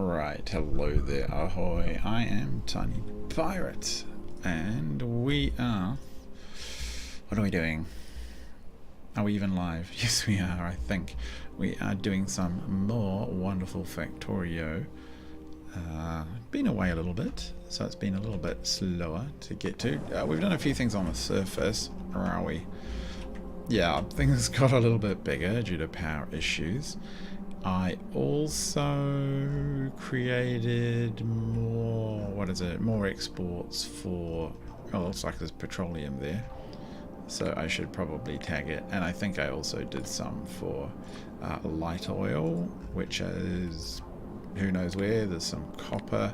Right, hello there, ahoy. I am Tiny Pirate, and we are... What are we doing? Are we even live? Yes, we are, I think. We are doing some more wonderful Factorio. Been away a little bit, so it's been a little bit slower to get to. We've done a few things on the surface. Where are we? Yeah, things got a little bit bigger due to power issues. I also created more, more exports for, oh, looks like there's petroleum there. So I should probably tag it. And I think I also did some for light oil, which is, who knows where, there's some copper,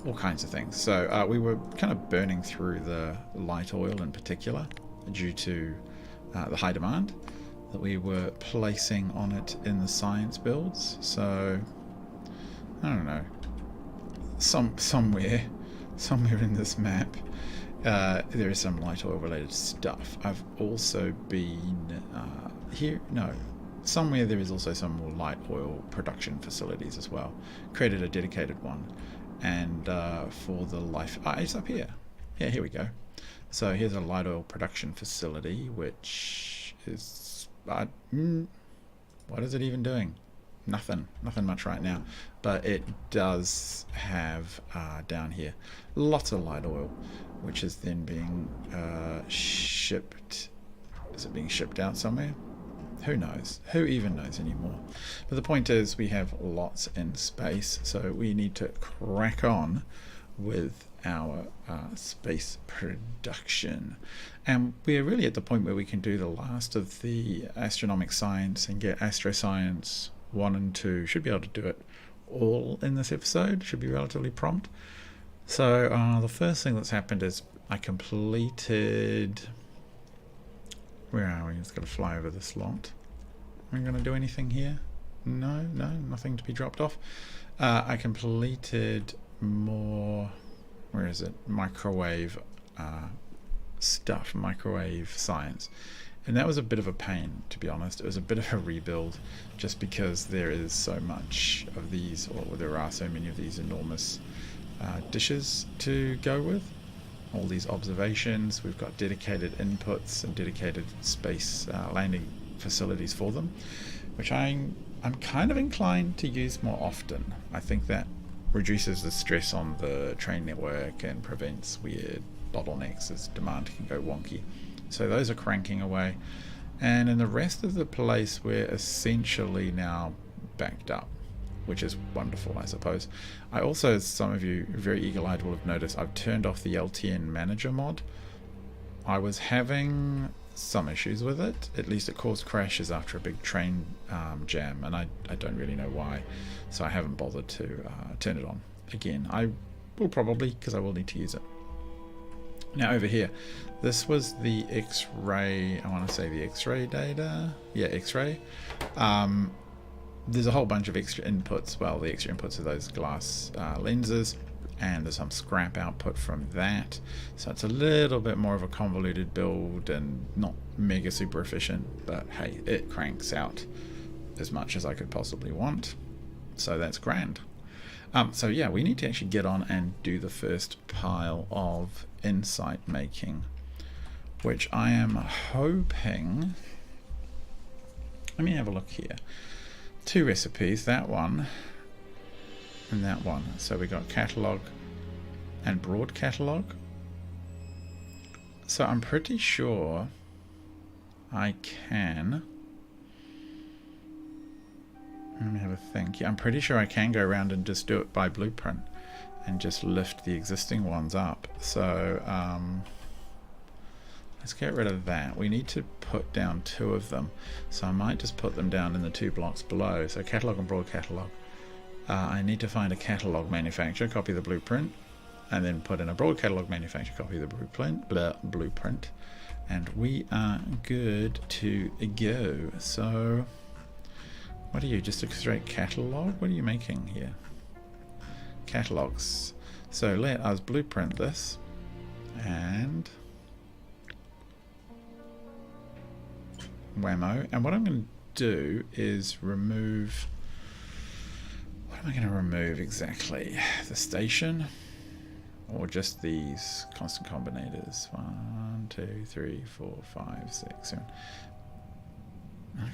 all kinds of things. So we were kind of burning through the light oil in particular due to the high demand that we were placing on it in the science builds. So I don't know, somewhere in this map there is some light oil related stuff. I've also been here, no, somewhere there is also some more light oil production facilities as well. Created a dedicated one, and for the life, it's up here. Yeah, here we go. So here's a light oil production facility, which is what is it even doing? Nothing much right now, but it does have down here lots of light oil, which is then being shipped. Is it being shipped out somewhere? Who knows? Who even knows anymore? But the point is, we have lots in space, so we need to crack on with our space production. And we're really at the point where we can do the last of the astronomic science and get Astro Science 1 and 2. Should be able to do it all in this episode. Should be relatively prompt. So the first thing that's happened is I completed... Where are we? It's got to fly over this lot. Am I going to do anything here? No, nothing to be dropped off. I completed more... Where is it? Microwave stuff, microwave science. And that was a bit of a pain, to be honest. It was a bit of a rebuild, just because there is so much of these, or there are so many of these enormous dishes to go with. All these observations, we've got dedicated inputs and dedicated space landing facilities for them, which I'm kind of inclined to use more often. I think that reduces the stress on the train network and prevents weird bottlenecks as demand can go wonky. So those are cranking away, and in the rest of the place we're essentially now backed up, which is wonderful, I suppose. I also, as some of you very eagle-eyed will have noticed, I've turned off the LTN manager mod. I was having some issues with it. At least it caused crashes after a big train jam, and I don't really know why, so I haven't bothered to turn it on again. I will probably, because I will need to use it. Now over here, this was the X-ray, I want to say the X-ray data. Yeah, X-ray. There's a whole bunch of extra inputs. Well, the extra inputs are those glass lenses, and there's some scrap output from that. So it's a little bit more of a convoluted build and not mega super efficient, but hey, it cranks out as much as I could possibly want. So that's grand. So yeah, we need to actually get on and do the first pile of insight making, which I am hoping... Let me have a look here. 2 recipes, that one and that one. So we got catalog and broad catalog. So I'm pretty sure I can... Let me have a think. Yeah, I'm pretty sure I can go around and just do it by blueprint and just lift the existing ones up. So let's get rid of that. We need to put down 2 of them, so I might just put them down in the 2 blocks below. So catalog and broad catalog. I need to find a catalog manufacturer, copy the blueprint, and then put in a broad catalog manufacturer, copy the blueprint, and we are good to go. So what are you, just a straight catalog? What are you making here? Catalogs. So let us blueprint this, and whammo. And what I'm going to do is remove... What am I going to remove exactly? The station? Or just these constant combinators? 1, 2, 3, 4, 5, 6, 7.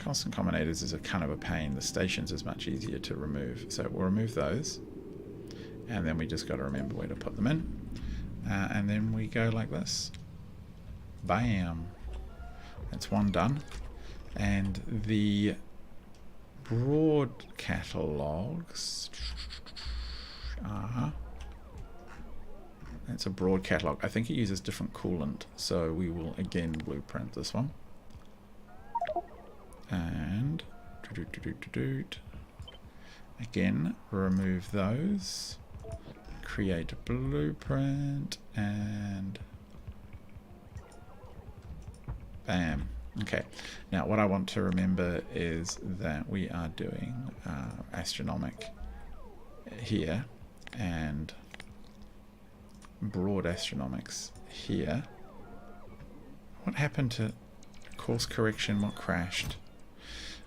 Constant combinators is a kind of a pain. The stations is much easier to remove. So we'll remove those. And then we just got to remember where to put them in. And then we go like this. Bam. That's one done. And the broad catalogs. It's a broad catalog. I think it uses different coolant. So we will again blueprint this one. And again, remove those. Create a blueprint and bam. Okay, now what I want to remember is that we are doing Astronomic here and broad astronomics here. What happened to course correction? What crashed?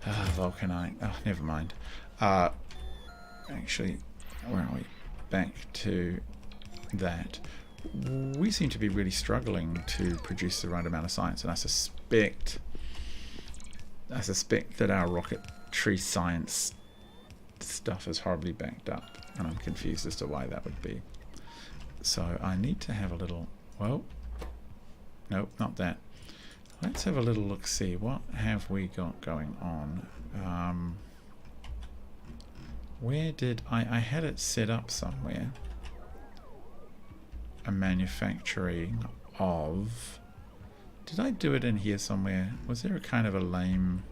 Vulcanite. Oh, never mind. Actually, where are we? Back to that. We seem to be really struggling to produce the right amount of science, and I suspect that our rocketry science stuff is horribly backed up, and I'm confused as to why that would be. So I need to have a little, well, nope, not that. Let's have a little look, see what have we got going on. Where did I had it set up somewhere, a manufacturing of, did I do it in here somewhere? Was there a kind of a lame,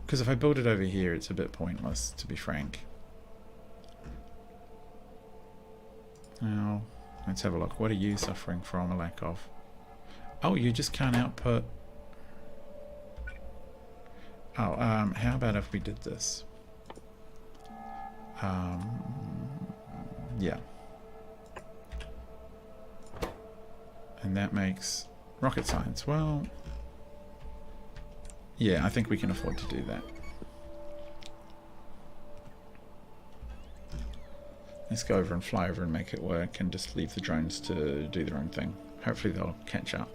because if I build it over here it's a bit pointless, to be frank. Now let's have a look. What are you suffering from a lack of? Oh, you just can't output. Oh, how about if we did this? Yeah. And that makes rocket science. Well, yeah, I think we can afford to do that. Let's go over and fly over and make it work and just leave the drones to do their own thing. Hopefully they'll catch up.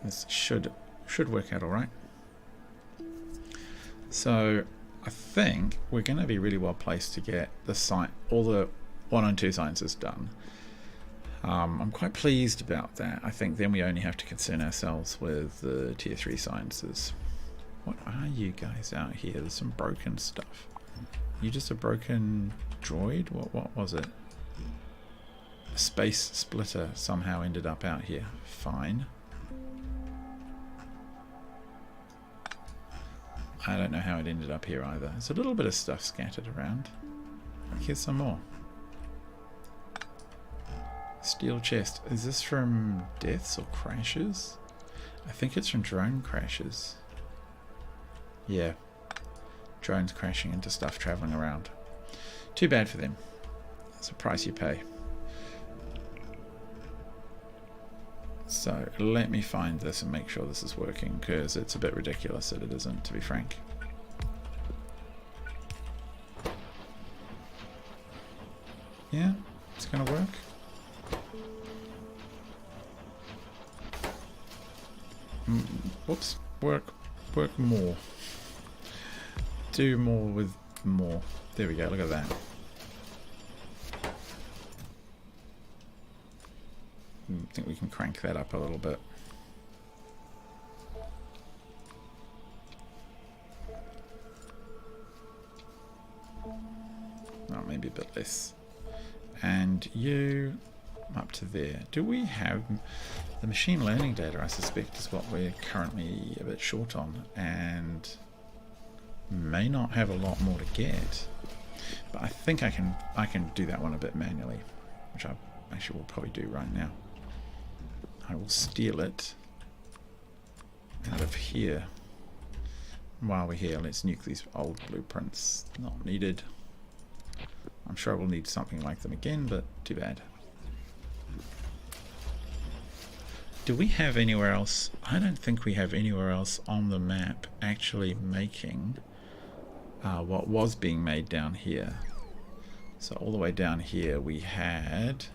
This should work out all right. So I think we're going to be really well placed to get the all the 1 and 2 sciences done. I'm quite pleased about that. I think then we only have to concern ourselves with the tier 3 sciences. What are you guys out here? There's some broken stuff. You just a broken droid? What was it? A space splitter somehow ended up out here. Fine. I don't know how it ended up here either. There's a little bit of stuff scattered around. Here's some more. Steel chest. Is this from deaths or crashes? I think it's from drone crashes. Yeah. Drones crashing into stuff traveling around. Too bad for them. That's a price you pay. So let me find this and make sure this is working, because it's a bit ridiculous that it isn't, to be frank. Yeah, it's gonna work. Whoops, work more. Do more with more. There we go, look at that. I think we can crank that up a little bit. Oh, maybe a bit less. And you up to there. Do we have the machine learning data? I suspect is what we're currently a bit short on, and may not have a lot more to get. But I think I can do that one a bit manually, which I actually will probably do right now. I will steal it out of here. While we're here, let's nuke these old blueprints. Not needed. I'm sure we'll need something like them again, but too bad. Do we have anywhere else? I don't think we have anywhere else on the map actually making what was being made down here. So all the way down here we had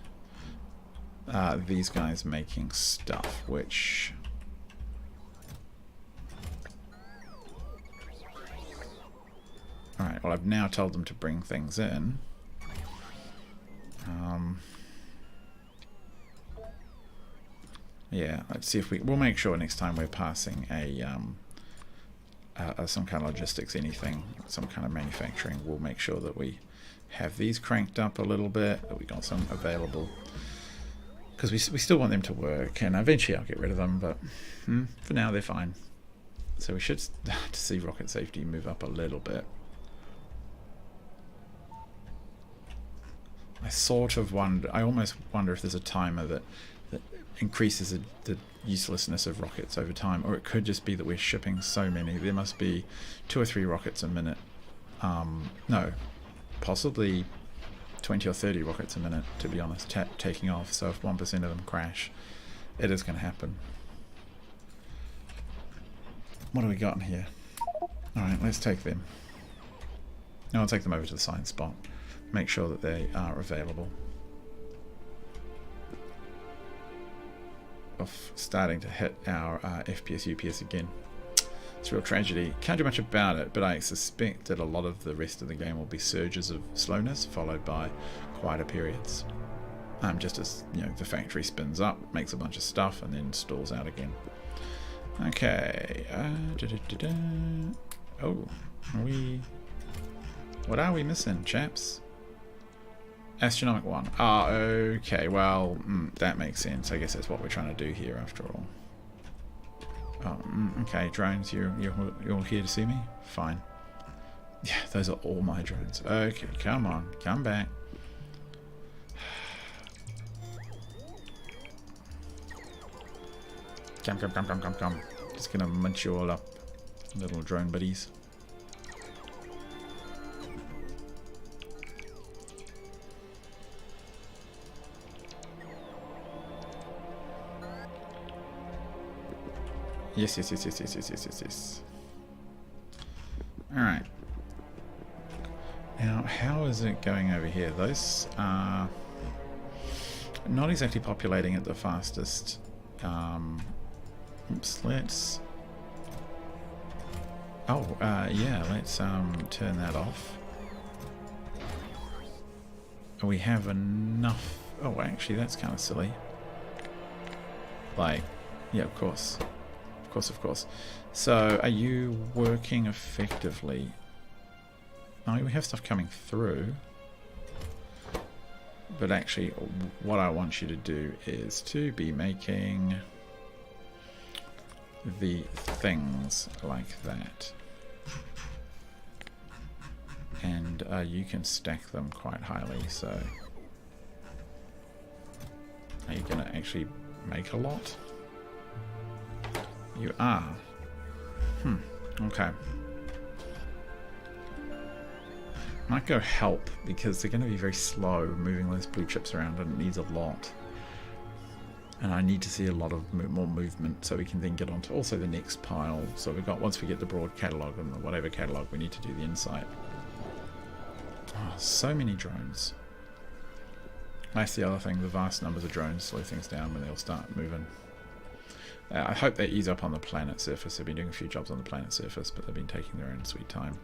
these guys making stuff, which... Alright, well I've now told them to bring things in. Yeah, let's see if we'll make sure next time we're passing some kind of logistics, anything, some kind of manufacturing, we'll make sure that we have these cranked up a little bit, that we got some available, because we still want them to work, and eventually I'll get rid of them, but for now they're fine. So we should start to see rocket safety move up a little bit. I sort of wonder, I almost wonder if there's a timer that increases the uselessness of rockets over time, or it could just be that we're shipping so many. There must be 2 or 3 rockets a minute. No, possibly 20 or 30 rockets a minute, to be honest, taking off. So if 1% of them crash, it is going to happen. What do we got in here? Alright, let's take them. No, I'll take them over to the science spot. Make sure that they are available. Starting to hit our FPS UPS again. It's a real tragedy. Can't do much about it, but I suspect that a lot of the rest of the game will be surges of slowness followed by quieter periods. Just as the factory spins up, makes a bunch of stuff, and then stalls out again. Okay. Oh, what are we missing, chaps? Astronomic 1. Ah, okay, well, that makes sense. I guess that's what we're trying to do here after all. Oh, okay, drones, you're here to see me? Fine. Yeah, those are all my drones. Okay, come on, come back. Come. Just gonna munch you all up, little drone buddies. Yes. Alright. Now, how is it going over here? Those are not exactly populating at the fastest. Oops, let's... Oh, yeah, let's turn that off. We have enough... Oh, actually, that's kind of silly. Like, yeah, of course. Of course. So, are you working effectively? Oh, we have stuff coming through. But actually, what I want you to do is to be making the things like that. And you can stack them quite highly, so... Are you going to actually make a lot? You are. Okay. Might go help, because they're going to be very slow moving those blue chips around, and it needs a lot. And I need to see a lot of more movement so we can then get on to also the next pile. So we've got, once we get the broad catalogue and whatever catalogue, we need to do the insight. Oh, so many drones. That's the other thing, the vast numbers of drones slow things down when they all start moving. I hope they ease up on the planet surface. They've been doing a few jobs on the planet surface, but they've been taking their own sweet time.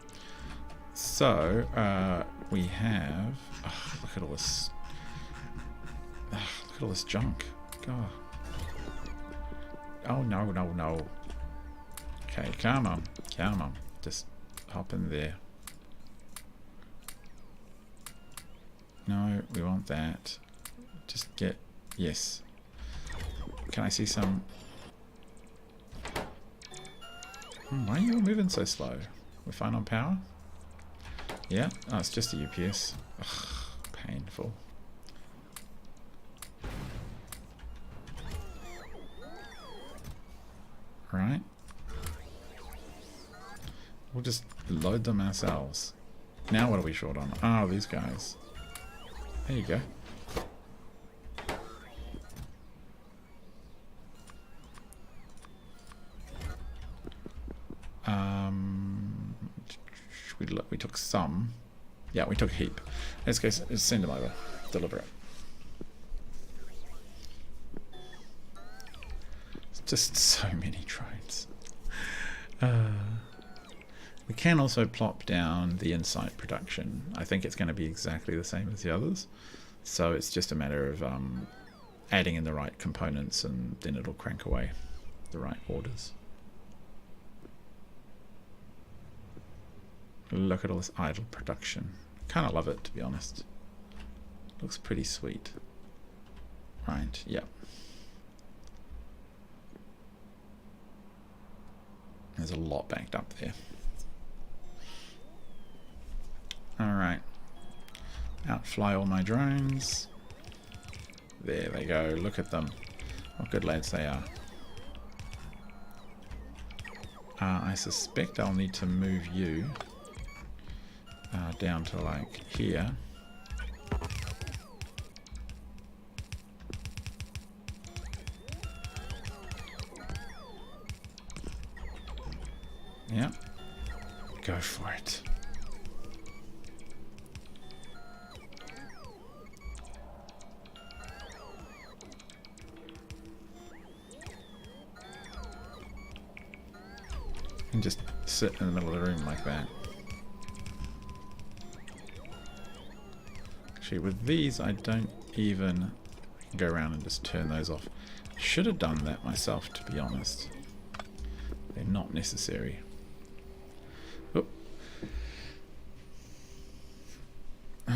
So, we have... Oh, look at all this... look at all this junk. God. Oh, no. Okay, come on. Just hop in there. No, we want that. Just get... Yes. Can I see some... Why are you all moving so slow? We're fine on power? Yeah? Oh, it's just a UPS. Ugh, painful. Right. We'll just load them ourselves. Now what are we short on? Oh, these guys. There you go. We took some. Yeah, we took a heap. Let's go send them over. Deliver it. It's just so many drones. We can also plop down the Insight production. I think it's going to be exactly the same as the others. So it's just a matter of adding in the right components, and then it'll crank away the right orders. Look at all this idle production. Kind of love it, to be honest. Looks pretty sweet. Right, yep. There's a lot backed up there. Alright. Outfly all my drones. There they go. Look at them. What good lads they are. I suspect I'll need to move you down to like here. Yeah. Go for it. And just sit in the middle of the room like that. Actually, with these, I don't even go around and just turn those off. Should have done that myself, to be honest. They're not necessary. Oop.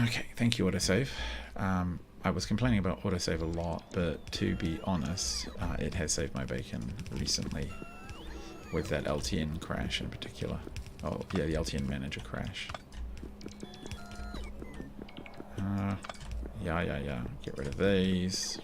Okay, thank you, autosave. I was complaining about autosave a lot, but to be honest, it has saved my bacon recently. With that LTN crash in particular. Oh, yeah, the LTN manager crash. Yeah. Get rid of these.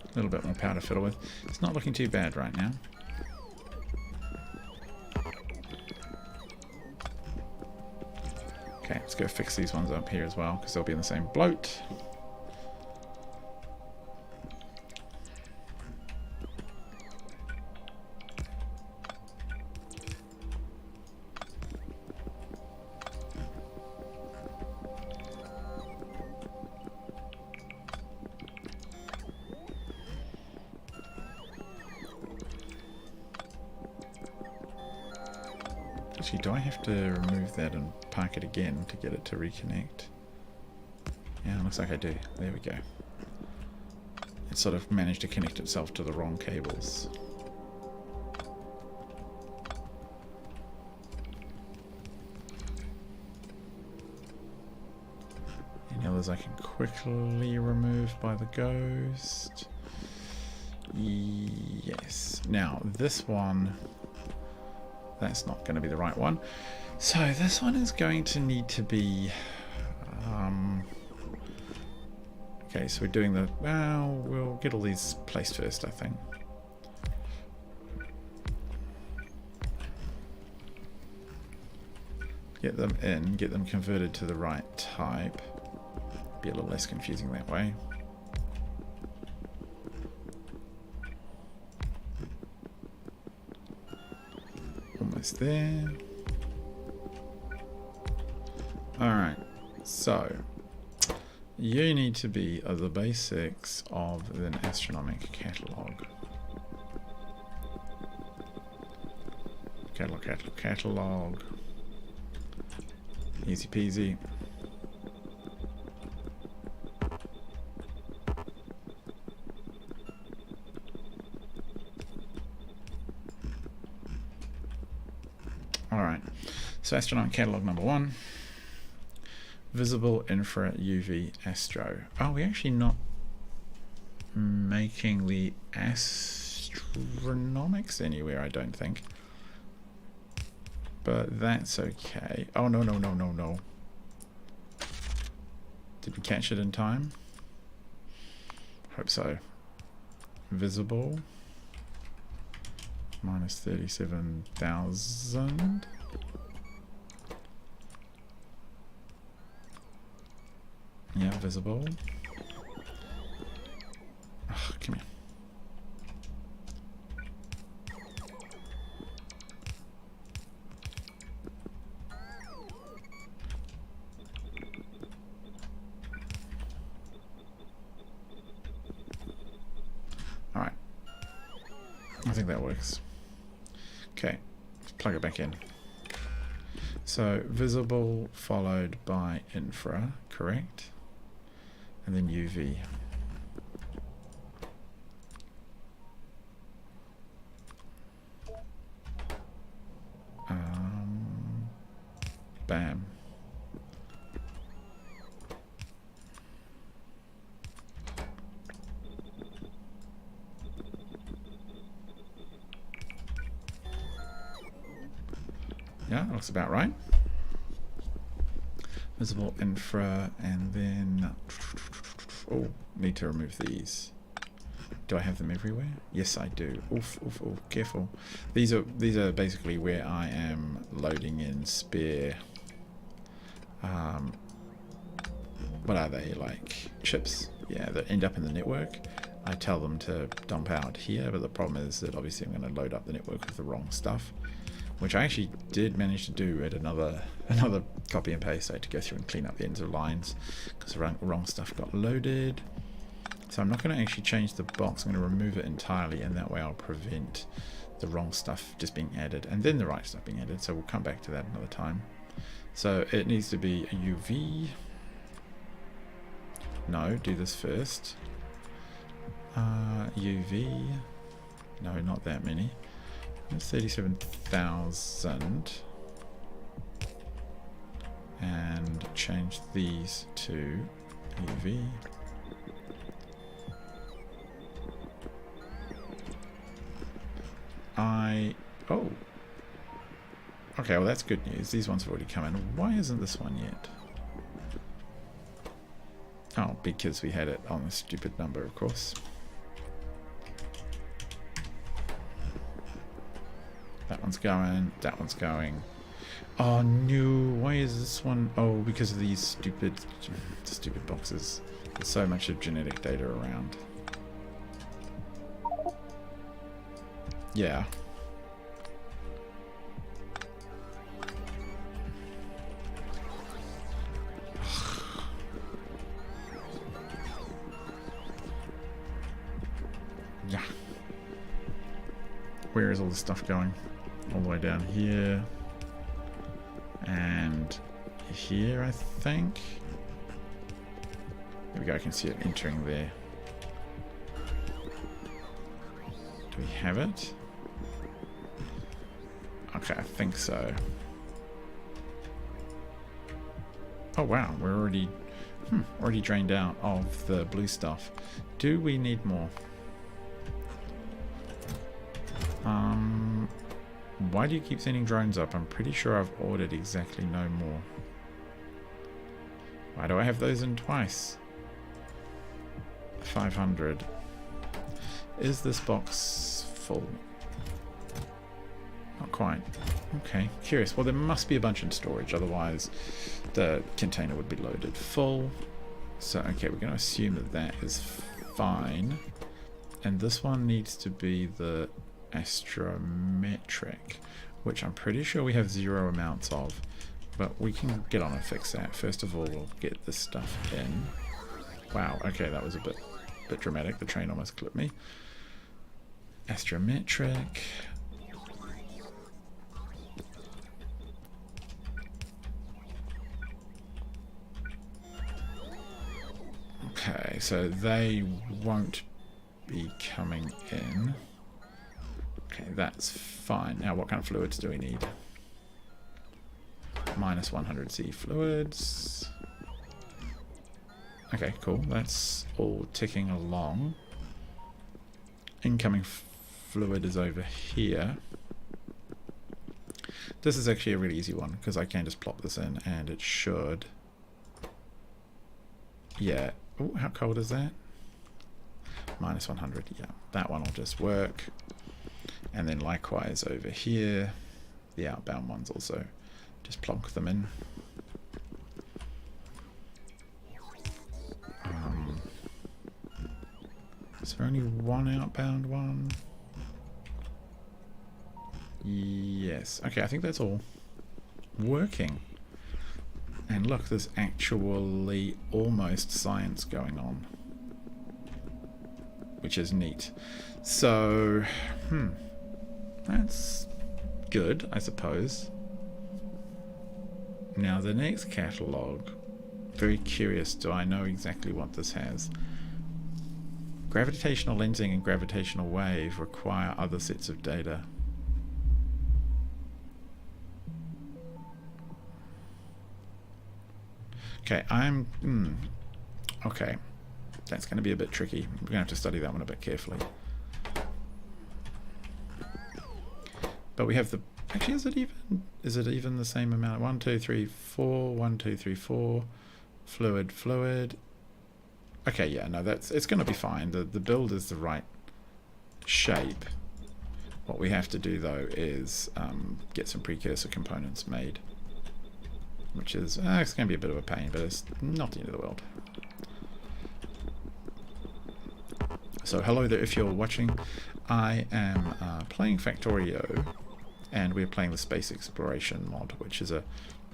A little bit more power to fiddle with. It's not looking too bad right now. Okay, let's go fix these ones up here as well, because they'll be in the same bloat. Actually, do I have to remove that and park it again to get it to reconnect? Yeah, looks like I do. There we go. It sort of managed to connect itself to the wrong cables. Any others I can quickly remove by the ghost? Yes. Now, this one... that's not going to be the right one. So this one is going to need to be... okay, so we're doing the... well, we'll get all these placed first, I think. Get them in, get them converted to the right type. Be a little less confusing that way. Almost there. Alright, so you need to be the basics of an Astronomic catalog. Catalog. Easy peasy. Alright, so Astronomic catalog number 1. Visible, infra, UV, Astro. Oh, we're actually not making the Astronomics anywhere, I don't think. But that's okay. Oh, no, no, no, no, no. Did we catch it in time? Hope so. Visible. Minus 37,000. Yeah, visible. Oh, come here. Alright. I think that works. Okay, let's plug it back in. So, visible followed by infra, correct? And then UV. Bam. Yeah, that looks about right. Visible infra, and then oh, need to remove these. Do I have them everywhere? Yes, I do. Oof, oof, oof, careful. These are basically where I am loading in spare. What are they, like chips? Yeah, that end up in the network. I tell them to dump out here, but the problem is that obviously I'm going to load up the network with the wrong stuff, which I actually did manage to do at another copy and paste. I had to go through and clean up the ends of lines because the wrong stuff got loaded. So I'm not going to actually change the box. I'm going to remove it entirely, and that way I'll prevent the wrong stuff just being added and then the right stuff being added. So we'll come back to that another time. So it needs to be a UV. No, do this first. UV. No, not that many. 37,000. And change these to UV. Oh. Okay, well that's good news. These ones have already come in. Why isn't this one yet? Oh, because we had it on a stupid number, of course. That one's going. That one's going. Oh no! Why is this one? Oh, because of these stupid boxes. There's so much of genetic data around. Yeah. Yeah. Where is all this stuff going? All the way down here. And here, I think. There we go, I can see it entering there. Do we have it? Okay, I think so. Oh wow, we're already drained out of the blue stuff. Do we need more? Why do you keep sending drones up? I'm pretty sure I've ordered exactly no more. Why do I have those in twice? 500. Is this box full? Not quite. Okay, curious. Well, there must be a bunch in storage, otherwise the container would be loaded full. So, okay, we're going to assume that that is fine. And this one needs to be the astrometric, which I'm pretty sure we have 0 amounts of, but we can get on and fix that. First of all, we'll get this stuff in. Wow, okay, that was a bit dramatic. The train almost clipped me. Astrometric. Okay, so they won't be coming in. Okay, that's fine. Now, what kind of fluids do we need? -100 C fluids. Okay, cool. That's all ticking along. Incoming fluid is over here. This is actually a really easy one because I can just plop this in and it should. Yeah. Oh, how cold is that? Minus 100. Yeah, that one will just work. And then likewise over here, the outbound ones also. Just plonk them in. Is there only one outbound one? Yes. Okay, I think that's all working. And look, there's actually almost science going on, which is neat. So, that's good, I suppose. Now the next catalogue, very curious, do I know exactly what this has? Gravitational lensing and gravitational wave require other sets of data. Okay, okay, that's going to be a bit tricky. We're going to have to study that one a bit carefully. But we have the... Actually, is it even the same amount? 1, 2, 3, 4. 1, 2, 3, 4. Fluid. Okay, yeah, no, it's going to be fine. The build is the right shape. What we have to do though is get some precursor components made, which is it's going to be a bit of a pain, but it's not the end of the world. So hello there, if you're watching. I am playing Factorio, and we're playing the Space Exploration mod, which is a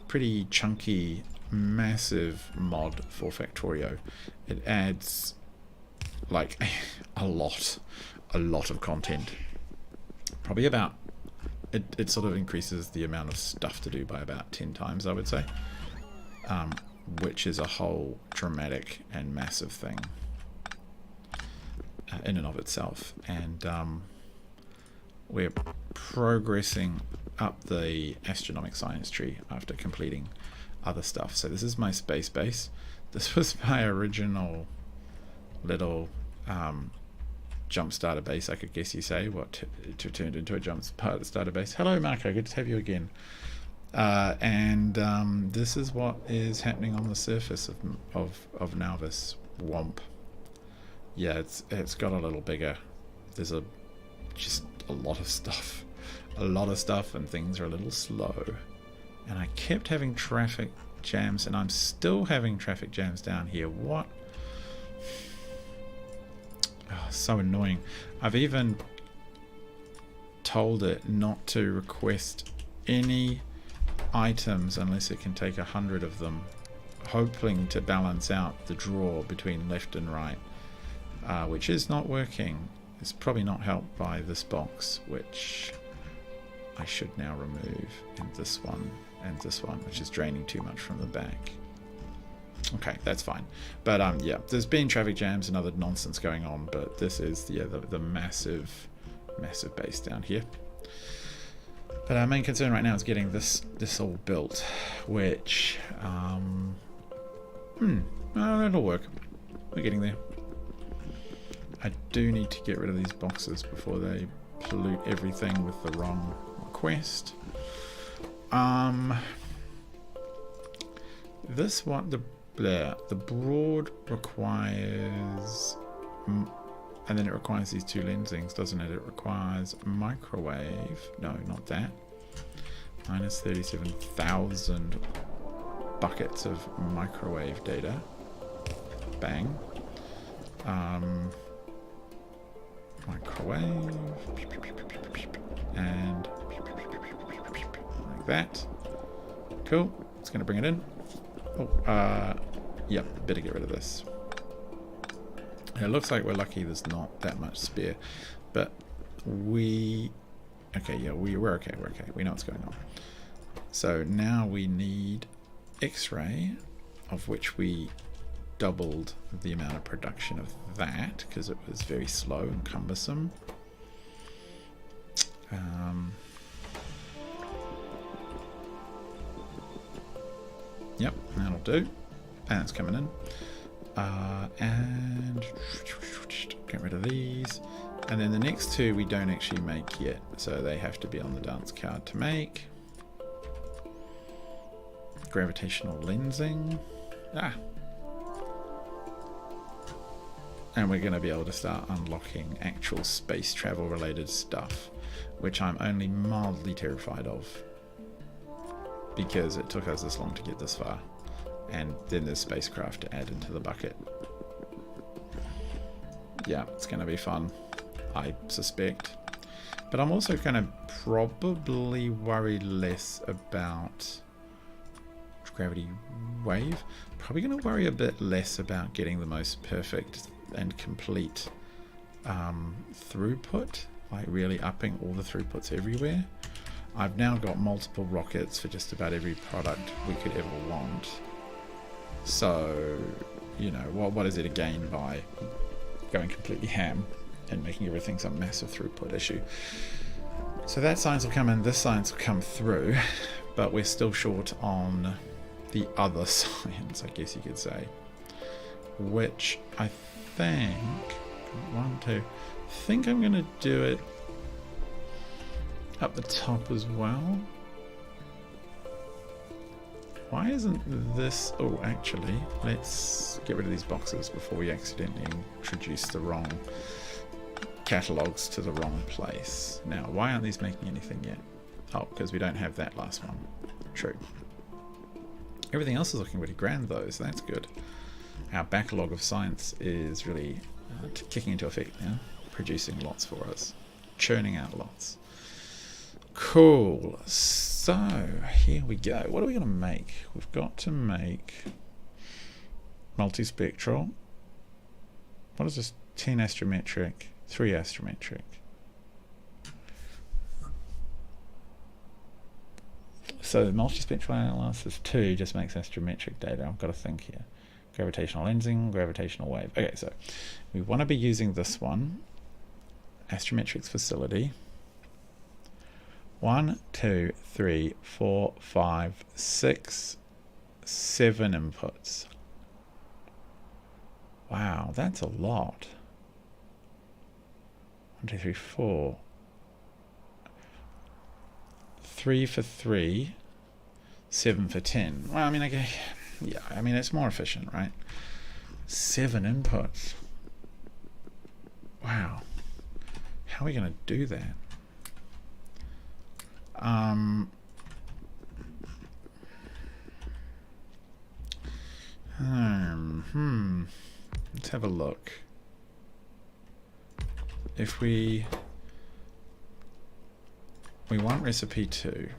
pretty chunky, massive mod for Factorio. It adds like a lot of content. Probably about, it sort of increases the amount of stuff to do by about 10 times, I would say, which is a whole dramatic and massive thing in and of itself. And we're progressing up the astronomic science tree after completing other stuff. So this is my space base. This was my original little jump starter base, I could guess you say, what turned into a jump starter base. Hello Marco, good to have you again. And this is what is happening on the surface of now this womp. Yeah, it's got a little bigger. There's just a lot of stuff, and things are a little slow. And I kept having traffic jams, and I'm still having traffic jams down here. What? Oh, so annoying. I've even told it not to request any items unless it can take 100 of them, hoping to balance out the draw between left and right, which is not working. It's probably not helped by this box, which I should now remove, and this one, which is draining too much from the back. Okay, that's fine. But yeah, there's been traffic jams and other nonsense going on, but this is the massive base down here. But our main concern right now is getting this all built, which it'll work. We're getting there. I do need to get rid of these boxes before they pollute everything with the wrong request. This one, the broad requires, and then it requires these two lensings, doesn't it? It requires microwave. No, not that. Minus 37,000 buckets of microwave data. Bang. Microwave. And like that. Cool. It's going to bring it in. Oh, yep, better get rid of this. It looks like we're lucky there's not that much spare, but we're okay, we're okay, we know what's going on. So now we need X-ray, of which we doubled the amount of production of that because it was very slow and cumbersome. Yep, that'll do. And it's coming in. And get rid of these. And then the next two we don't actually make yet, so they have to be on the dance card to make. Gravitational lensing. And we're going to be able to start unlocking actual space travel related stuff, which I'm only mildly terrified of, because it took us this long to get this far, and then there's spacecraft to add into the bucket. Yeah, it's going to be fun, I suspect. But I'm also going to probably worry less about gravity wave. Probably going to worry a bit less about getting the most perfect and complete throughput, like really upping all the throughputs everywhere. I've now got multiple rockets for just about every product we could ever want. So, you know, what is it to gain by going completely ham and making everything some massive throughput issue? So that science will come in, this science will come through, but we're still short on the other science, I guess you could say, which I think, I think I'm going to do it up the top as well. Why isn't this... Oh, actually, let's get rid of these boxes before we accidentally introduce the wrong catalogs to the wrong place. Now, why aren't these making anything yet? Oh, because we don't have that last one. True. Everything else is looking really grand though, so that's good. Our backlog of science is really kicking into effect now, producing lots for us, churning out lots. Cool. So here we go. What are we going to make? We've got to make multispectral. What is this? 10 astrometric, 3 astrometric. So multispectral analysis 2 just makes astrometric data. I've got to think here. Gravitational lensing, gravitational wave. Okay, so we want to be using this one. Astrometrics facility. 1, 2, 3, 4, 5, 6, 7 inputs. Wow, that's a lot. 1, 2, 3, 4. 3 for 3, 7 for 10. Well, I mean, okay, yeah, I mean, it's more efficient, right? 7 inputs. Wow. How are we going to do that? Let's have a look. If we want recipe 2.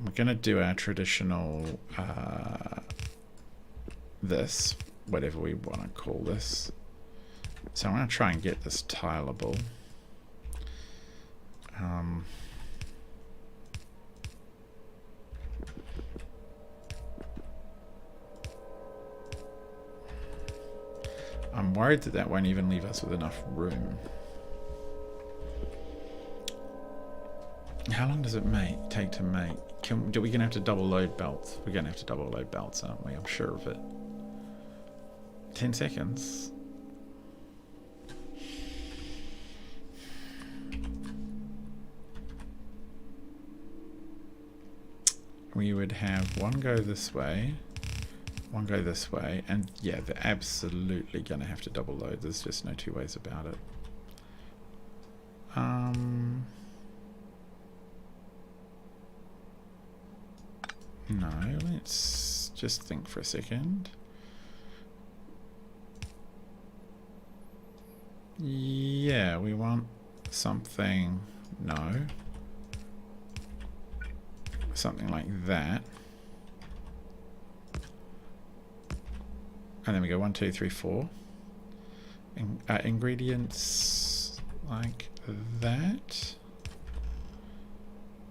We're going to do our traditional this, whatever we want to call this. So I'm going to try and get this tileable. I'm worried that that won't even leave us with enough room. How long does it take to make? We're going to have to double load belts. We're going to have to double load belts, aren't we? I'm sure of it. 10 seconds. We would have one go this way, one go this way, and yeah, they're absolutely going to have to double load. There's just no two ways about it. No, let's just think for a second. Yeah, we want something, no. Something like that. And then we go 1, 2, 3, 4. Ingredients like that.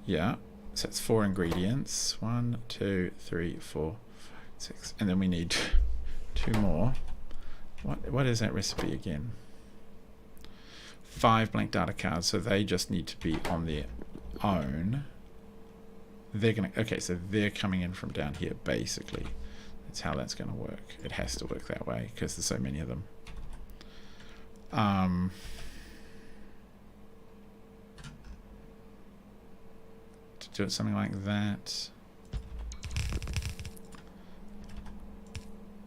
Yeah. So it's 4 ingredients. 1, 2, 3, 4, 5, 6. And then we need 2 more. What is that recipe again? 5 blank data cards, so they just need to be on their own. They're gonna, okay, so they're coming in from down here basically. It's how that's going to work. It has to work that way because there's so many of them. To do it something like that.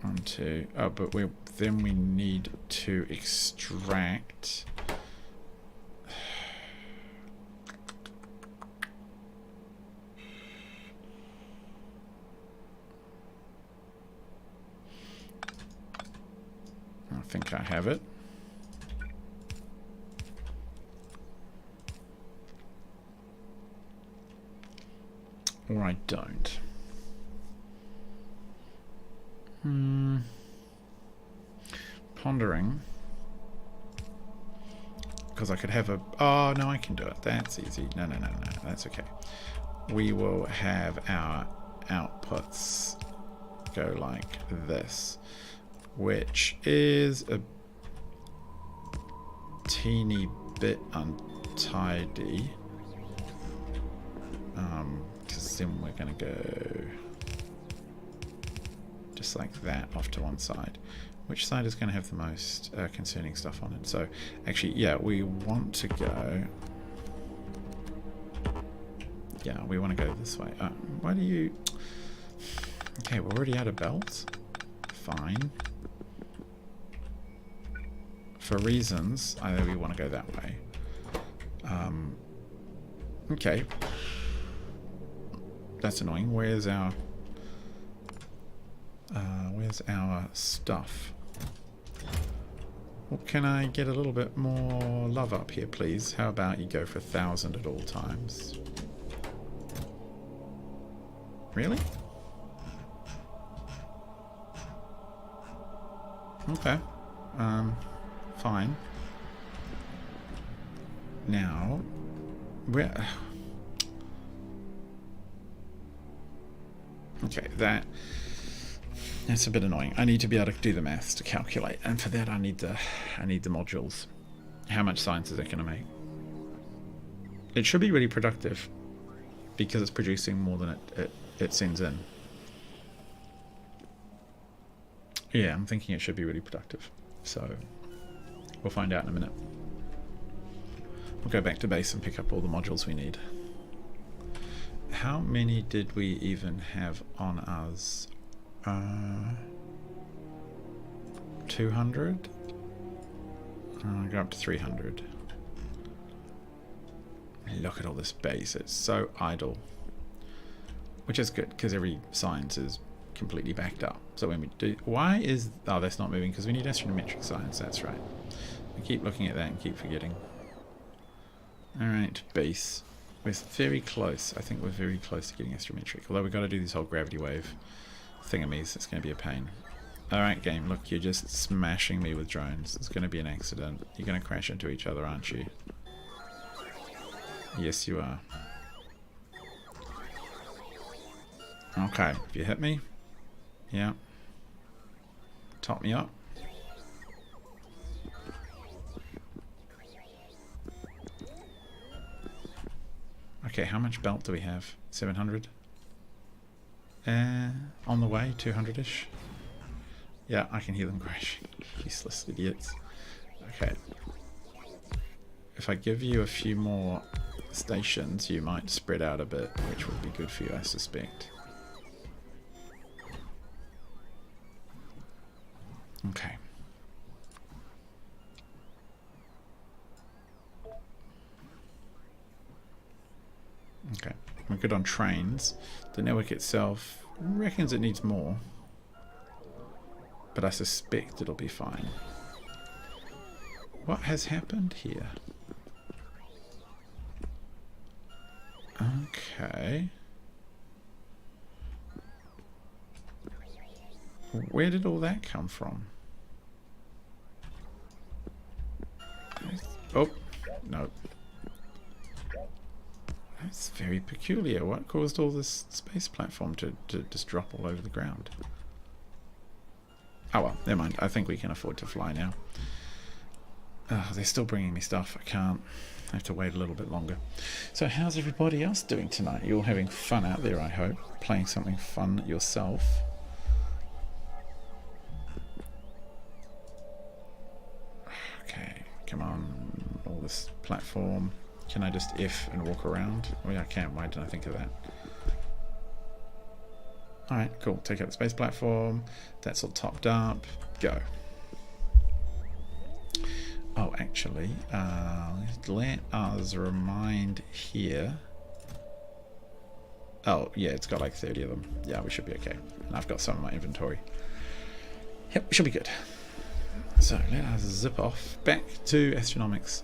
1, 2. Oh, but then we need to extract. I think I have it. Or I don't. Pondering. Because I could have a... Oh, no, I can do it. That's easy. No. That's okay. We will have our outputs go like this, which is a teeny bit untidy. Because then we're going to go just like that off to one side. Which side is going to have the most concerning stuff on it? So actually, yeah, we want to go... Yeah, we want to go this way. Why do you... Okay, we're already out of belts. Fine. For reasons, we want to go that way. Okay. That's annoying. Where's our stuff? Well, can I get a little bit more love up here, please? How about you go for 1,000 at all times? Really? Okay. Fine. Now, where... Okay, that's a bit annoying. I need to be able to do the maths to calculate, and for that I need the modules. How much science is it going to make? It should be really productive because it's producing more than it sends in. Yeah, I'm thinking it should be really productive. So we'll find out in a minute. We'll go back to base and pick up all the modules we need. How many did we even have on us? 200? Go up to 300. Look at all this base. It's so idle. Which is good, because every science is completely backed up. So when we do... Why is... Oh, that's not moving, because we need astronomic science. That's right. I keep looking at that and keep forgetting. Alright, base. We're very close. I think we're very close to getting astrometric. Although we've got to do this whole gravity wave thingamies. It's going to be a pain. Alright, game. Look, you're just smashing me with drones. It's going to be an accident. You're going to crash into each other, aren't you? Yes, you are. Okay. If you hit me. Yeah. Top me up. Okay, how much belt do we have? 700? On the way, 200-ish. Yeah, I can hear them crashing. Useless idiots. Okay. If I give you a few more stations, you might spread out a bit, which would be good for you, I suspect. Okay. Okay, we're good on trains. The network itself reckons it needs more, but I suspect it'll be fine. What has happened here? Okay. Where did all that come from? Oh, no. That's very peculiar. What caused all this space platform to just drop all over the ground? Oh well, never mind. I think we can afford to fly now. Oh, they're still bringing me stuff. I can't. I have to wait a little bit longer. So how's everybody else doing tonight? You're all having fun out there, I hope. Playing something fun yourself. come on, all this platform. Can I just F and walk around? Oh yeah, I can. Why didn't I think of that? Alright, cool. Take out the space platform. That's all topped up. Go. Oh, actually, let us remind here. Oh, yeah, it's got like 30 of them. Yeah, we should be okay. And I've got some in my inventory. Yep, we should be good. So let us zip off back to Astronomics.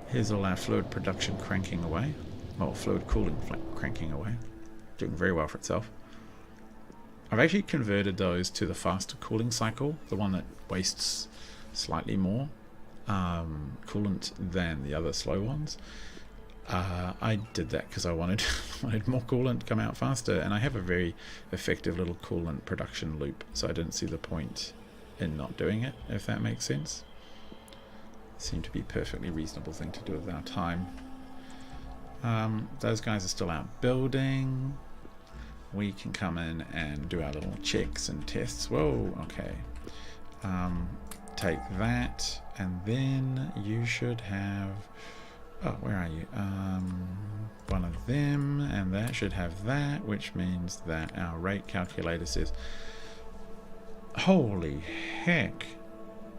Here's all our fluid production cranking away. Well, fluid cooling cranking away. Doing very well for itself. I've actually converted those to the faster cooling cycle, the one that wastes slightly more coolant than the other slow ones. I did that because I wanted more coolant to come out faster, and I have a very effective little coolant production loop, so I didn't see the point in not doing it, if that makes sense. Seemed to be a perfectly reasonable thing to do with our time. Those guys are still out building. We can come in and do our little checks and tests. Whoa, okay. Take that, and then you should have... Oh, where are you? One of them, and that should have that, which means that our rate calculator says... Holy heck!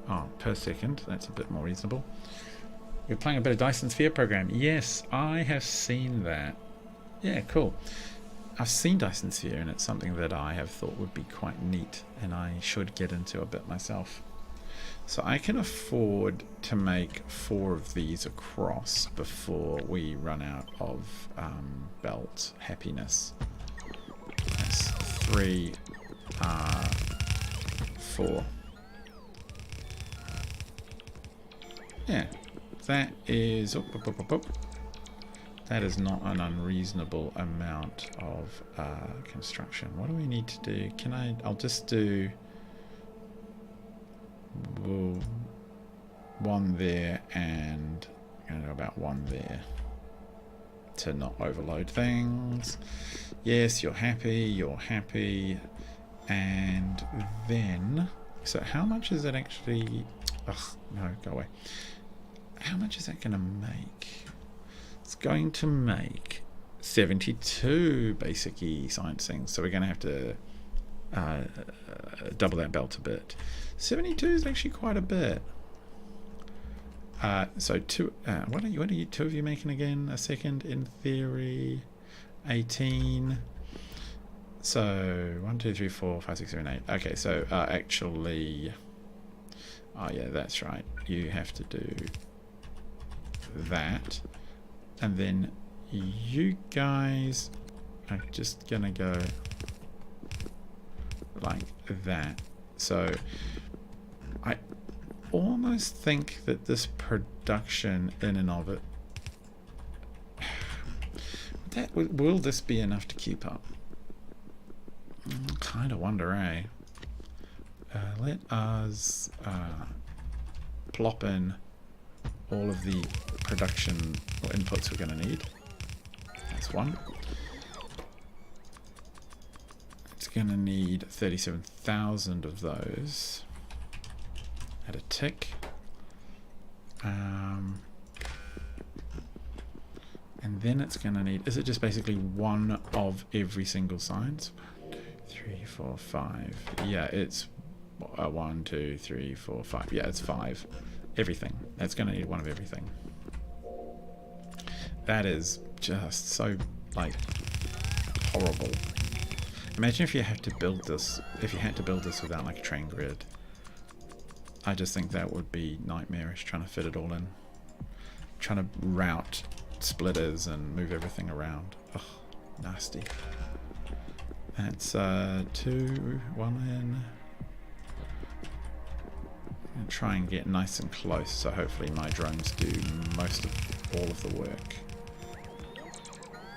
Oh, per second. That's a bit more reasonable. You're playing a bit of Dyson Sphere program. Yes, I have seen that. Yeah, cool. I've seen Dyson Sphere, and it's something that I have thought would be quite neat, and I should get into a bit myself. So I can afford to make 4 of these across before we run out of belt happiness. That's 3, 4. Yeah, that is... That is not an unreasonable amount of construction. What do we need to do? Can I... I'll just do... 1 there, and I'm going to do about 1 there to not overload things. Yes, you're happy. And then... So how much is it actually... Ugh, no, go away. How much is that going to make? It's going to make 72 basic science things, so we're going to have to double that belt a bit. 72 is actually quite a bit. So what are you 2 of you making again? A second, in theory, 18. So 1, 2, 3, 4, 5, 6, 7, 8. Okay, so actually, oh yeah, that's right. You have to do that. And then you guys are just gonna go like that. So I almost think that this production in and of it, will this be enough to keep up? Kind of wonder, eh? Let us plop in all of the production or inputs we're going to need. That's 1. It's going to need 37,000 of those at a tick. And then it's going to need... Is it just basically 1 of every single science? 1, 2, 3, 4, 5. Yeah, it's 1, 2, 3, 4, 5. Yeah, it's 5. Everything. That's going to need 1 of everything. That is just so, like, horrible. Imagine if you had to build this, without, like, a train grid. I just think that would be nightmarish, trying to fit it all in. Trying to route splitters and move everything around. Ugh, nasty. That's 2, 1 in. And try and get nice and close, so hopefully my drones do most of all of the work.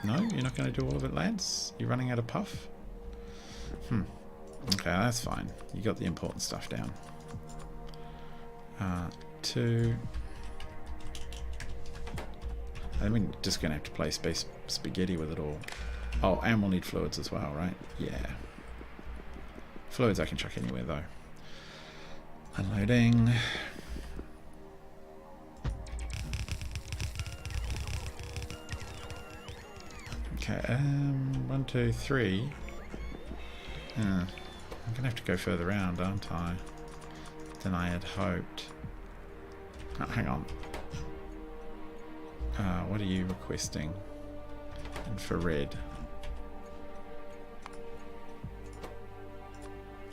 No, you're not going to do all of it, lads? You're running out of puff? Okay, that's fine. You got the important stuff down. 2. I mean, just going to have to play space spaghetti with it all. Oh, and we'll need fluids as well, right? Yeah. Fluids I can chuck anywhere, though. Unloading. Okay, 1, 2, 3. I'm gonna have to go further around, aren't I? Than I had hoped. Oh, hang on. What are you requesting? Infrared.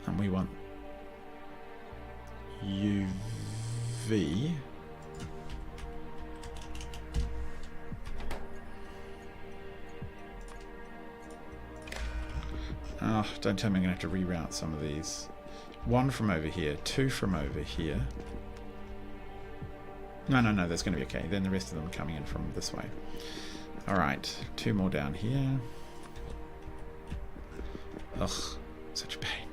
And we want UV. Oh, don't tell me I'm going to have to reroute some of these. 1 from over here, 2 from over here. No, that's going to be okay. Then the rest of them are coming in from this way. Alright, 2 more down here. Ugh, such a pain.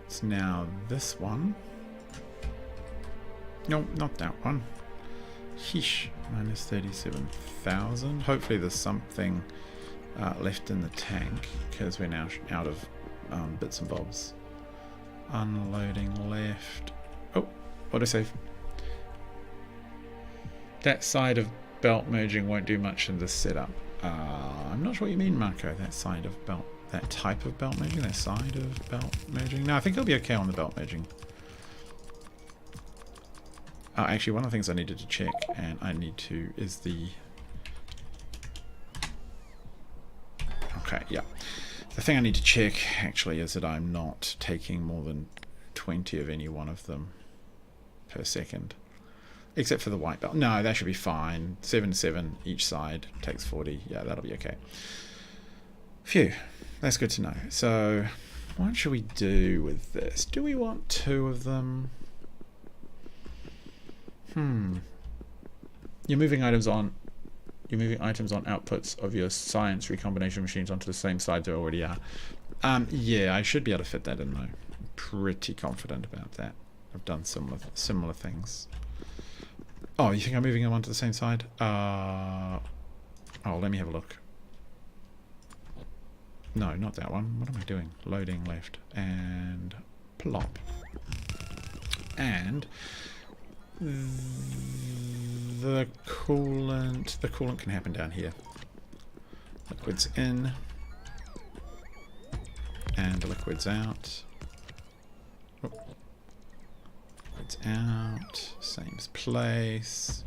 It's now this one. No, not that one. Sheesh, minus 37,000. Hopefully there's something left in the tank, because we're now out of bits and bobs. Unloading left. Oh, autosave. That side of belt merging won't do much in this setup. I'm not sure what you mean, Marco. That side of belt, that type of belt merging, that side of belt merging. No, I think it'll be okay on the belt merging. Actually, one of the things I needed to check, and I need to, is the... Okay, yeah. The thing I need to check, actually, is that I'm not taking more than 20 of any one of them per second. Except for the white belt. No, that should be fine. 7 to 7 each side takes 40. Yeah, that'll be okay. Phew. That's good to know. So, what should we do with this? Do we want 2 of them? You're moving items on outputs of your science recombination machines onto the same side they already are. Yeah, I should be able to fit that in though. Pretty confident about that. I've done similar things. Oh, you think I'm moving them onto the same side? Oh, let me have a look. No, not that one. What am I doing? Loading left and plop. And the coolant can happen down here. Liquids in and liquids out. Oh. Liquids out, same place.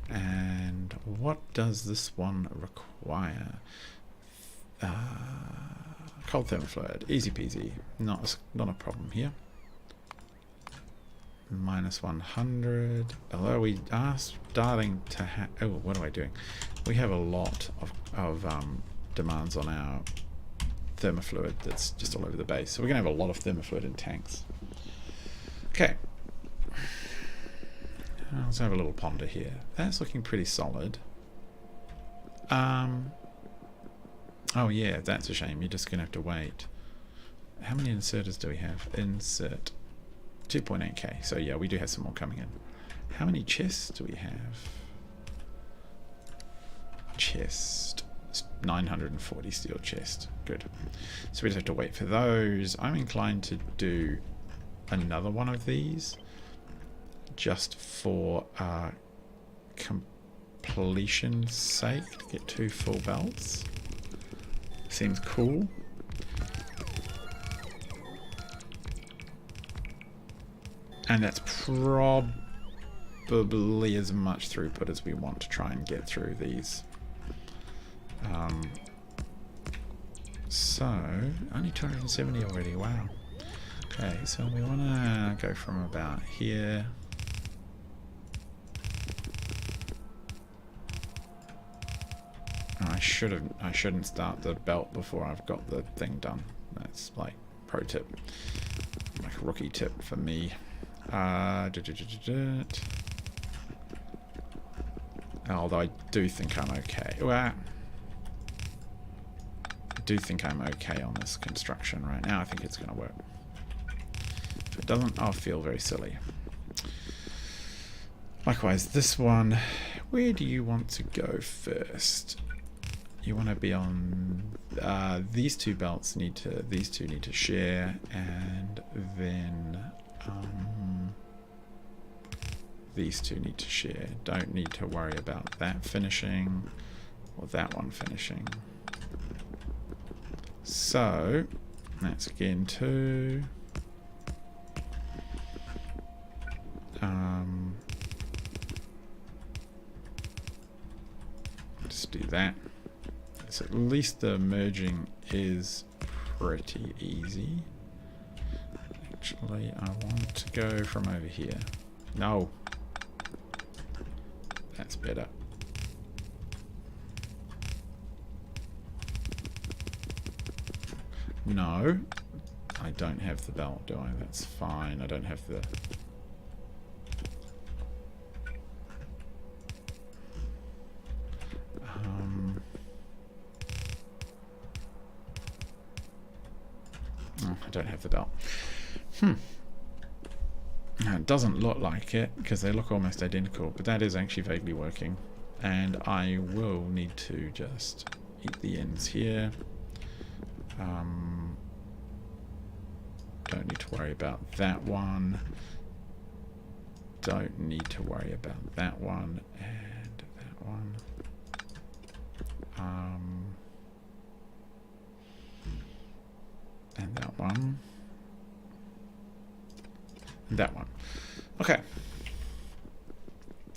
And what does this one require? Cold thermofluid, easy peasy, not a problem here. Minus 100. Although we are starting to have... Oh, what am I doing? We have a lot of demands on our thermofluid that's just all over the base. So we're going to have a lot of thermofluid in tanks. Okay. Let's have a little ponder here. That's looking pretty solid. Oh yeah, that's a shame. You're just going to have to wait. How many inserters do we have? Insert 2.8k. So yeah, we do have some more coming in. How many chests do we have? Chest. 940 steel chest. Good. So we just have to wait for those. I'm inclined to do another one of these just for completion's sake, to get 2 full belts. Seems cool. And that's probably as much throughput as we want to try and get through these. So, only 270 already, wow. Okay, so we want to go from about here. I shouldn't start the belt before I've got the thing done. That's like pro tip, like a rookie tip for me. Although I do think I'm okay. Well, I do think I'm okay on this construction right now. I think it's going to work. If it doesn't, I'll feel very silly. Likewise, this one, where do you want to go first? You want to be on these two belts these two need to share, and then These two need to share. Don't need to worry about that finishing or that one finishing. So that's again 2. Just do that. So at least the merging is pretty easy. Actually, I want to go from over here. No. That's better. No. I don't have the belt, do I? That's fine. I don't have the... I don't have the belt. Now, it doesn't look like it because they look almost identical, but that is actually vaguely working. And I will need to just eat the ends here. Don't need to worry about that one. Don't need to worry about that one and that one. And that one. And that one. Okay.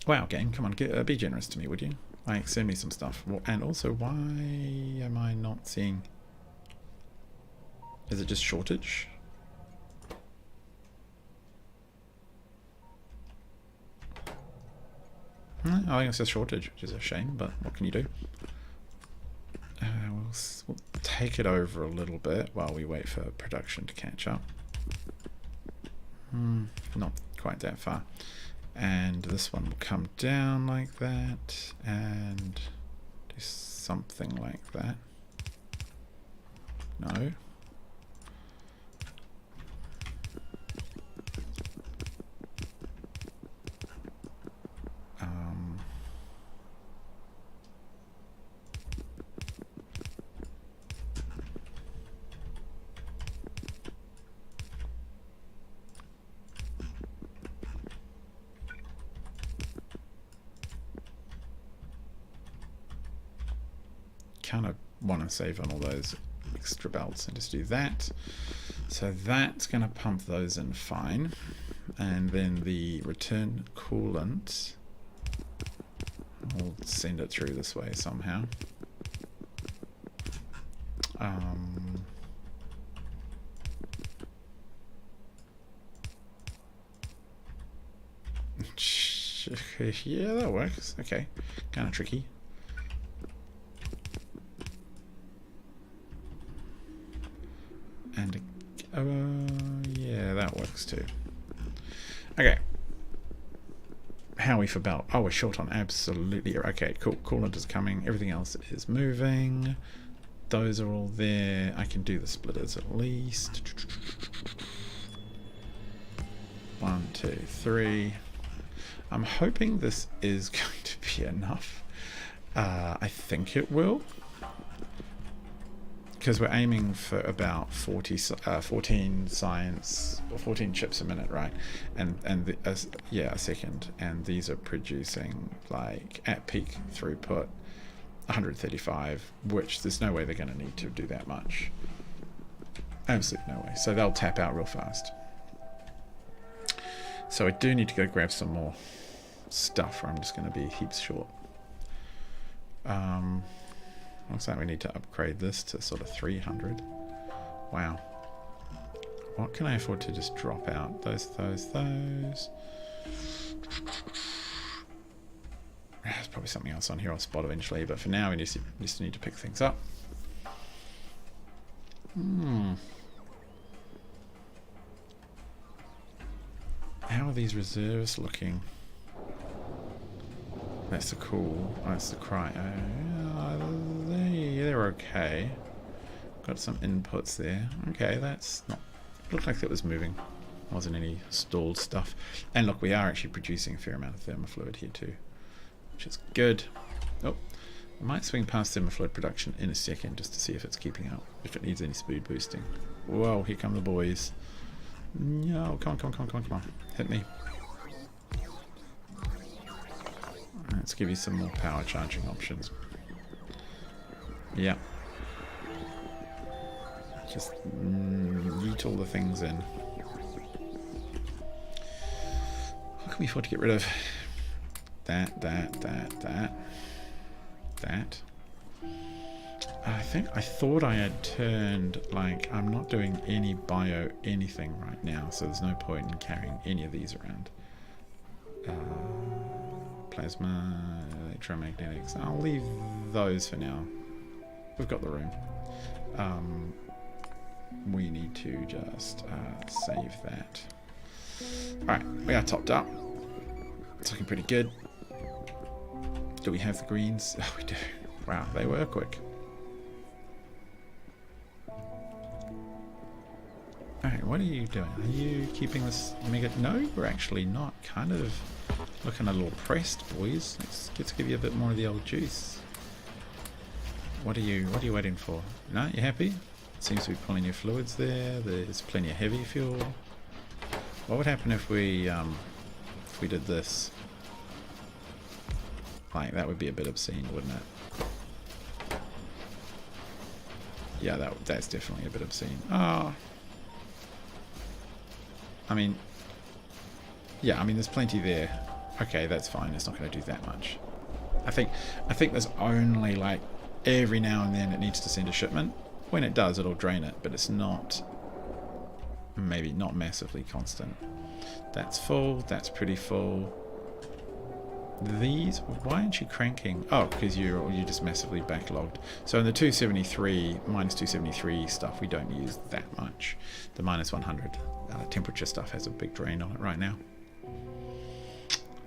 Wow, game, come on, be generous to me, would you? Like, send me some stuff. And also, why am I not seeing... Is it just shortage? I think it's a shortage, which is a shame, but what can you do? We'll take it over a little bit while we wait for production to catch up. Not quite that far. And this one will come down like that and do something like that. No. Kind of want to save on all those extra belts and just do that. So that's going to pump those in fine. And then the return coolant, we'll send it through this way somehow. Yeah, that works. Okay, kind of tricky. And yeah, that works too. Okay. How are we for belt? Oh, we're short on absolutely. Okay, cool. Coolant is coming. Everything else is moving. Those are all there. I can do the splitters at least. 1, 2, 3. I'm hoping this is going to be enough. I think it will. Because we're aiming for about 14 science or 14 chips a minute, right? And yeah, a second. And these are producing like at peak throughput 135, which there's no way they're going to need to do that much. Absolutely no way. So they'll tap out real fast. So I do need to go grab some more stuff, or I'm just going to be heaps short. Looks like we need to upgrade this to sort of 300. Wow. What can I afford to just drop out? Those. There's probably something else on here I'll spot eventually, but for now we just need to pick things up. How are these reserves looking? That's the cool. Oh, that's the cry. They're okay. Got some inputs there. Okay, that's not. Looked like that was moving. Wasn't any stalled stuff. And look, we are actually producing a fair amount of thermofluid here too, which is good. Oh, I might swing past thermofluid production in a second just to see if it's keeping up. If it needs any speed boosting. Whoa, here come the boys. No, come on. Hit me. Let's give you some more power charging options. Yeah. Just yeet all the things in. What can we afford to get rid of? That. I thought I had turned, like, I'm not doing any bio anything right now, so there's no point in carrying any of these around. Plasma, electromagnetics. I'll leave those for now. We've got the room. We need to just save that. Alright, we are topped up. It's looking pretty good. Do we have the greens? Oh, we do. Wow, they were quick. Alright, what are you doing? Are you keeping this mega... No, we're actually not. Kind of looking a little pressed, boys. Let's give you a bit more of the old juice. What are you waiting for? No, you happy? Seems to be pulling your fluids there. There's plenty of heavy fuel. What would happen if we did this? Like, that would be a bit obscene, wouldn't it? Yeah, that's definitely a bit obscene. Oh. I mean, yeah, I mean, there's plenty there. Okay, that's fine. It's not going to do that much. I think there's only, like, every now and then it needs to send a shipment. When it does, it'll drain it, but it's not, maybe not massively constant. That's full. That's pretty full. These, why aren't you cranking? Oh, because you're just massively backlogged. So in the 273, minus 273 stuff, we don't use that much. The minus 100 temperature stuff has a big drain on it right now.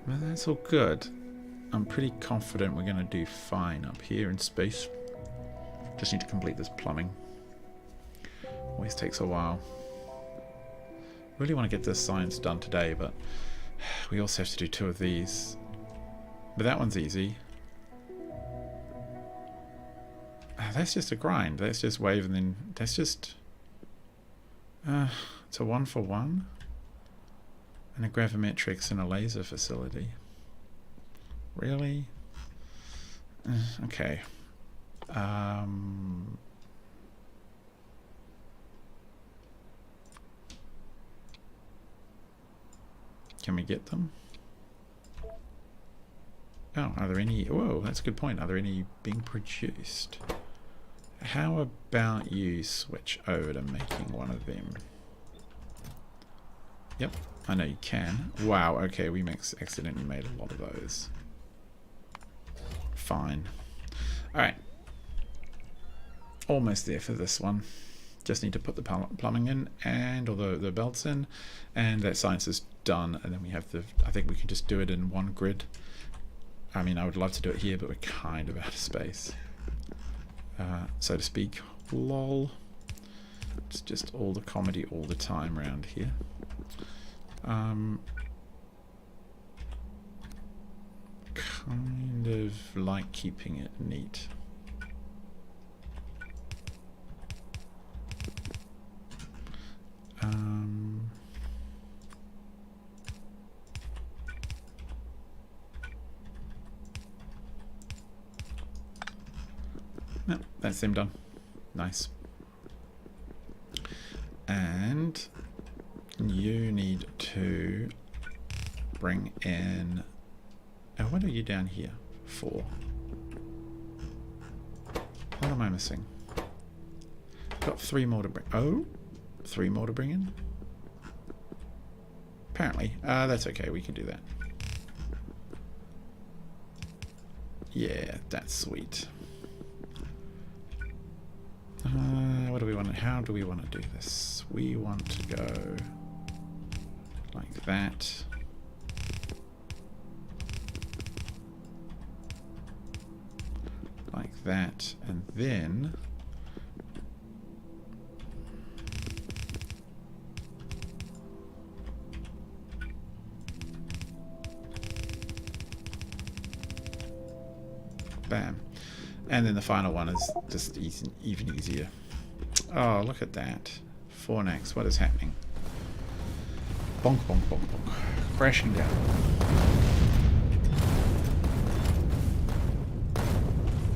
Well, that's all good. I'm pretty confident we're going to do fine up here in space. Just need to complete this plumbing. Always takes a while. Really want to get this science done today, but we also have to do 2 of these. But that one's easy. That's just a grind. That's just wave and then... That's just... it's a 1-for-1. And a gravimetrics and a laser facility. Really? Okay. Can we get them? Oh, are there any... Whoa, that's a good point. Are there any being produced? How about you switch over to making one of them? Yep, I know you can. Wow, okay, we accidentally made a lot of those. Fine. Alright. Almost there for this one. Just need to put the plumbing in and all the belts in, and that science is done, and then we have the... I think we can just do it in one grid. I mean, I would love to do it here, but we're kind of out of space, so to speak. Lol. It's just all the comedy all the time around here. Kind of like keeping it neat. No, that's them done. Nice. And you need to bring in... Oh, what are you down here for? What am I missing? Got 3 more to bring... Oh? 3 more to bring in? Apparently. That's okay, we can do that. Yeah, that's sweet. What do we want? How do we want to do this? We want to go like that. Like that, and then bam. And then the final one is just even easier. Oh, look at that. Fornax, what is happening? Bonk, bonk, bonk, bonk. Crashing down.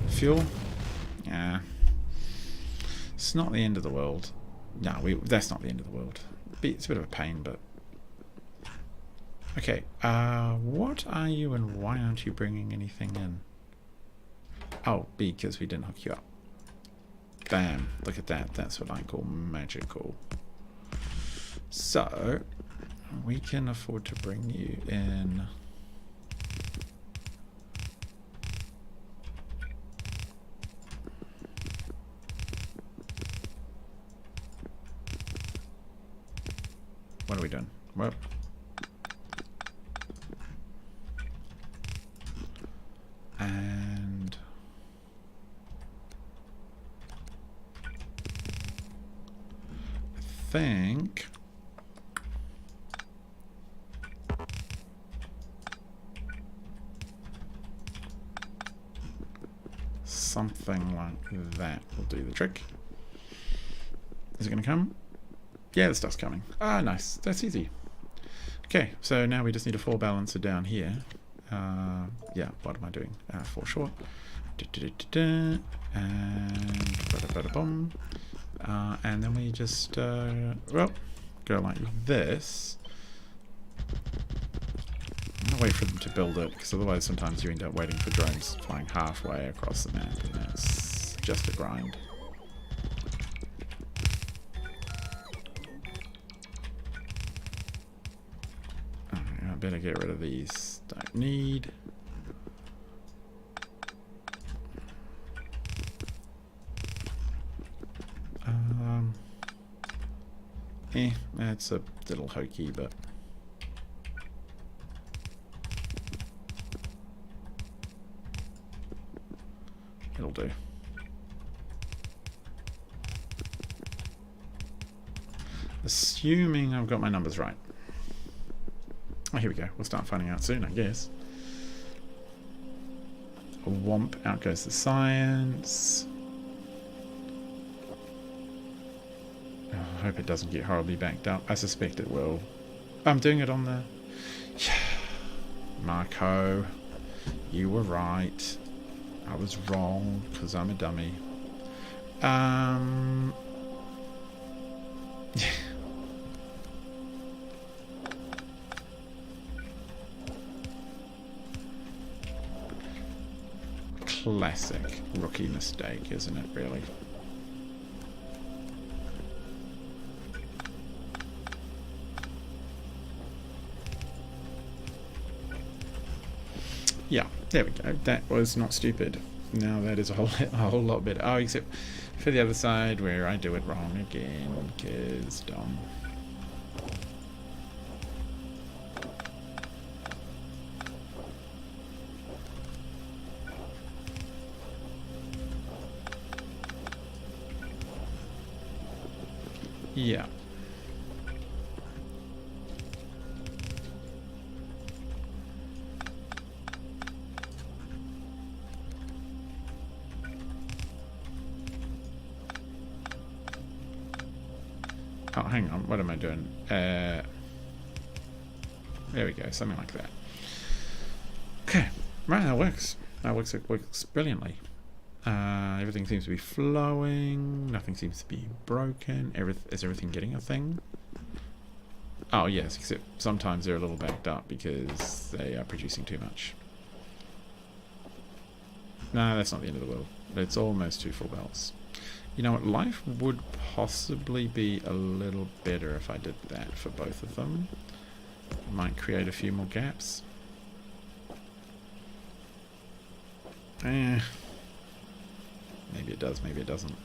Fuel? Yeah. It's not the end of the world. No, that's not the end of the world. It's a bit of a pain, but... Okay, what are you and why aren't you bringing anything in? Oh, because we didn't hook you up. Damn, look at that. That's what I call magical. So, we can afford to bring you in... What are we doing? Well... And... I think... something like that will do the trick. Is it going to come? Yeah, the stuff's coming. Ah, nice. That's easy. Okay, so now we just need a 4 balancer down here. Yeah, what am I doing? 4 short. And bada-bada-boom. And then we just, well, go like this. I'm gonna wait for them to build it, because otherwise sometimes you end up waiting for drones flying halfway across the map, and that's just a grind. I better get rid of these. Don't need. That's a little hokey, but it'll do. Assuming I've got my numbers right. Oh, here we go. We'll start finding out soon, I guess. Womp, out goes the science. Oh, I hope it doesn't get horribly backed up. I suspect it will. I'm doing it on the... Marco, you were right. I was wrong, because I'm a dummy. Classic rookie mistake, isn't it, really? Yeah, there we go. That was not stupid. Now that is a whole lot better. Oh, except for the other side where I do it wrong again, because dumb. Yeah. Oh, hang on. What am I doing? There we go. Something like that. Okay. Right, that works. That works. It works brilliantly. Everything seems to be flowing. Nothing seems to be broken. Is everything getting a thing? Oh, yes. Except sometimes they're a little backed up because they are producing too much. No, that's not the end of the world. It's almost 2 full belts. You know what? Life would possibly be a little better if I did that for both of them. Might create a few more gaps. Maybe it does, maybe it doesn't.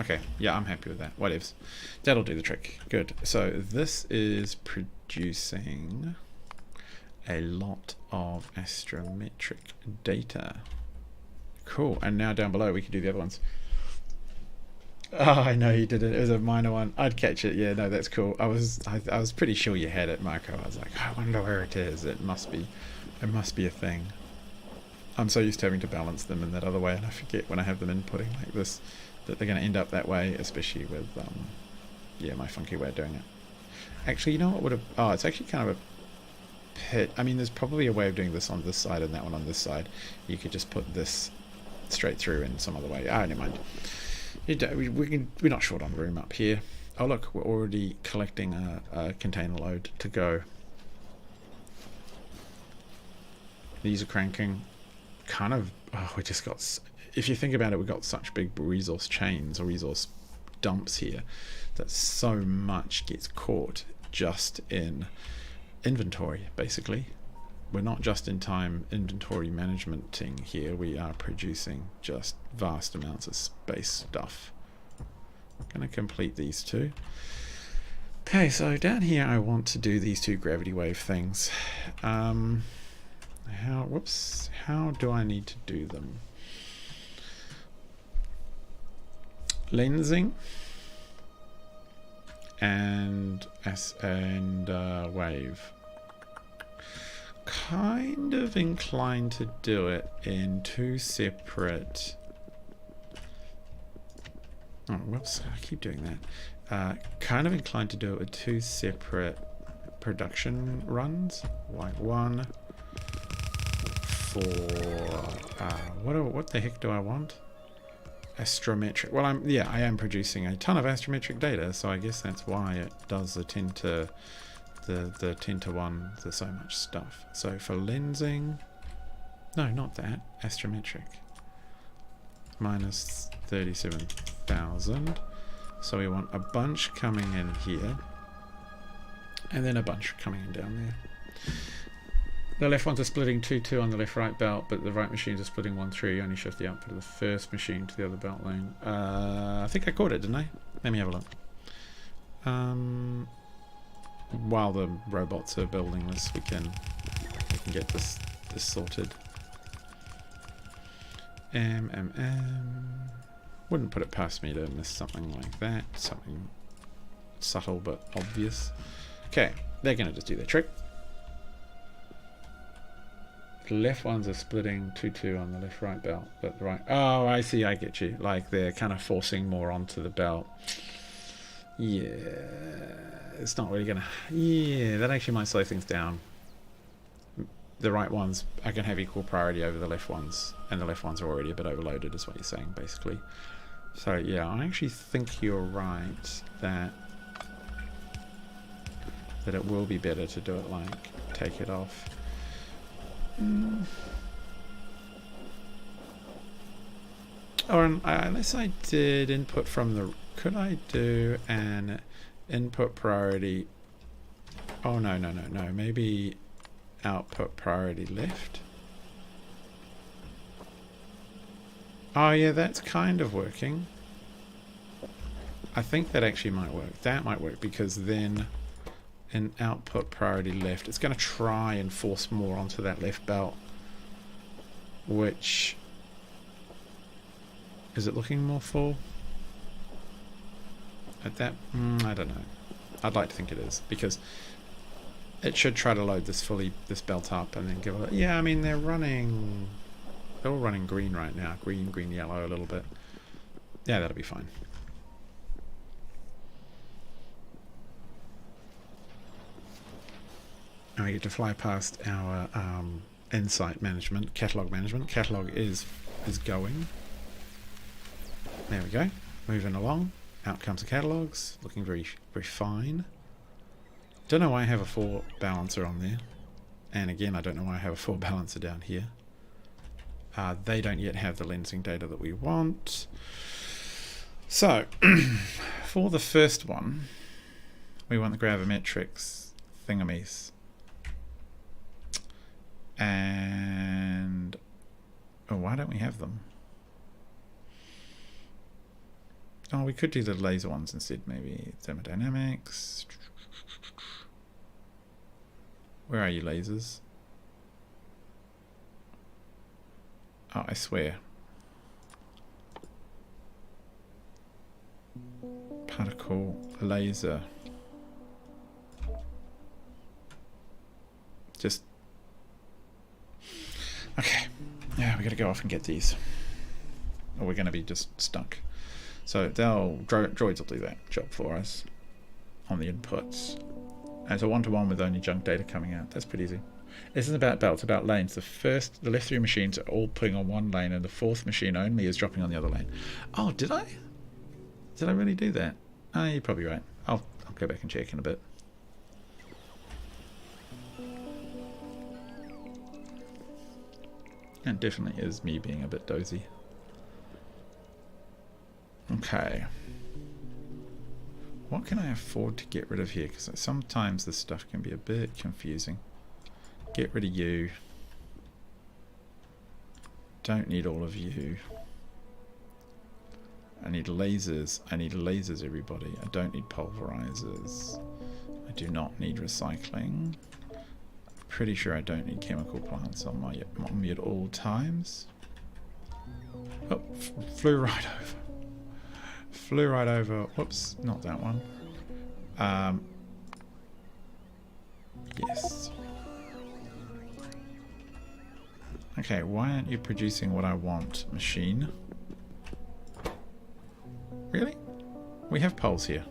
Okay, yeah, I'm happy with that. Whatevs. That'll do the trick. Good. So this is producing a lot of astrometric data. Cool. And now down below we can do the other ones. Oh, I know you did it. It was a minor one. I'd catch it. Yeah, no, that's cool. I was pretty sure you had it, Marco. I was like, I wonder where it is. It must be a thing. I'm so used to having to balance them in that other way, and I forget when I have them inputting like this that they're going to end up that way, especially with yeah, my funky way of doing it. Actually, you know what would have... Oh, it's actually kind of a pit. I mean, there's probably a way of doing this on this side and that one on this side. You could just put this straight through in some other way. Ah, never mind. We're not short on room up here. Oh, look, we're already collecting a container load to go. These are cranking. Kind of... Oh, we just got... If you think about it, we've got such big resource chains or resource dumps here that so much gets caught just in inventory, basically. We're not just in time inventory managementing here, we are producing just vast amounts of space stuff. I'm going to complete these two. Okay, so down here I want to do these two gravity wave things. How do I need to do them? Lensing and wave. Kind of inclined to do it in two separate... Oh, whoops, I keep doing that. Kind of inclined to do it with two separate production runs. Like one for... what the heck do I want? Astrometric. Well, I am producing a ton of astrometric data, so I guess that's why it does the 10 to 1. There's so much stuff. So for lensing, no, not that. Astrometric minus 37,000. So we want a bunch coming in here, and then a bunch coming in down there. The left ones are splitting 2-2 on the left-right belt, but the right machines are splitting 1-3. Only shift the output of the first machine to the other belt lane. I think I caught it, didn't I? Let me have a look. While the robots are building this, we can get this sorted. Wouldn't put it past me to miss something like that. Something subtle but obvious. Okay, they're going to just do their trick. The left ones are splitting 2-2 on the left-right belt, but the right... Oh, I see, I get you. Like, they're kind of forcing more onto the belt. Yeah, it's not really going to... Yeah, that actually might slow things down. The right ones are going to have equal priority over the left ones, and the left ones are already a bit overloaded, is what you're saying, basically. So, yeah, I actually think you're right that it will be better to do it like, take it off. Or unless I did input from the... Could I do an input priority... Oh, no. Maybe output priority left. Oh, yeah, that's kind of working. I think that actually might work. That might work because then... in output priority left, it's going to try and force more onto that left belt, which is it looking more full at that? I don't know. I'd like to think it is, because it should try to load this belt up and then give it. Yeah, I mean they're all running green right now, green, yellow a little bit. Yeah, that'll be fine. Now we get to fly past our insight management, catalog management. Catalog is going. There we go. Moving along. Out comes the catalogs. Looking very, very fine. Don't know why I have a 4 balancer on there. And again, I don't know why I have a 4 balancer down here. They don't yet have the lensing data that we want. So, for the first one, we want the gravimetrics thingamies. And oh, why don't we have them? Oh, we could do the laser ones instead, maybe. Thermodynamics. Where are you, lasers? Oh, I swear. Particle laser. Just... Okay. Yeah, we gotta go off and get these. Or we're gonna be just stuck. So droids will do that job for us. on the inputs. And it's a 1-to-1 with only junk data coming out. That's pretty easy. This isn't about belts, about lanes. The left 3 machines are all putting on one lane, and the 4th machine only is dropping on the other lane. Oh, did I? Did I really do that? Oh, you're probably right. I'll go back and check in a bit. It definitely is me being a bit dozy. Okay. What can I afford to get rid of here? Because sometimes this stuff can be a bit confusing. Get rid of you. Don't need all of you. I need lasers. I need lasers, everybody. I don't need pulverizers. I do not need recycling. Pretty sure I don't need chemical plants on me at all times. Oh, flew right over. Flew right over. Whoops, not that one. Yes. Okay, why aren't you producing what I want, machine? Really? We have poles here.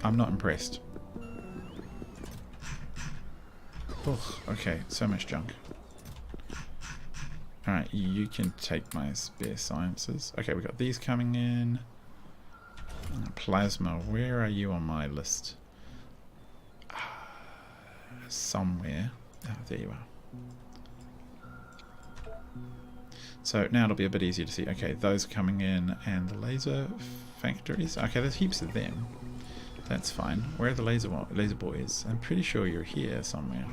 I'm not impressed. Ugh, okay, so much junk. Alright, you can take my spare sciences. Okay, we got these coming in. Plasma, where are you on my list? Somewhere. Oh, there you are. So now it'll be a bit easier to see. Okay, those coming in, and the laser factories. Okay, there's heaps of them. That's fine. Where are the laser boys? I'm pretty sure you're here somewhere.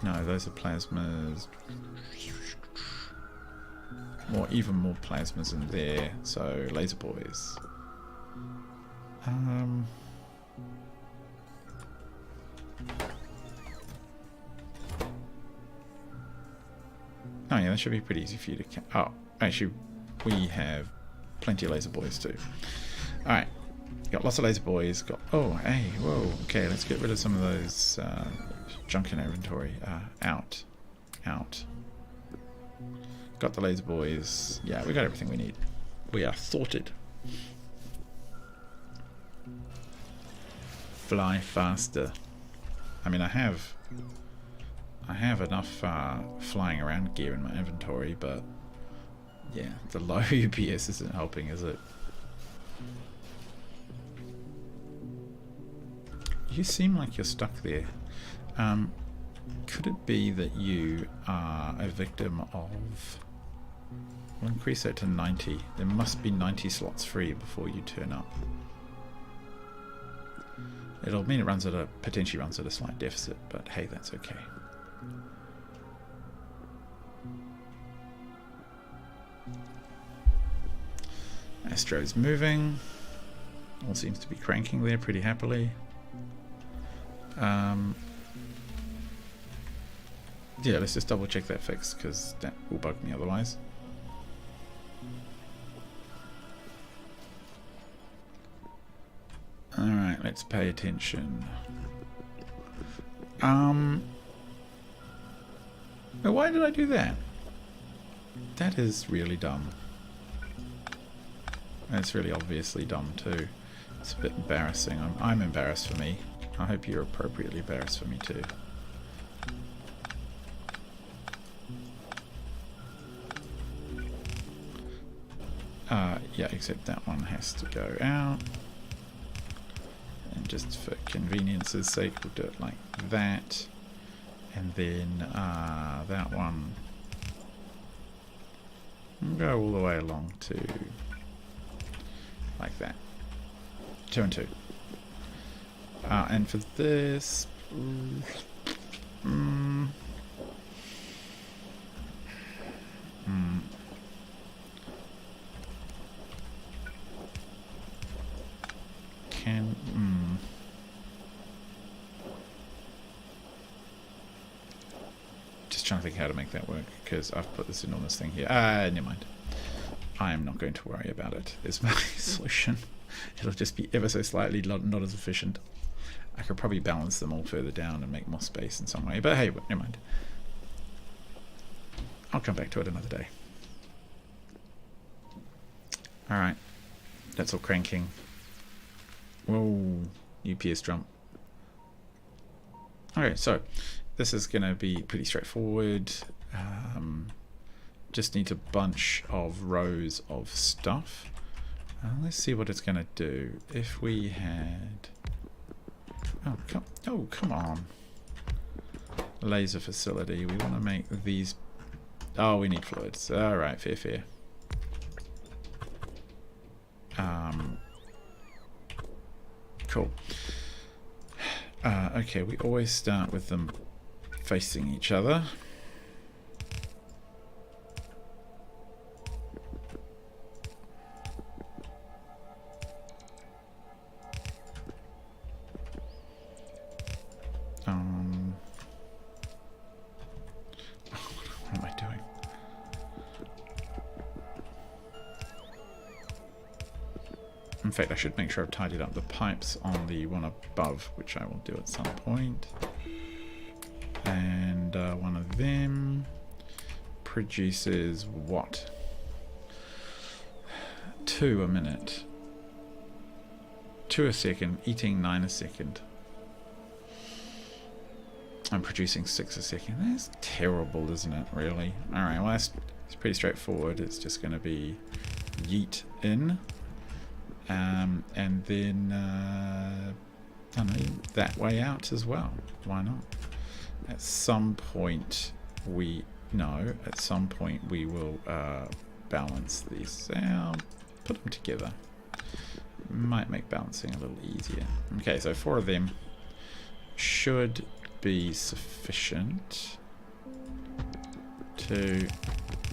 No, those are plasmas. Even more plasmas in there. So laser boys. Oh yeah, that should be pretty easy for you to... Oh, actually, we have plenty of laser boys too. Alright, got lots of laser boys. Got... Oh, hey, whoa. Okay, let's get rid of some of those junk in our inventory. Out. Got the laser boys. Yeah, we got everything we need. We are sorted. Fly faster. I mean, I have enough flying around gear in my inventory, but yeah, the low UPS isn't helping, is it? You seem like you're stuck there. Could it be that you are a victim of... We'll increase that to 90. There must be 90 slots free before you turn up. It'll mean it potentially runs at a slight deficit, but hey, that's okay. Astro's moving. All seems to be cranking there pretty happily. Yeah, let's just double check that fix, because that will bug me otherwise. Alright, let's pay attention. But why did I do that? That is really dumb. That's really obviously dumb too. It's a bit embarrassing. I'm embarrassed for me. I hope you're appropriately embarrassed for me too. Yeah, except that one has to go out. And just for convenience's sake, we'll do it like that. And then that one will go all the way along to like that. 2 and 2. And for this... Just trying to think how to make that work, because I've put this enormous thing here. Never mind. I am not going to worry about it. There's my solution. It'll just be ever so slightly not as efficient. I could probably balance them all further down and make more space in some way, but hey, never mind. I'll come back to it another day. Alright, That's all cranking. Whoa, UPS jump. Okay, so this is going to be pretty straightforward. Just need a bunch of rows of stuff. Let's see what it's going to do. If we had... Oh, come on. Laser facility. We want to make these... Oh, we need fluids. Alright, fair. Cool. Okay, we always start with them facing each other. What am I doing? In fact, I should make sure I've tidied up the pipes on the one above, which I will do at some point. And one of them produces what? 2 a minute. 2 a second, eating 9 a second. I'm producing 6 a second. That's terrible, isn't it, really? Alright, well, it's pretty straightforward. It's just going to be yeet in. And then, I don't know, that way out as well. Why not? At some point, we will balance these out, put them together. Might make balancing a little easier. Okay, so 4 of them should be sufficient. 2,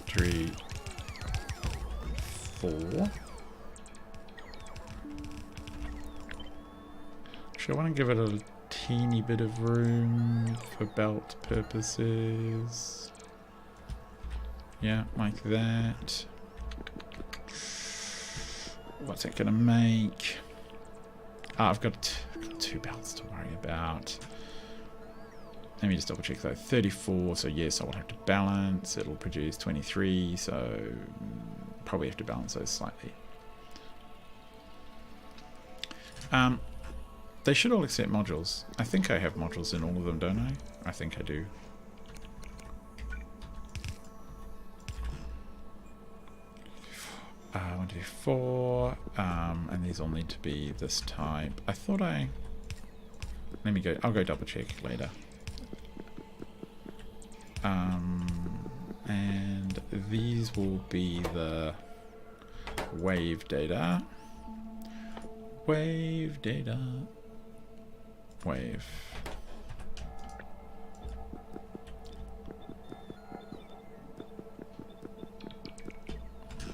3, 4. I want to give it a teeny bit of room for belt purposes. Yeah, like that. What's it going to make? I've got 2 belts to worry about. Let me just double check though. 34, so yes, I will have to balance. It'll produce 23, so probably have to balance those slightly. They should all accept modules. I think I have modules in all of them, don't I? I think I do. One, 2, 4. And these all need to be this type. I thought I... Let me go... I'll go double check later. And these will be the wave data. Wave data. Wave.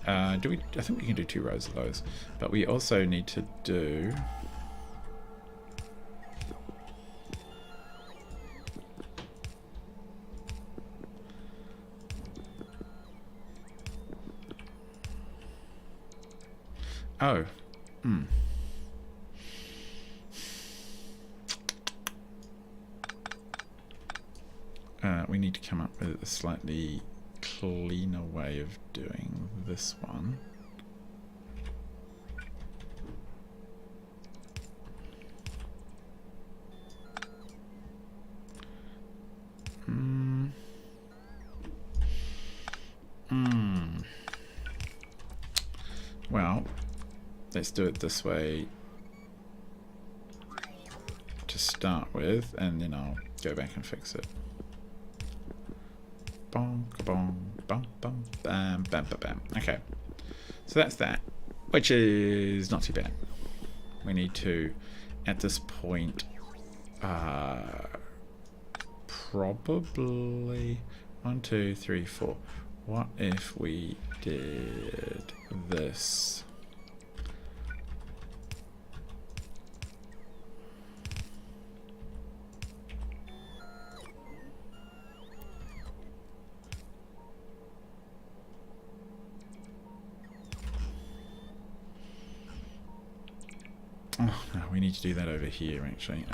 I think we can do 2 rows of those, but we also need to do we need to come up with a slightly cleaner way of doing this one. Well, let's do it this way to start with, and then I'll go back and fix it. Bong, bong, bum, bum, bam, bam, bam, bam. Okay, so that's that, which is not too bad. We need to, at this point, probably 1, 2, 3, 4. What if we did this? Oh, no, we need to do that over here, actually.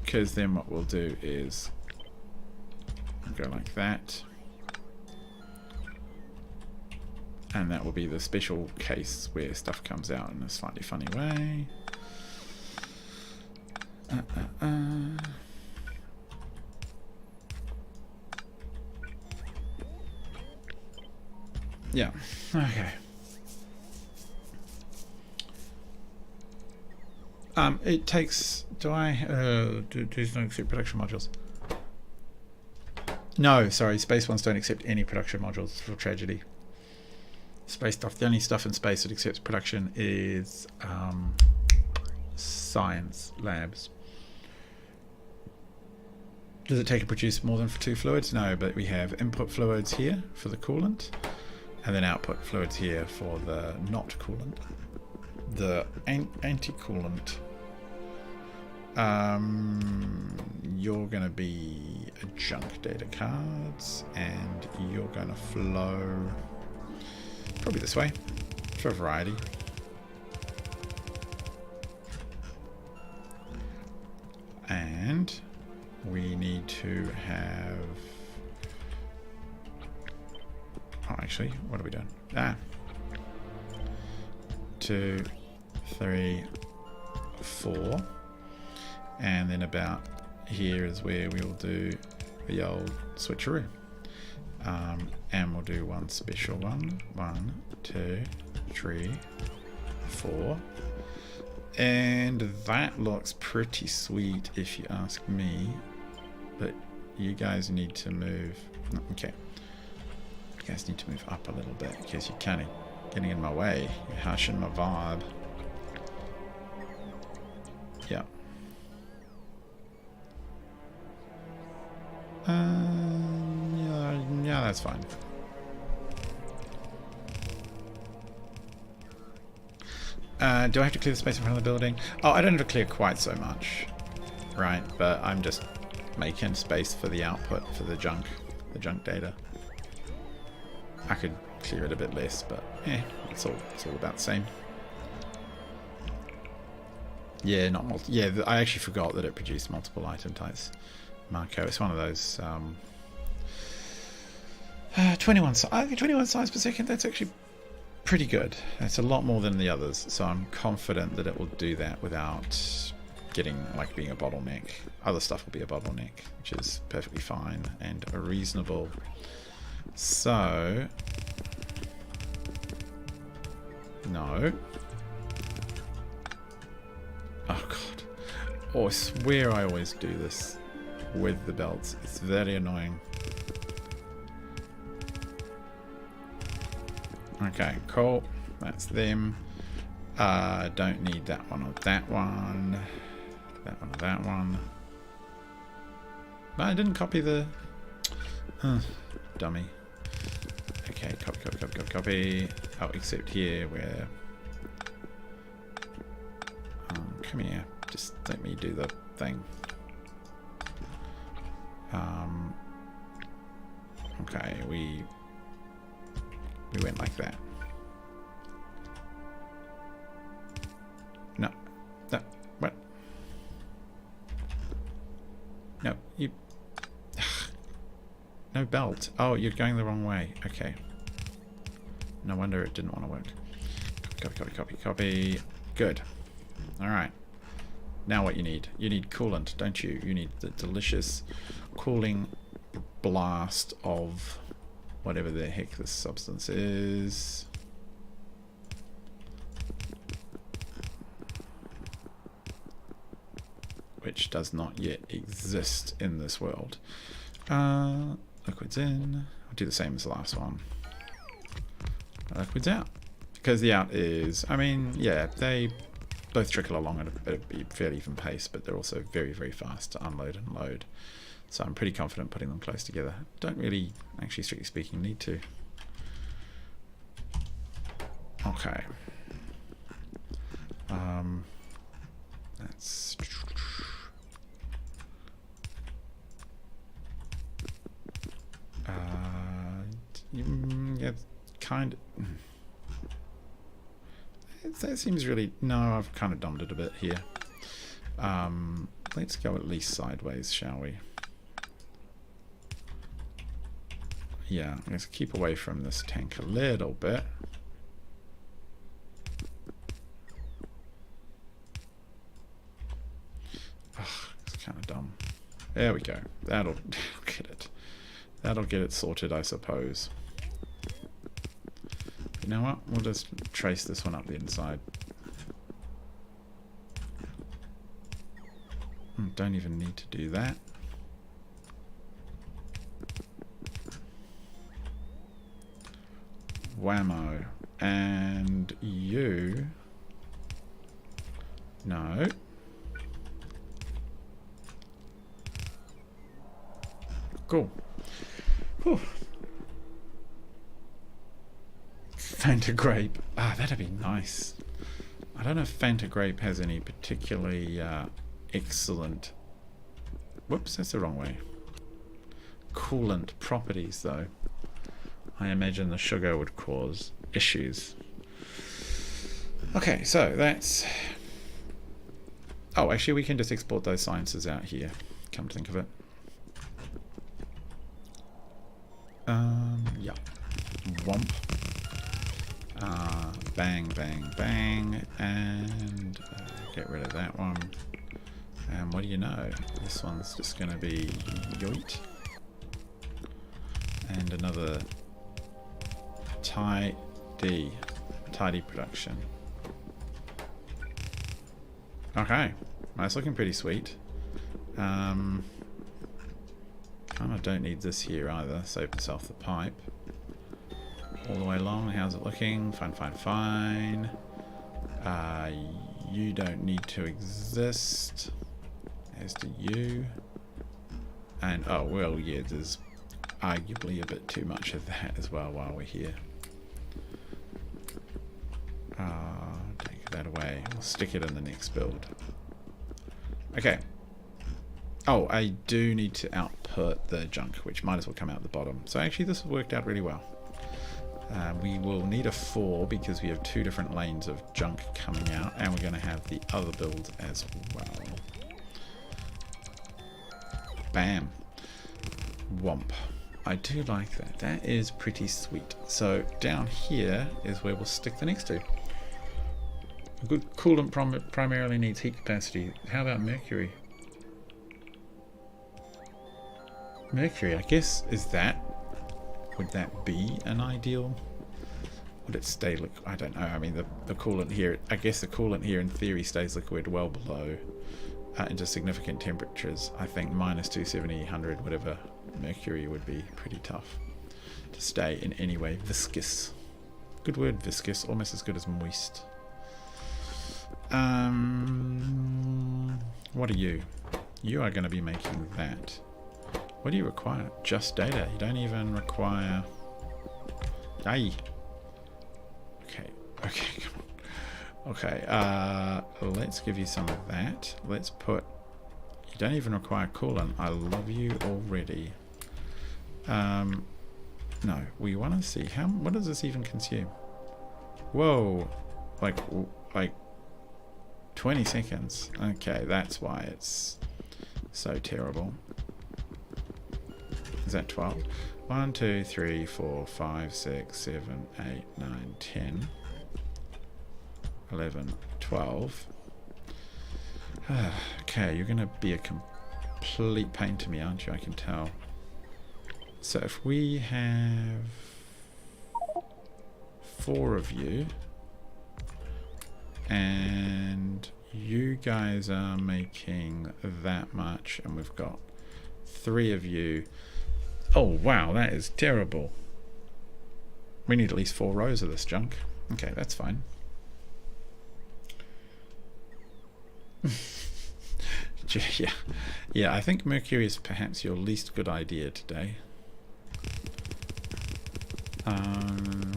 Because then what we'll do is go like that. And that will be the special case where stuff comes out in a slightly funny way. Yeah, okay. It takes... Do I... do not accept production modules? No, sorry, space ones don't accept any production modules for tragedy. Space stuff, the only stuff in space that accepts production is science labs. Does it take and produce more than 2 fluids? No, but we have input fluids here for the coolant, and then output fluids here for the not coolant. The anti-coolant. You're going to be a junk data cards, and you're going to flow probably this way for variety. And we need to have... Oh, actually, what are we doing? 2, 3, 4. And then about here is where we'll do the old switcheroo. And we'll do one special one. 1, 2, 3, 4. And that looks pretty sweet if you ask me. But you guys need to move. Okay. You guys need to move up a little bit because you're kind of getting in my way. You're harshing my vibe. Yeah. Yeah, that's fine. Do I have to clear the space in front of the building? Oh, I don't have to clear quite so much, right? But I'm just making space for the output for the junk data. I could clear it a bit less, but it's all about the same. Yeah, not multi. Yeah, I actually forgot that it produced multiple item types. Marco, it's one of those 21 size per second. That's actually pretty good. That's a lot more than the others, so I'm confident that it will do that without getting like being a bottleneck. Other stuff will be a bottleneck, which is perfectly fine and reasonable. So no. Oh god. Oh, I swear I always do this with the belts. It's very annoying. Okay, cool. That's them. Don't need that one or that one. That one or that one. No, I didn't copy the... dummy. Okay, copy. Oh, except here where... come here. Just let me do the thing. Okay, we went like that. No. What? No, you... No belt. Oh, you're going the wrong way. Okay. No wonder it didn't want to work. Copy. Good. Alright. Now what you need? You need coolant, don't you? You need the delicious cooling blast of whatever the heck this substance is. Which does not yet exist in this world. Liquids in. I'll do the same as the last one. Liquids out. Because the out is, I mean, yeah, they both trickle along at a fairly even pace, but they're also very, very fast to unload and load. So I'm pretty confident putting them close together. Don't really, actually, strictly speaking, need to. Okay. That's... yeah, kind of... That seems really... No, I've kind of dumbed it a bit here. Let's go at least sideways, shall we? Yeah, let's keep away from this tank a little bit. There we go. That'll get it. That'll get it sorted, I suppose. You know what? We'll just trace this one up the inside. Don't even need to do that. Whammo. And you... No. Cool. Whew. Fanta grape. Ah, that'd be nice. I don't know if Fanta grape has any particularly excellent... Whoops, that's the wrong way. Coolant properties, though. I imagine the sugar would cause issues. Okay, so that's... Oh, actually, we can just export those sciences out here, come to think of it. Yeah. Womp. Bang, bang, bang. And get rid of that one. And what do you know? This one's just going to be yoit. And another tidy production. Okay, that's looking pretty sweet. I don't need this here either. Save myself the pipe. All the way along. How's it looking? Fine, fine, fine. You don't need to exist. As do you. And oh well, yeah. There's arguably a bit too much of that as well while we're here. Take that away. We'll stick it in the next build. Okay. Oh, I do need to output the junk, which might as well come out the bottom. So actually this worked out really well. We will need a 4 because we have 2 different lanes of junk coming out, and we're going to have the other build as well. Bam. Womp. I do like that. That is pretty sweet. So down here is where we'll stick the next 2. A good coolant primarily needs heat capacity. How about mercury? Mercury, I guess, would that be an ideal? Would it stay liquid? I don't know. I mean, the coolant here, I guess the coolant here in theory stays liquid well below into significant temperatures. I think minus 270, 100, whatever, mercury would be pretty tough to stay in any way. Viscous. Good word, viscous. Almost as good as moist. What are you? You are going to be making that. What do you require? Just data. You don't even require... Aye. Okay. Okay, come on. Okay, let's give you some of that. Let's put... You don't even require coolant. I love you already. No, we want to see how... What does this even consume? Whoa. Like 20 seconds. Okay, that's why it's so terrible. Is that 12? 1, 2, 3, 4, 5, 6, 7, 8, 9, 10, 11, 12. Okay, you're going to be a complete pain to me, aren't you? I can tell. So if we have 4 of you, and you guys are making that much, and we've got 3 of you. Oh wow, that is terrible. We need at least 4 rows of this junk. Okay, that's fine. Yeah, I think mercury is perhaps your least good idea today.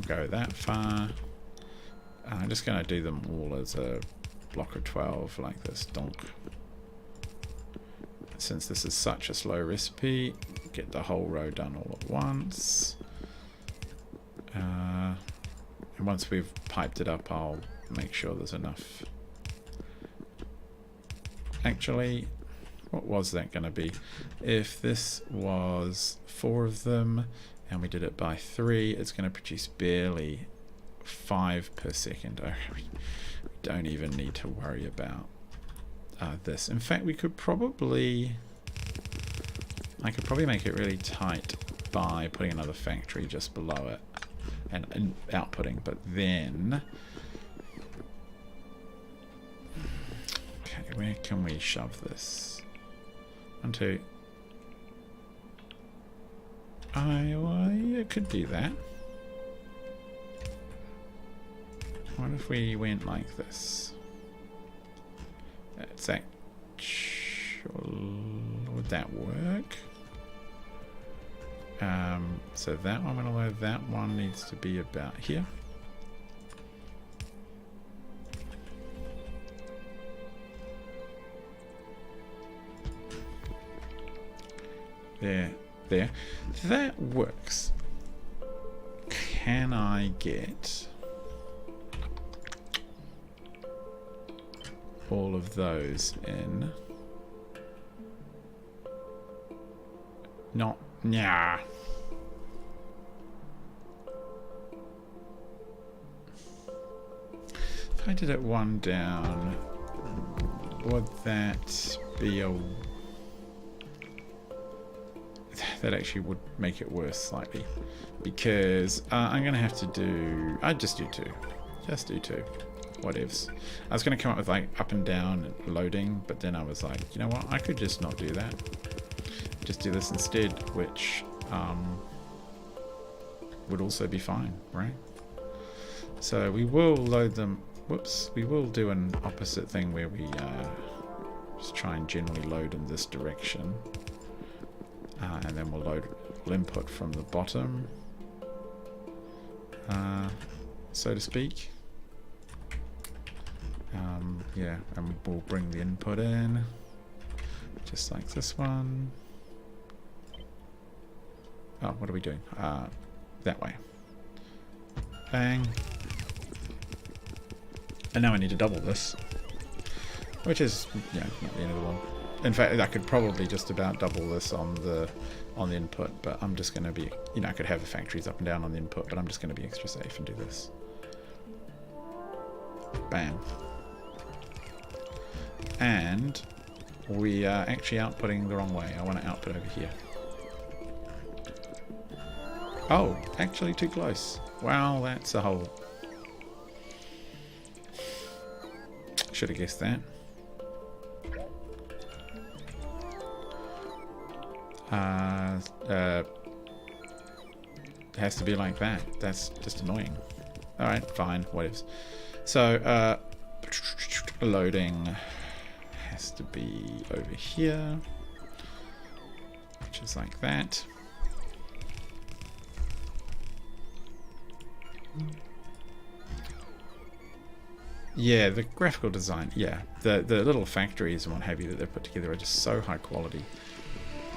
Go that far. I'm just going to do them all as a block of 12 like this, donk. Since this is such a slow recipe, get the whole row done all at once. And once we've piped it up, I'll make sure there's enough. Actually, what was that going to be? If this was 4 of them and we did it by 3, it's going to produce barely 5 per second. Oh, we don't even need to worry about this. In fact, we could probably I could probably make it really tight by putting another factory just below it and outputting, but then... Okay, where can we shove this? 1, 2... I could do that. What if we went like this? That's actual... Would that work? So that one, although that one needs to be about here. There. That works. Can I get all of those in? Not, yeah. If I did it one down, would that be a... That actually would make it worse slightly, because I'm going to have to do... I'd just do 2. Just do 2. Whatevs. I was going to come up with like up and down loading, but then I was like, you know what? I could just not do that. Just do this instead, which would also be fine, right? So we will load them... Whoops. We will do an opposite thing where we just try and generally load in this direction. And then we'll input from the bottom, so to speak. Yeah, and we'll bring the input in, just like this one. Oh, what are we doing? That way. Bang. And now I need to double this, which is, yeah, not the end of the world. In fact, I could probably just about double this on the input, but I'm just going to be, you know, I could have the factories up and down on the input, but I'm just going to be extra safe and do this. Bam. And we are actually outputting the wrong way. I want to output over here. Oh, actually too close. Wow, that's a whole... Should have guessed that. It has to be like that. That's just annoying. Alright, fine, whatever. So, loading has to be over here, which is like that. Yeah, the graphical design, yeah. The little factories and what have you that they've put together are just so high quality.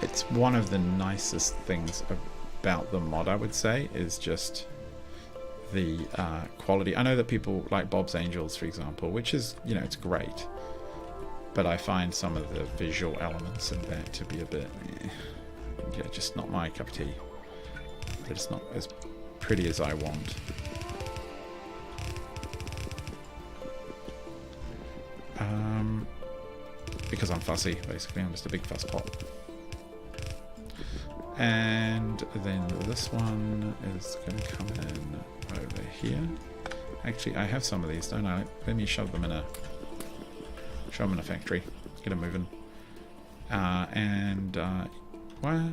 It's one of the nicest things about the mod, I would say, is just the quality. I know that people like Bob's Angels, for example, which is, you know, it's great. But I find some of the visual elements in that to be a bit, yeah, just not my cup of tea. It's not as pretty as I want. Because I'm fussy, basically. I'm just a big fuss pot. And then this one is going to come in over here. Actually, I have some of these, don't I? Let me shove them in a factory. Get them moving. Well,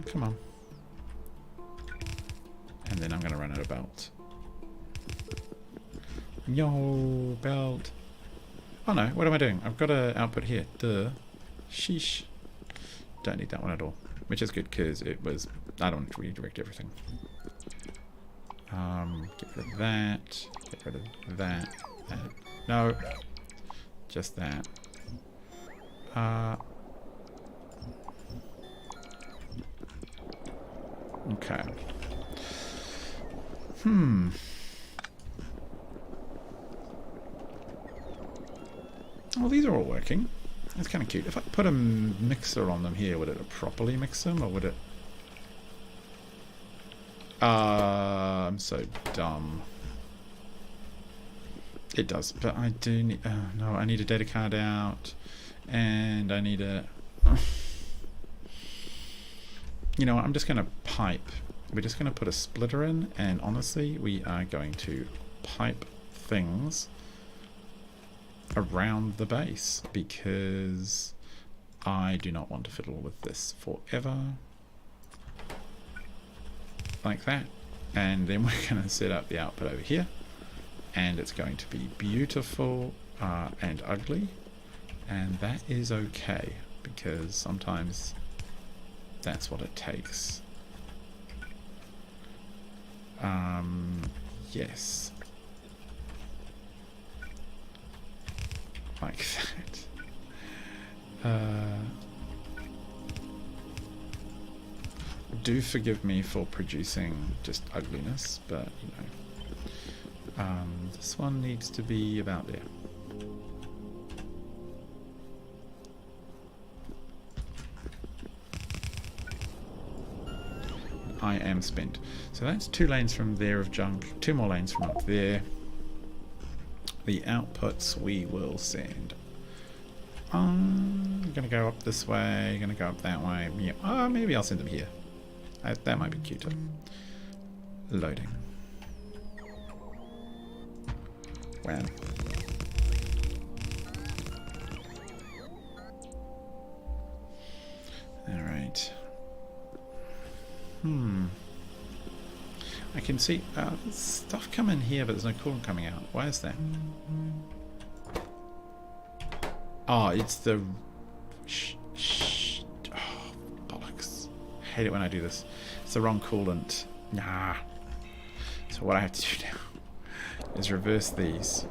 come on. And then I'm going to run out of belt. Yo, belt. Oh no, what am I doing? I've got an output here. Duh. Sheesh. Don't need that one at all. Which is good because it was... I don't want to redirect everything. Get rid of that. Get rid of that. That. No. Just that. Okay. Well, these are all working. That's kind of cute. If I put a mixer on them here, would it properly mix them, or would it... I'm so dumb. It does, but I do need... no, I need a data card out, and I need a... You know what, I'm just going to pipe. We're just going to put a splitter in, and honestly, we are going to pipe things around the base because I do not want to fiddle with this forever. Like that. And then we're going to set up the output over here, and it's going to be beautiful and ugly, and that is okay because sometimes that's what it takes. Yes. Like that. Do forgive me for producing just ugliness, but you know, this one needs to be about there. I am spent. So that's 2 lanes from there of junk, 2 more lanes from up there. The outputs we will send. I'm gonna go up this way, gonna go up that way. Yeah, maybe I'll send them here. That might be cuter. Loading. Wow. Alright. I can see stuff coming here, but there's no coolant coming out. Why is that? Oh, it's the... Oh, bollocks. I hate it when I do this. It's the wrong coolant. Nah. So what I have to do now is reverse these.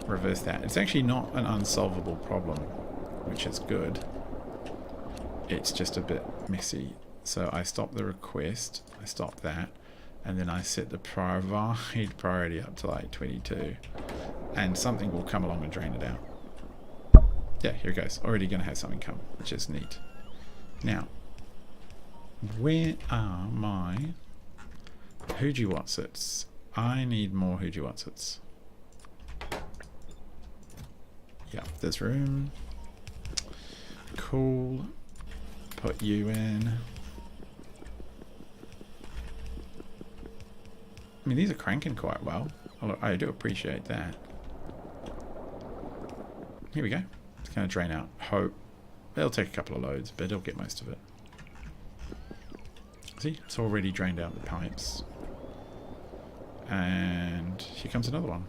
Reverse that. It's actually not an unsolvable problem, which is good. It's just a bit messy. So I stop the request. I stop that. And then I set the provide priority up to like 22. And something will come along and drain it out. Yeah, here it goes. Already going to have something come, which is neat. Now, where are my Hoogie Watsits? I need more Hoogie Watsits. Yeah, there's room. Cool. Put you in. I mean, these are cranking quite well. I do appreciate that. Here we go. It's going to drain out. Hope. It'll take a couple of loads, but it'll get most of it. See, it's already drained out the pipes. And here comes another one.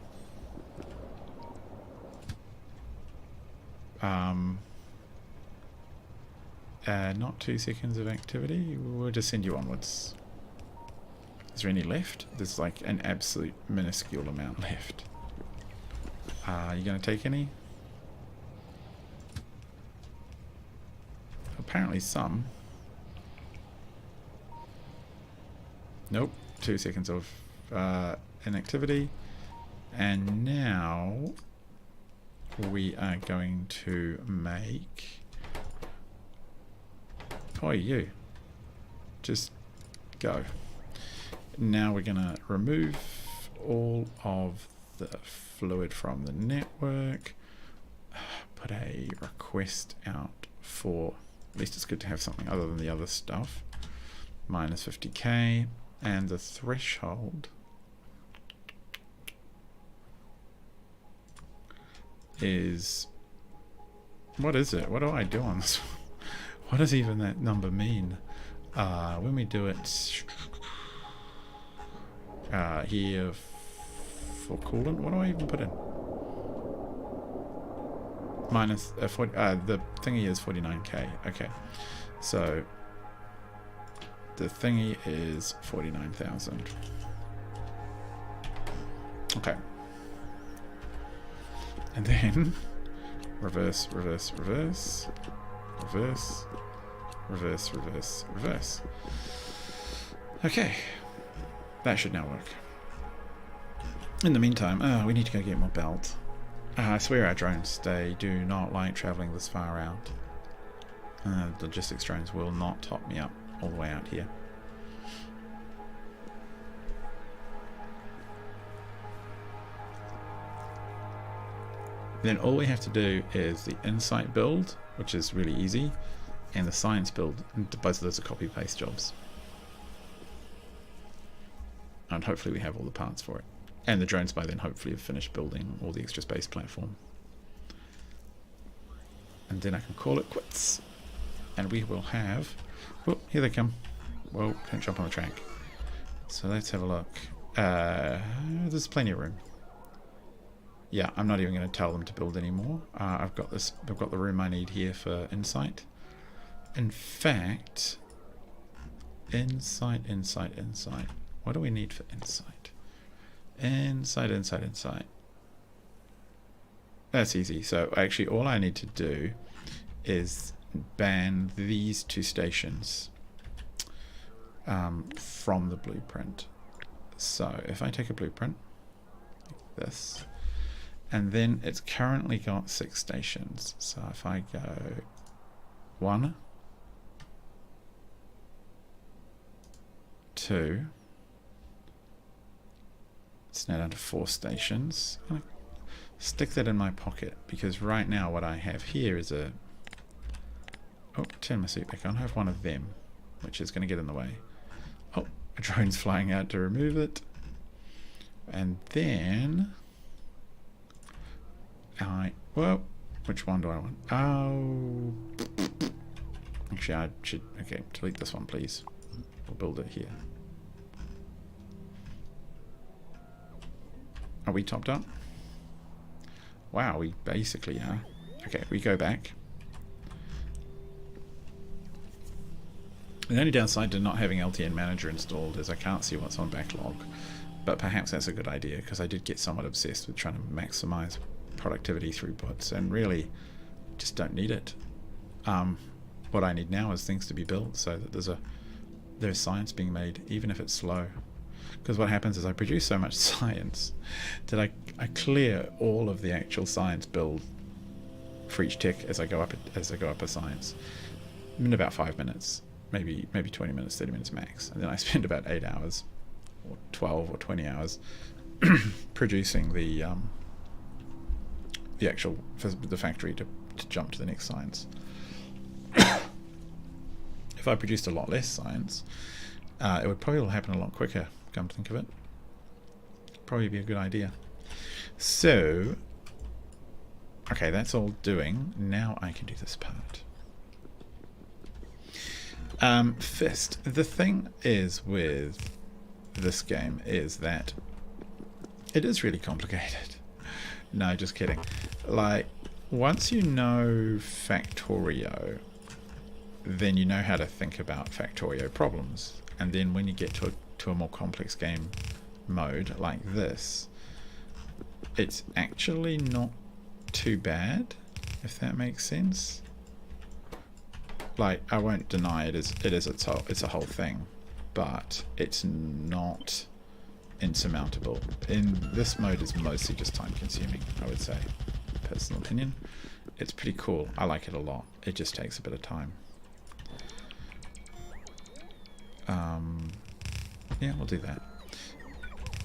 Not 2 seconds of activity. We'll just send you onwards. Is there any left? There's like an absolute minuscule amount left. Are you going to take any? Apparently some. Nope. 2 seconds of inactivity. And now we are going to make... Oh, you. Just go. Now we're going to remove all of the fluid from the network. Put a request out for... At least it's good to have something other than the other stuff. Minus 50k. And the threshold is... What is it? What do I do on this one? What does even that number mean? When we do it here for coolant, what do I even put in? Minus 40, the thingy is 49k. Okay, so the thingy is 49,000. Okay, and then reverse, reverse, reverse, reverse, reverse, reverse, reverse. Okay, that should now work. In the meantime, we need to go get more belt. I swear our drones, they do not like traveling this far out. Logistics drones will not top me up all the way out here. Then all we have to do is the insight build, which is really easy, and the science build. Both of those are copy-paste jobs. And hopefully we have all the parts for it. And the drones by then hopefully have finished building all the extra space platform. And then I can call it quits. And we will have... Oh, here they come. Whoa, don't jump on the track. So let's have a look. There's plenty of room. Yeah, I'm not even going to tell them to build anymore. I've got the room I need here for insight. In fact, insight. What do we need for insight? Insight. That's easy. So actually all I need to do is ban these two stations from the blueprint. So if I take a blueprint like this, and then it's currently got 6 stations. So if I go 1, 2, it's now down to 4 stations. I'm gonna stick that in my pocket because right now what I have here is a... Oh, turn my suit back on. I have one of them, which is going to get in the way. Oh, a drone's flying out to remove it. And then... well, which one do I want? Oh... Actually, I should... Okay, delete this one, please. We'll build it here. Are we topped up? Wow, we basically are. Okay, we go back. The only downside to not having LTN Manager installed is I can't see what's on backlog. But perhaps that's a good idea because I did get somewhat obsessed with trying to maximize productivity throughputs and really just don't need it. What I need now is things to be built so that there's science being made, even if it's slow. Because what happens is I produce so much science that I clear all of the actual science build for each tick as I go up a science in about 5 minutes, maybe 20 minutes, 30 minutes max, and then I spend about 8 hours or 12 or 20 hours producing the actual the factory to jump to the next science. If I produced a lot less science, it would probably all happen a lot quicker. Come to think of it, probably be a good idea. So, okay, that's all doing. Now I can do this part. Fist. The thing is with this game is that it is really complicated. No, just kidding. Like, once you know Factorio, then you know how to think about Factorio problems. And then when you get to a more complex game mode like this, it's actually not too bad, if that makes sense. Like, I won't deny it's a whole thing, but it's not insurmountable. In this mode is mostly just time consuming, I would say. Personal opinion. It's pretty cool. I like it a lot. It just takes a bit of time. Yeah, we'll do that.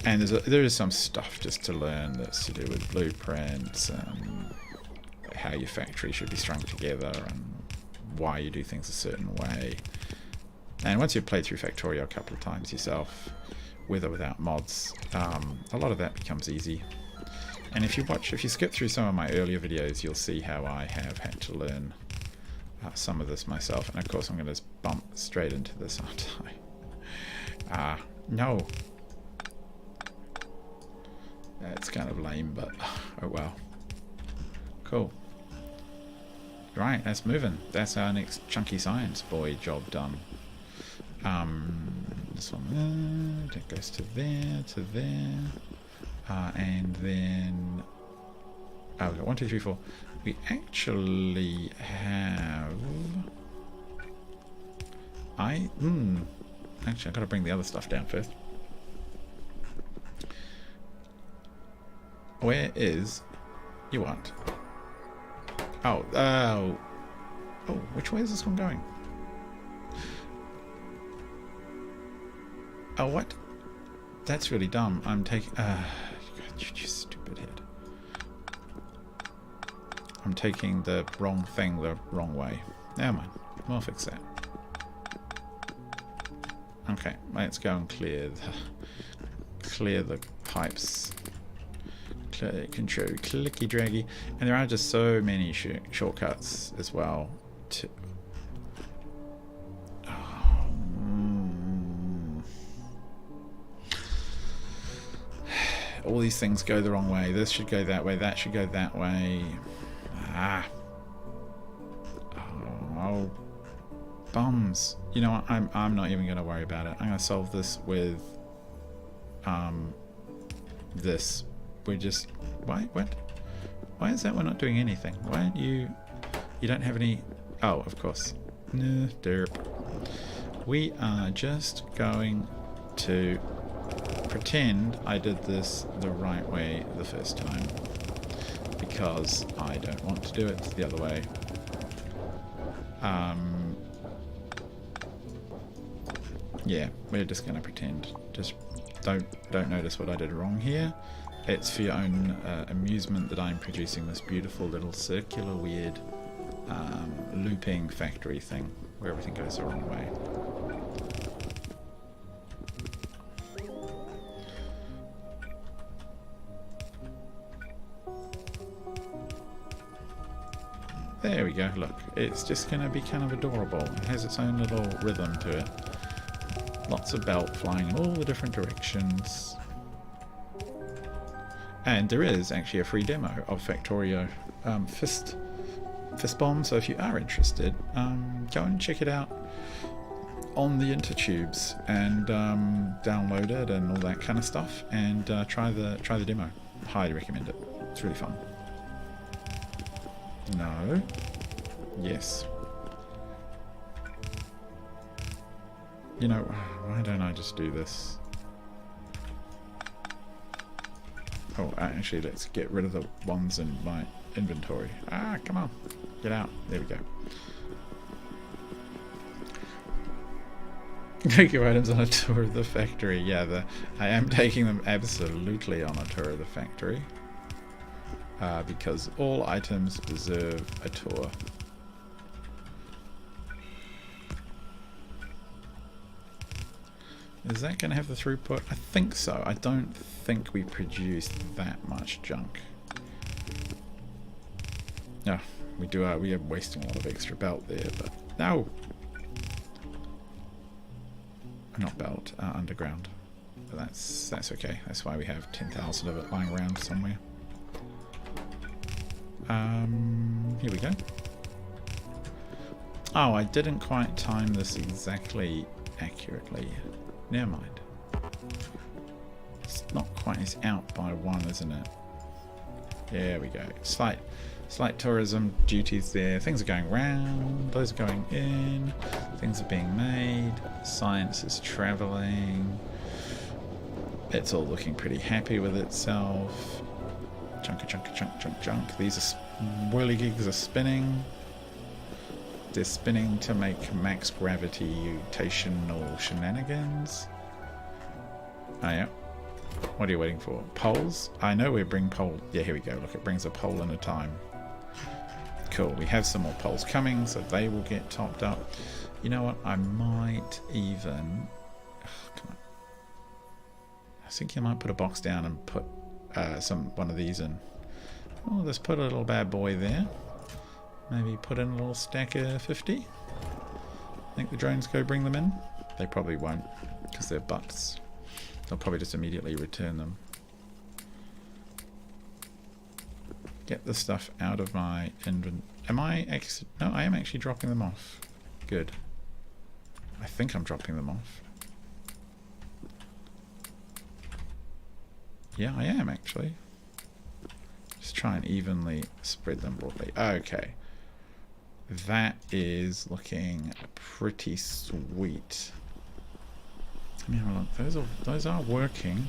And there is some stuff just to learn that's to do with blueprints and how your factory should be strung together and why you do things a certain way. And once you've played through Factorio a couple of times yourself, with or without mods, a lot of that becomes easy. And if you skip through some of my earlier videos, you'll see how I have had to learn some of this myself. And of course I'm going to bump straight into this, aren't I? No. It's kind of lame, but oh well. Cool. Right, that's moving. That's our next chunky science boy job done. This one there, that goes to there, and then we've got 1, 2, 3, 4. We actually have. Actually, I've got to bring the other stuff down first. Where is you want? Oh, which way is this one going? Oh, what? That's really dumb. I'm taking... you stupid head. I'm taking the wrong thing the wrong way. Never mind. We'll fix that. Okay, let's go and clear clear the pipes. Control clicky draggy, and there are just so many shortcuts as well. All these things go the wrong way. This should go that way. That should go that way. Oh, bums. You know what? I'm not even going to worry about it. I'm going to solve this with this. We're just why is that we're not doing anything? Why aren't you don't have any? Oh, of course. No, derp. We are just going to pretend I did this the right way the first time, because I don't want to do it the other way. Yeah, we're just going to pretend. Just don't notice what I did wrong here. It's for your own amusement that I'm producing this beautiful little circular weird looping factory thing where everything goes the wrong way. There we go, look, it's just going to be kind of adorable. It has its own little rhythm to it. Lots of belt flying in all the different directions. And there is actually a free demo of Factorio Fist Bomb, so if you are interested, go and check it out on the intertubes and download it and all that kind of stuff, and try the demo. Highly recommend it. It's really fun. No. Yes. You know, why don't I just do this? Oh, actually, let's get rid of the ones in my inventory. Ah, come on. Get out. There we go. Take your items on a tour of the factory. Yeah, I am taking them absolutely on a tour of the factory. Because all items deserve a tour. Is that going to have the throughput? I think so. I don't think we produced that much junk. No, we do. We are wasting a lot of extra belt there, but no. Not belt, underground. But that's okay. That's why we have 10,000 of it lying around somewhere. Here we go. Oh, I didn't quite time this exactly accurately. Never mind. It's not quite as out by one, isn't it? There we go. Slight tourism duties there. Things are going round. Those are going in. Things are being made. Science is traveling. It's all looking pretty happy with itself. Chunk. These are whirligigs are spinning. They're spinning to make max gravitational shenanigans. Oh yeah. What are you waiting for? Poles? I know we bring pole. Yeah, here we go. Look, it brings a pole in a time. Cool. We have some more poles coming, so they will get topped up. You know what? I might even... come on. I think you might put a box down and put one of these in. Oh, let's put a little bad boy there. Maybe put in a little stack of 50. Think the drones go bring them in? They probably won't, because they're butts. They'll probably just immediately return them. Get the stuff out of my inventory. Am I actually... No, I am actually dropping them off. Good. I think I'm dropping them off. Yeah, I am actually. Just try and evenly spread them broadly. Okay. That is looking pretty sweet. Let me have a look. Those are working.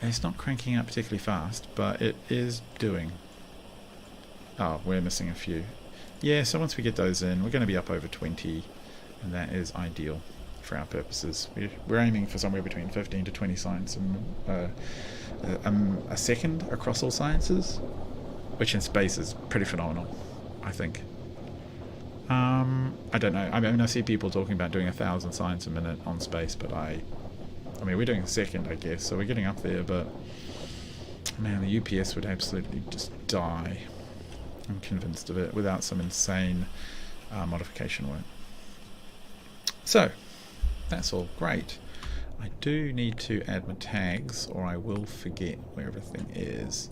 It's not cranking out particularly fast, but it is doing. Oh, we're missing a few. Yeah, so once we get those in, we're going to be up over 20, and that is ideal for our purposes. We're aiming for somewhere between 15 to 20 science and a second across all sciences, which in space is pretty phenomenal, I think. I don't know. I mean, I see people talking about doing 1,000 science a minute on space, but I I mean, we're doing second, I guess, so we're getting up there, but man, the UPS would absolutely just die. I'm convinced of it, without some insane modification work. So, that's all great. I do need to add my tags, or I will forget where everything is.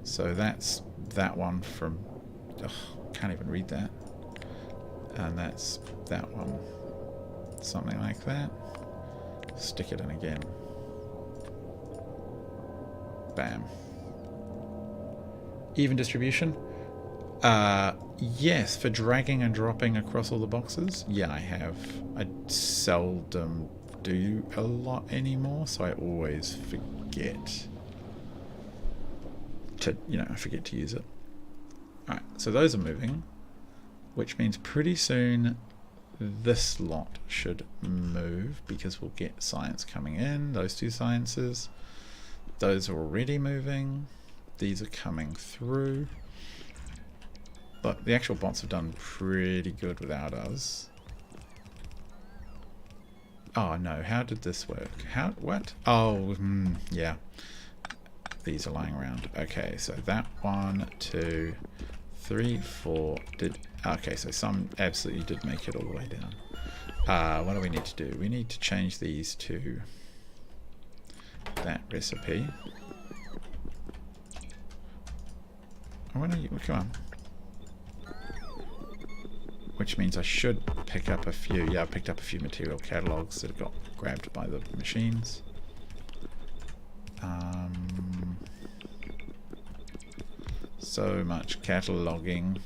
So that's that one from... can't even read that. And that's that one. Something like that. Stick it in again. Bam. Even distribution? Yes, for dragging and dropping across all the boxes. Yeah, I have. I seldom do a lot anymore, so I always forget to, I forget to use it. Alright, so those are moving, which means pretty soon this lot should move, because we'll get science coming in, those two sciences. Those are already moving. These are coming through. But the actual bots have done pretty good without us. Oh no, how did this work? What? Oh, yeah. These are lying around. Okay, so that 1, 2, 3, 4 did... Okay, so some absolutely did make it all the way down. What do we need to do? We need to change these to that recipe. When are you? Come on. Which means I should pick up a few. Yeah, I picked up a few material catalogs that got grabbed by the machines. So much cataloging.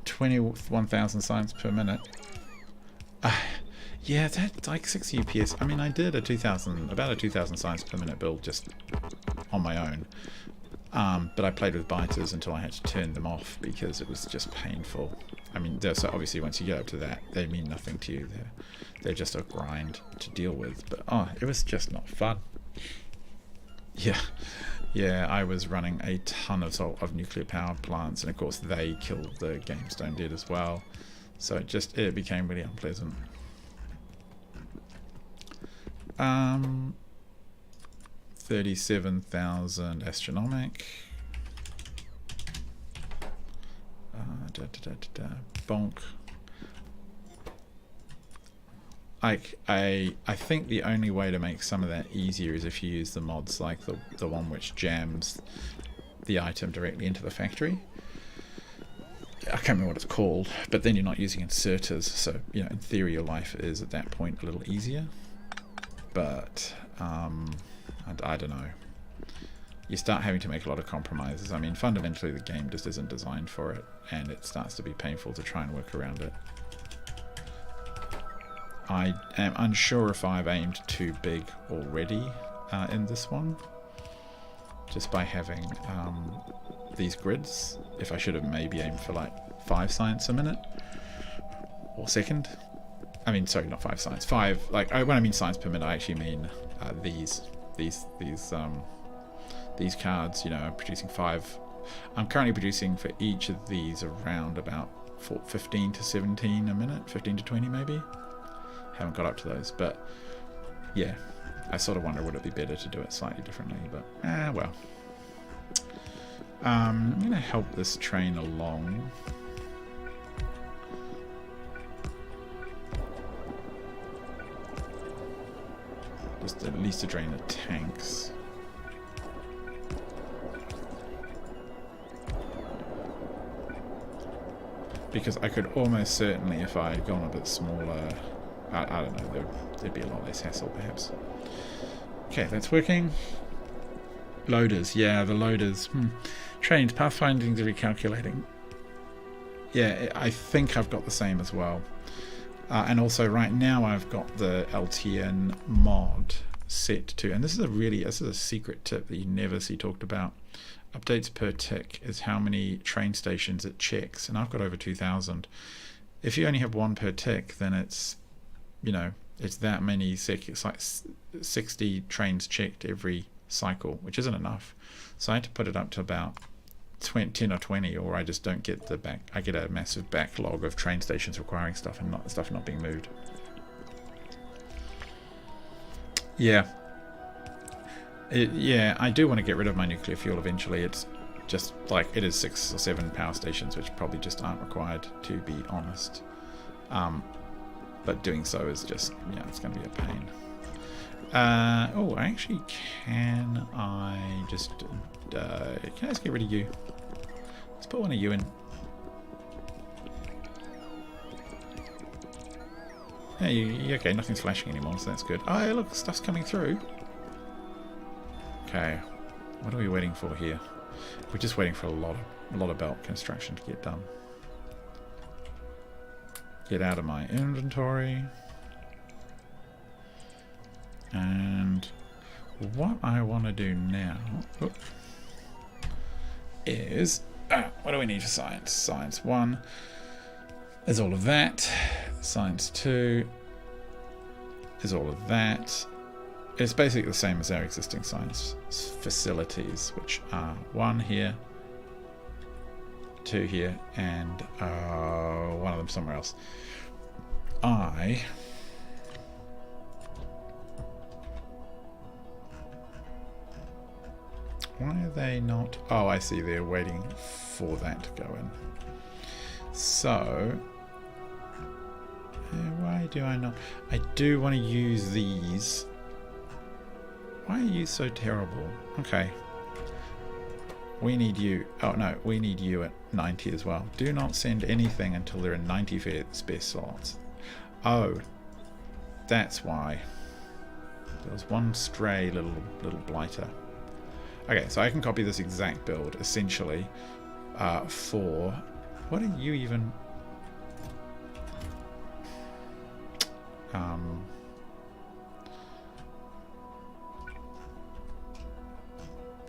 $21,000 science per minute. Yeah, that's like 6 UPS. I mean, I did about a 2,000 science per minute build just on my own. But I played with biters until I had to turn them off because it was just painful. I mean, so obviously once you get up to that, they mean nothing to you. They're just a grind to deal with. But it was just not fun. Yeah, I was running a ton of nuclear power plants, and of course they killed the game Stone Dead as well. So it became really unpleasant. 37,000 Astronomic. Bonk. I think the only way to make some of that easier is if you use the mods like the one which jams the item directly into the factory. I can't remember what it's called, but then you're not using inserters, so in theory your life is at that point a little easier. But I don't know. You start having to make a lot of compromises. I mean, fundamentally the game just isn't designed for it, and it starts to be painful to try and work around it. I am unsure if I've aimed too big already in this one, just by having these grids. If I should have maybe aimed for like 5 science a minute or second. I mean, sorry, not 5 science. 5. Like when I mean science per minute, I actually mean these cards. I'm producing 5. I'm currently producing for each of these around about 15 to 17 a minute, 15 to 20 maybe. Haven't got up to those, but yeah, I sort of wonder would it be better to do it slightly differently, but well. I'm going to help this train along. Just at least to drain the tanks. Because I could almost certainly, if I had gone a bit smaller, I don't know, there'd be a lot less hassle perhaps. Okay, that's working. Loaders, yeah, the loaders. Trains, pathfinding, recalculating. Yeah, I think I've got the same as well. And also right now I've got the LTN mod set to, and this is a secret tip that you never see talked about. Updates per tick is how many train stations it checks, and I've got over 2,000. If you only have 1 per tick, then it's, it's that many, it's like 60 trains checked every cycle, which isn't enough. So I had to put it up to about 10 or 20, or I just don't get the back. I get a massive backlog of train stations requiring stuff and stuff not being moved. Yeah. Yeah, I do want to get rid of my nuclear fuel eventually. It's just like it is 6 or 7 power stations, which probably just aren't required, to be honest. But doing so is just, yeah, it's going to be a pain. Oh, actually, can I just get rid of you? Let's put one of you in. Yeah, okay, nothing's flashing anymore, so that's good. Oh, look, stuff's coming through. Okay, what are we waiting for here? We're just waiting for a lot of belt construction to get done. Get out of my inventory. And what I want to do now is, what do we need for science? Science 1 is all of that. Science 2 is all of that. It's basically the same as our existing science facilities, which are 1 here, 2 here, and 1 of them somewhere else. Why are they not? Oh, I see. They're waiting for that to go in. So, why do I not? I do want to use these. Why are you so terrible? Okay. We need you. Oh, no. We need you at 90 as well. Do not send anything until they're in 90 spare slots. Oh. That's why. There was one stray little blighter. Okay, so I can copy this exact build, essentially, for... What are you even...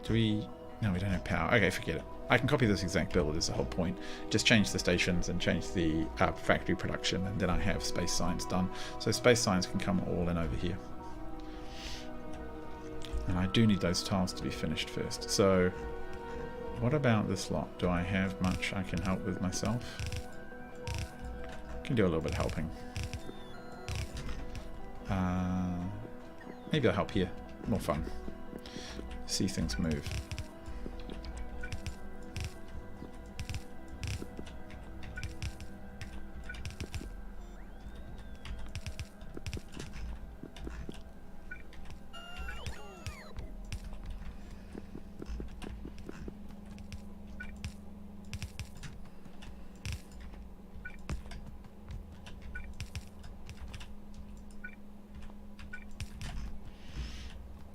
Do we... No, we don't have power. Okay, forget it. I can copy this exact build is the whole point. Just change the stations and change the factory production, and then I have space science done. So space science can come all in over here. And I do need those tiles to be finished first. So, what about this lot? Do I have much I can help with myself? Can do a little bit of helping. Maybe I'll help here. More fun. See things move.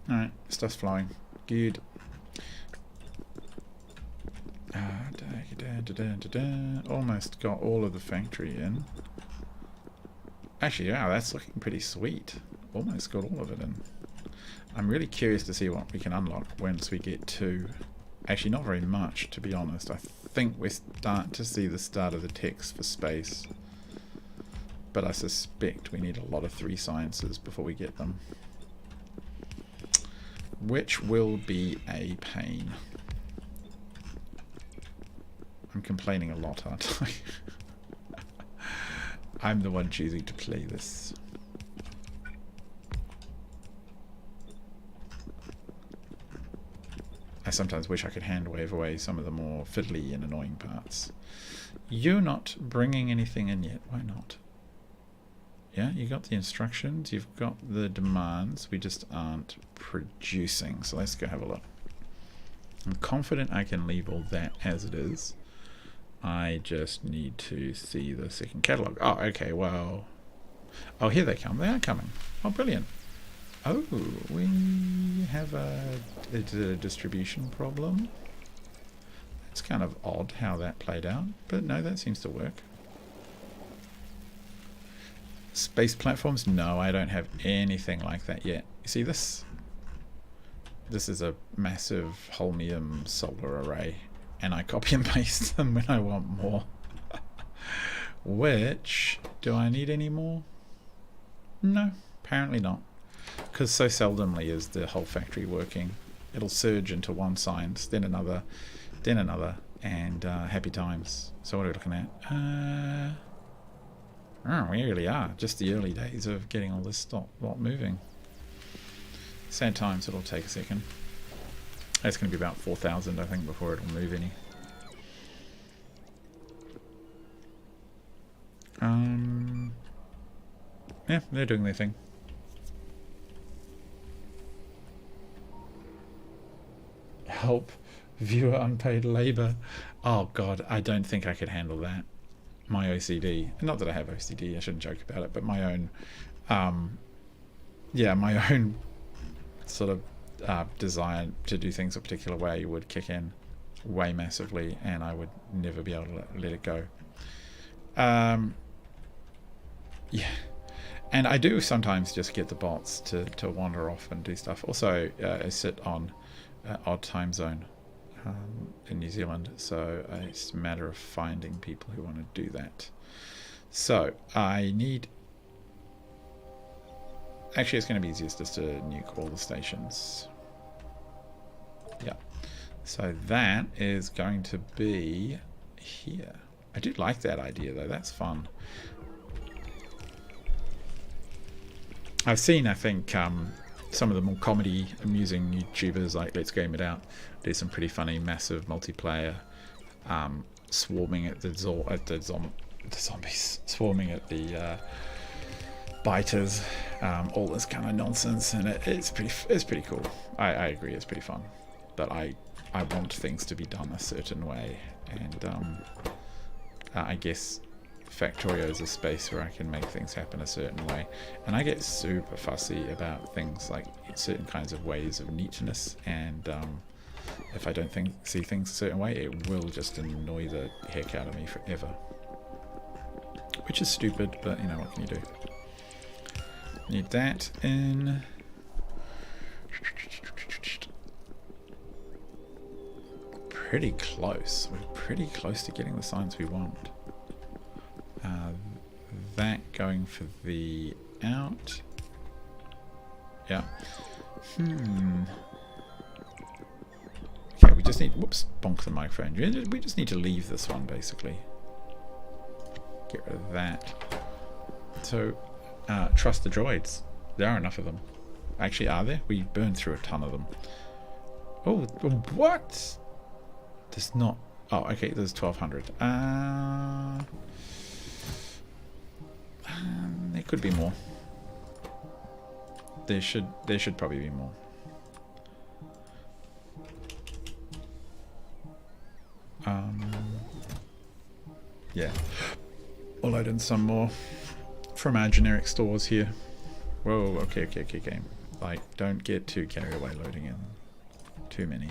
Alright, stuff's flowing. Good. Almost got all of the factory in. Actually, yeah, that's looking pretty sweet. Almost got all of it in. I'm really curious to see what we can unlock once we get to... Actually, not very much, to be honest. I think we're starting to see the start of the text for space. But I suspect we need a lot of 3 sciences before we get them. Which will be a pain. I'm complaining a lot, aren't I? I'm the one choosing to play this. I sometimes wish I could hand wave away some of the more fiddly and annoying parts. You're not bringing anything in yet. Why not? Yeah, you got the instructions, you've got the demands, we just aren't producing. So let's go have a look. I'm confident I can leave all that as it is. I just need to see the second catalogue. Oh, okay, well... Oh, here they come. They are coming. Oh, brilliant. Oh, we have a distribution problem. It's kind of odd how that played out, but no, that seems to work. Space platforms? No, I don't have anything like that yet. You see this? This is a massive holmium solar array, and I copy and paste them when I want more. Which, do I need any more? No, apparently not. Because so seldomly is the whole factory working. It'll surge into one science, then another, and happy times. So what are we looking at? Oh, we really are just the early days of getting all this lot moving. Sad times. It'll take a second. It's going to be about 4,000, I think, before it'll move any. Yeah, they're doing their thing. Help, viewer unpaid labor. Oh god, I don't think I could handle that. My OCD, not that I have OCD, I shouldn't joke about it, but my own, yeah, my own sort of desire to do things a particular way would kick in way massively, and I would never be able to let it go. Yeah, and I do sometimes just get the bots to wander off and do stuff. Also, I sit on odd time zone in New Zealand, so it's a matter of finding people who want to do that. So I need, actually it's going to be easiest just to nuke all the stations. Yeah, so that is going to be here. I do like that idea though, that's fun. I've seen, I think, some of the more comedy, amusing YouTubers like Let's Game It Out do some pretty funny, massive multiplayer swarming at the zombies, swarming at the biters, all this kind of nonsense, and it's pretty cool. I agree, it's pretty fun, but I want things to be done a certain way, and I guess Factorio is a space where I can make things happen a certain way, and I get super fussy about things like certain kinds of ways of neatness, and if I don't see things a certain way, it will just annoy the heck out of me forever, which is stupid, but you know, what can you do? Need that in. Pretty close. We're pretty close to getting the signs we want. That going for the out. Yeah. Okay, we just need, whoops, bonk the microphone. We just need to leave this one, basically. Get rid of that. So, trust the droids. There are enough of them. Actually, are there? We burned through a ton of them. Oh, what? There's not. Oh, okay, there's 1,200. There could be more. There should probably be more. Yeah. We'll load in some more from our generic stores here. Whoa, okay, game. Like, don't get too carried away loading in too many.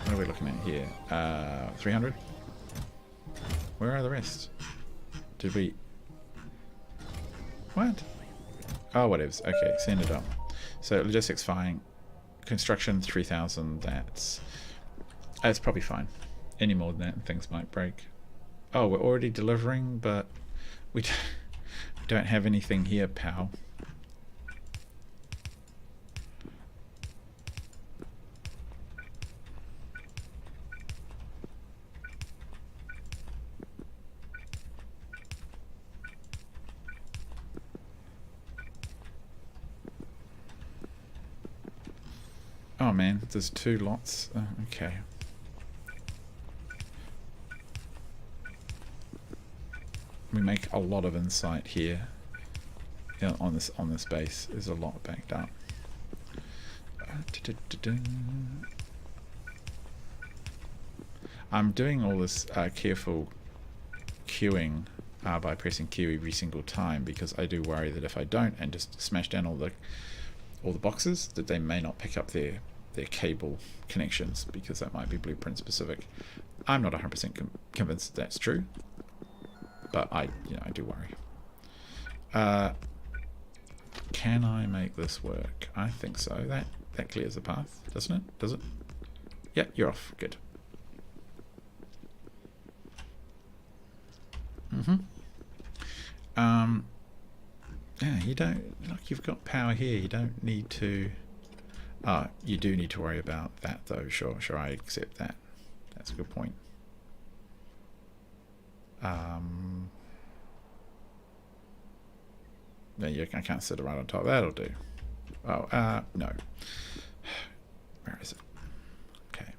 What are we looking at here? 300? Where are the rest? Did we... What? Oh, whatevs. Okay, send it up. So, logistics fine. Construction 3,000, that's probably fine. Any more than that and things might break. Oh, we're already delivering, but we don't have anything here, pal. Oh man, there's 2 lots. Okay. We make a lot of insight here. Yeah, on this base. There's a lot backed up. I'm doing all this careful queuing by pressing Q every single time, because I do worry that if I don't and just smash down all the boxes, that they may not pick up their cable connections, because that might be blueprint specific. I'm not 100% convinced that that's true, but I do worry. Can I make this work? I think so. That clears the path, doesn't it? Does it? Yeah, you're off. Good. Yeah, you don't, like, you've got power here. You don't need to. You do need to worry about that though. Sure, I accept that. That's a good point. No, I can't sit right on top. That'll do. Oh, no. Where is it? Okay.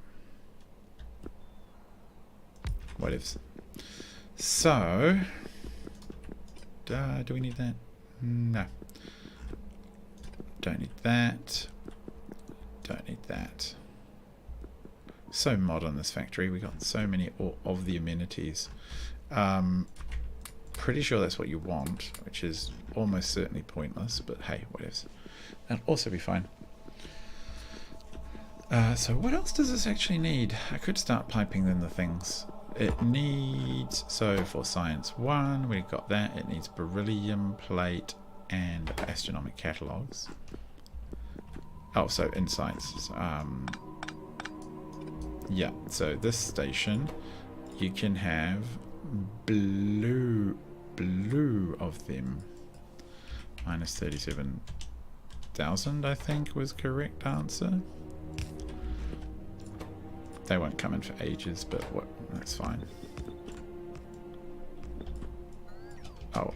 What ifs? So, do we need that? No. Don't need that. Don't need that. So modern, this factory. We got so many of the amenities. Pretty sure that's what you want, which is almost certainly pointless, but hey, what ifs. That'll also be fine. So what else does this actually need? I could start piping in the things. It needs, so for Science 1, we've got that. It needs beryllium plate and astronomic catalogs. Oh, so insights. Yeah, so this station, you can have blue of them. Minus 37,000, I think, was correct answer. They won't come in for ages, but what? That's fine. Oh,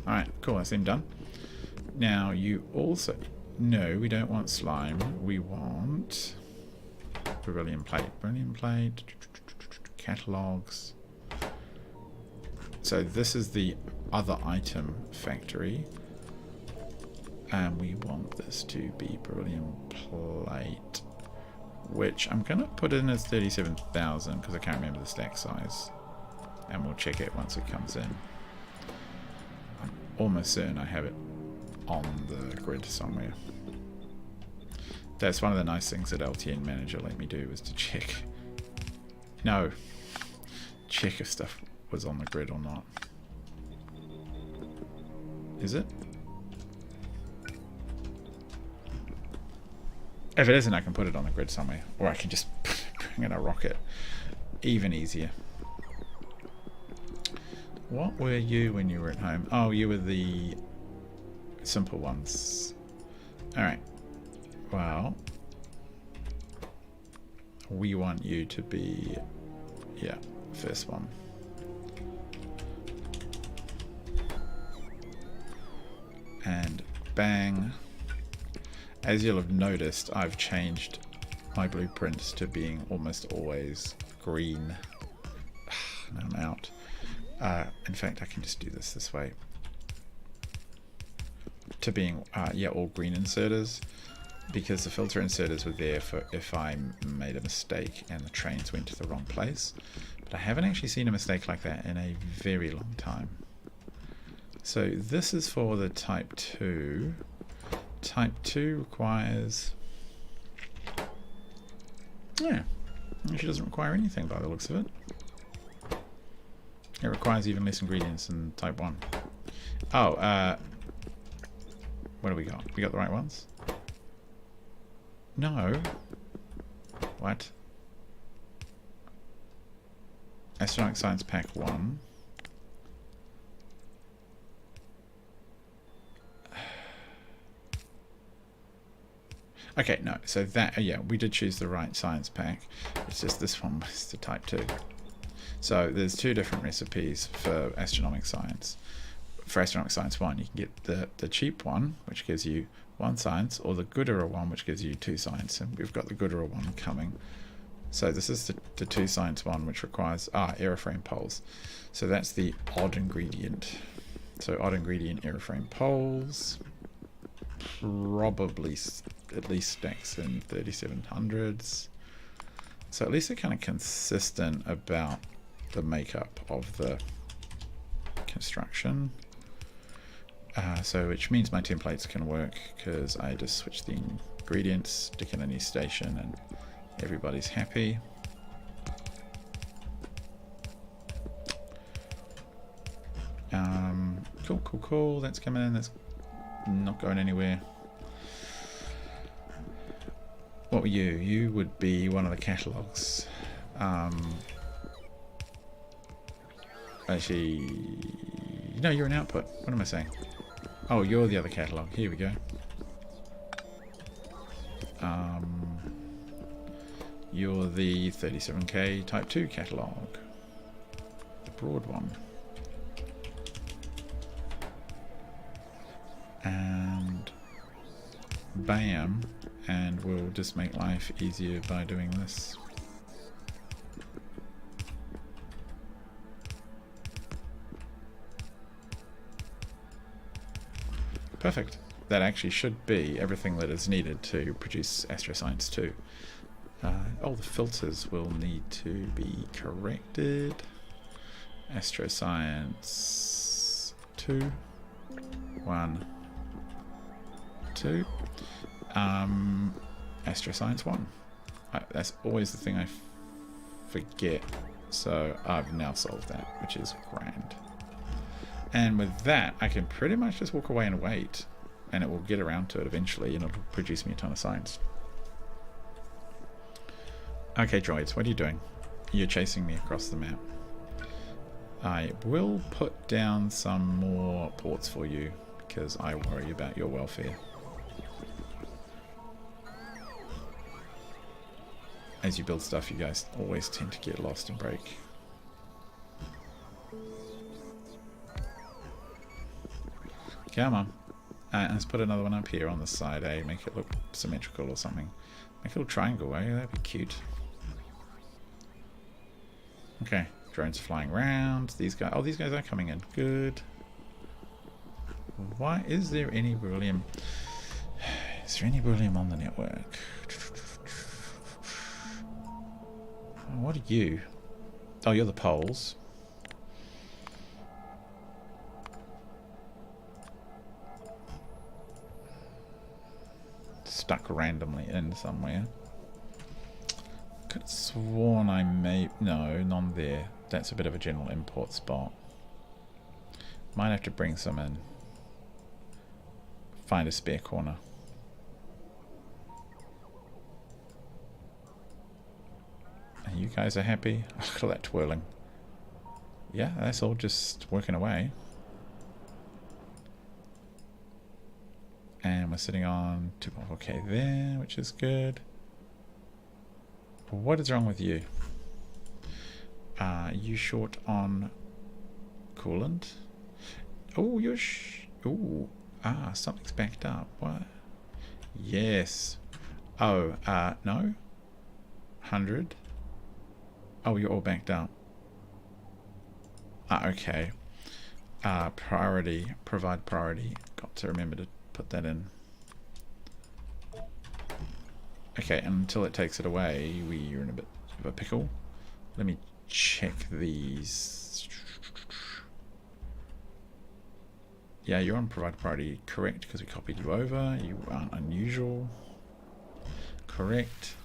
alright, cool, that's them done. Now, you also... No, we don't want slime. We want... beryllium plate. Beryllium plate. Catalogs. So this is the other item factory. And we want this to be beryllium plate. Which I'm going to put in as 37,000 because I can't remember the stack size. And we'll check it once it comes in. I'm almost certain I have it on the grid somewhere. That's one of the nice things that LTN Manager let me do, was to check. No. Check if stuff was on the grid or not. Is it? If it isn't, I can put it on the grid somewhere. Or I can just bring in a rocket. Even easier. What were you when you were at home? Oh, you were the simple ones. Alright. Well, we want you to be, yeah, first one. And bang. As you'll have noticed, I've changed my blueprints to being almost always green. And I'm out. In fact, I can just do this way. To being, yeah, all green inserters. Because the filter inserters were there for if I made a mistake and the trains went to the wrong place. But I haven't actually seen a mistake like that in a very long time. So this is for the Type 2. Type 2 requires... Yeah, actually doesn't require anything by the looks of it. It requires even less ingredients than Type 1. Oh, what do we got? We got the right ones? No. What? Astronomic Science Pack 1. Okay, no. So that, yeah, we did choose the right science pack. It's just this one was the Type 2. So there's two different recipes for Astronomic Science. For Astronomic Science 1, you can get the cheap one, which gives you 1 science, or the gooder one, which gives you 2 science. And we've got the gooder one coming. So this is the 2 science one, which requires airframe poles. So that's the odd ingredient. So odd ingredient airframe poles. Probably at least stacks in 3700s. So at least they're kind of consistent about the makeup of the construction. So which means my templates can work because I just switch the ingredients, stick in a new station, and everybody's happy. Cool. That's coming in. That's not going anywhere. What were you? You would be one of the catalogs. Actually, no, you're an output. What am I saying? Oh, you're the other catalogue. Here we go. You're the 37K Type 2 catalogue. The broad one. And bam. And we'll just make life easier by doing this. Perfect. That actually should be everything that is needed to produce Astroscience 2. Oh, the filters will need to be corrected. Astroscience 2. 1. 2. Astroscience 1. That's always the thing I forget. So I've now solved that, which is grand. And with that, I can pretty much just walk away and wait. And it will get around to it eventually, and it'll produce me a ton of science. Okay, droids, what are you doing? You're chasing me across the map. I will put down some more ports for you, because I worry about your welfare. As you build stuff, you guys always tend to get lost and break. Come on. Let's put another one up here on the side, eh? Make it look symmetrical or something. Make a little triangle, eh? That'd be cute. Okay, drones flying around. These guys, oh, these guys are coming in. Good. Why is there any beryllium? Is there any beryllium on the network? What are you? Oh, you're the poles. Stuck randomly in somewhere. Could have sworn I may... No, none there. That's a bit of a general import spot. Might have to bring some in. Find a spare corner. And you guys are happy? Look at that twirling. Yeah, that's all just working away. And we're sitting on 2.4K there, which is good. What is wrong with you? You short on coolant? Oh, you're something's backed up. What? Yes. Oh, no? 100? Oh, you're all backed up. Okay. Priority, provide priority. Got to remember to put that in. Okay, until it takes it away, we're in a bit of a pickle. Let me check these. Yeah, you're on provide priority, correct, because we copied you over. You aren't unusual. Correct.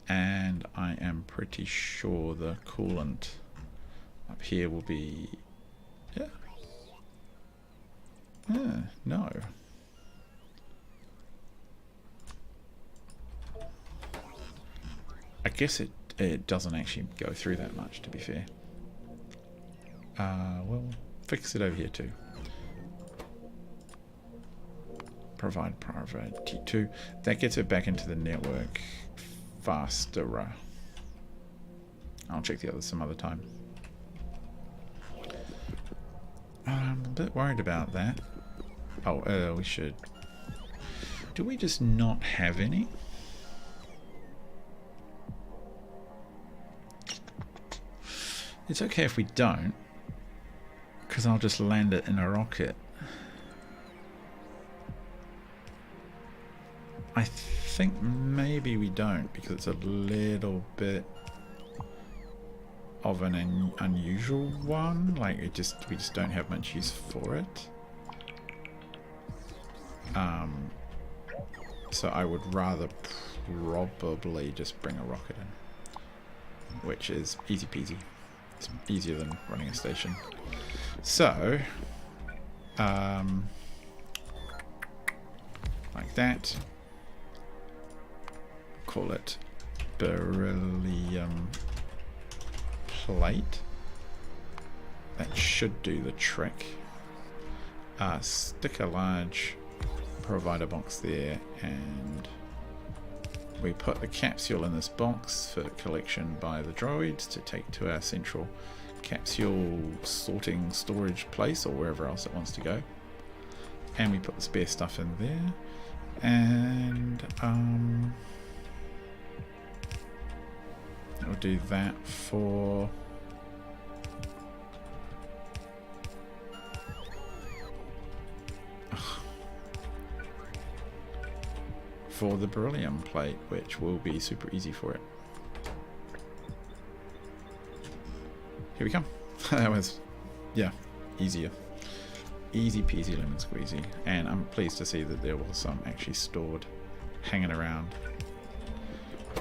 And I am pretty sure the coolant up here will be... Yeah. No. I guess it doesn't actually go through that much, to be fair. We'll fix it over here too. Provide priority 2. That gets it back into the network faster. I'll check the others some other time. I'm a bit worried about that. Oh, we should... Do we just not have any? It's okay if we don't, because I'll just land it in a rocket. I think maybe we don't, because it's a little bit of an unusual one. Like we just don't have much use for it. So I would rather probably just bring a rocket in, which is easy peasy. It's easier than running a station. So, like that. Call it beryllium plate. That should do the trick. stick a large provider box there, and we put the capsule in this box for collection by the droids to take to our central capsule sorting storage place or wherever else it wants to go. And we put the spare stuff in there, and we'll do that for the beryllium plate, which will be super easy for it. Here we come. That was, yeah, easier. Easy peasy lemon squeezy. And I'm pleased to see that there was some actually stored, hanging around.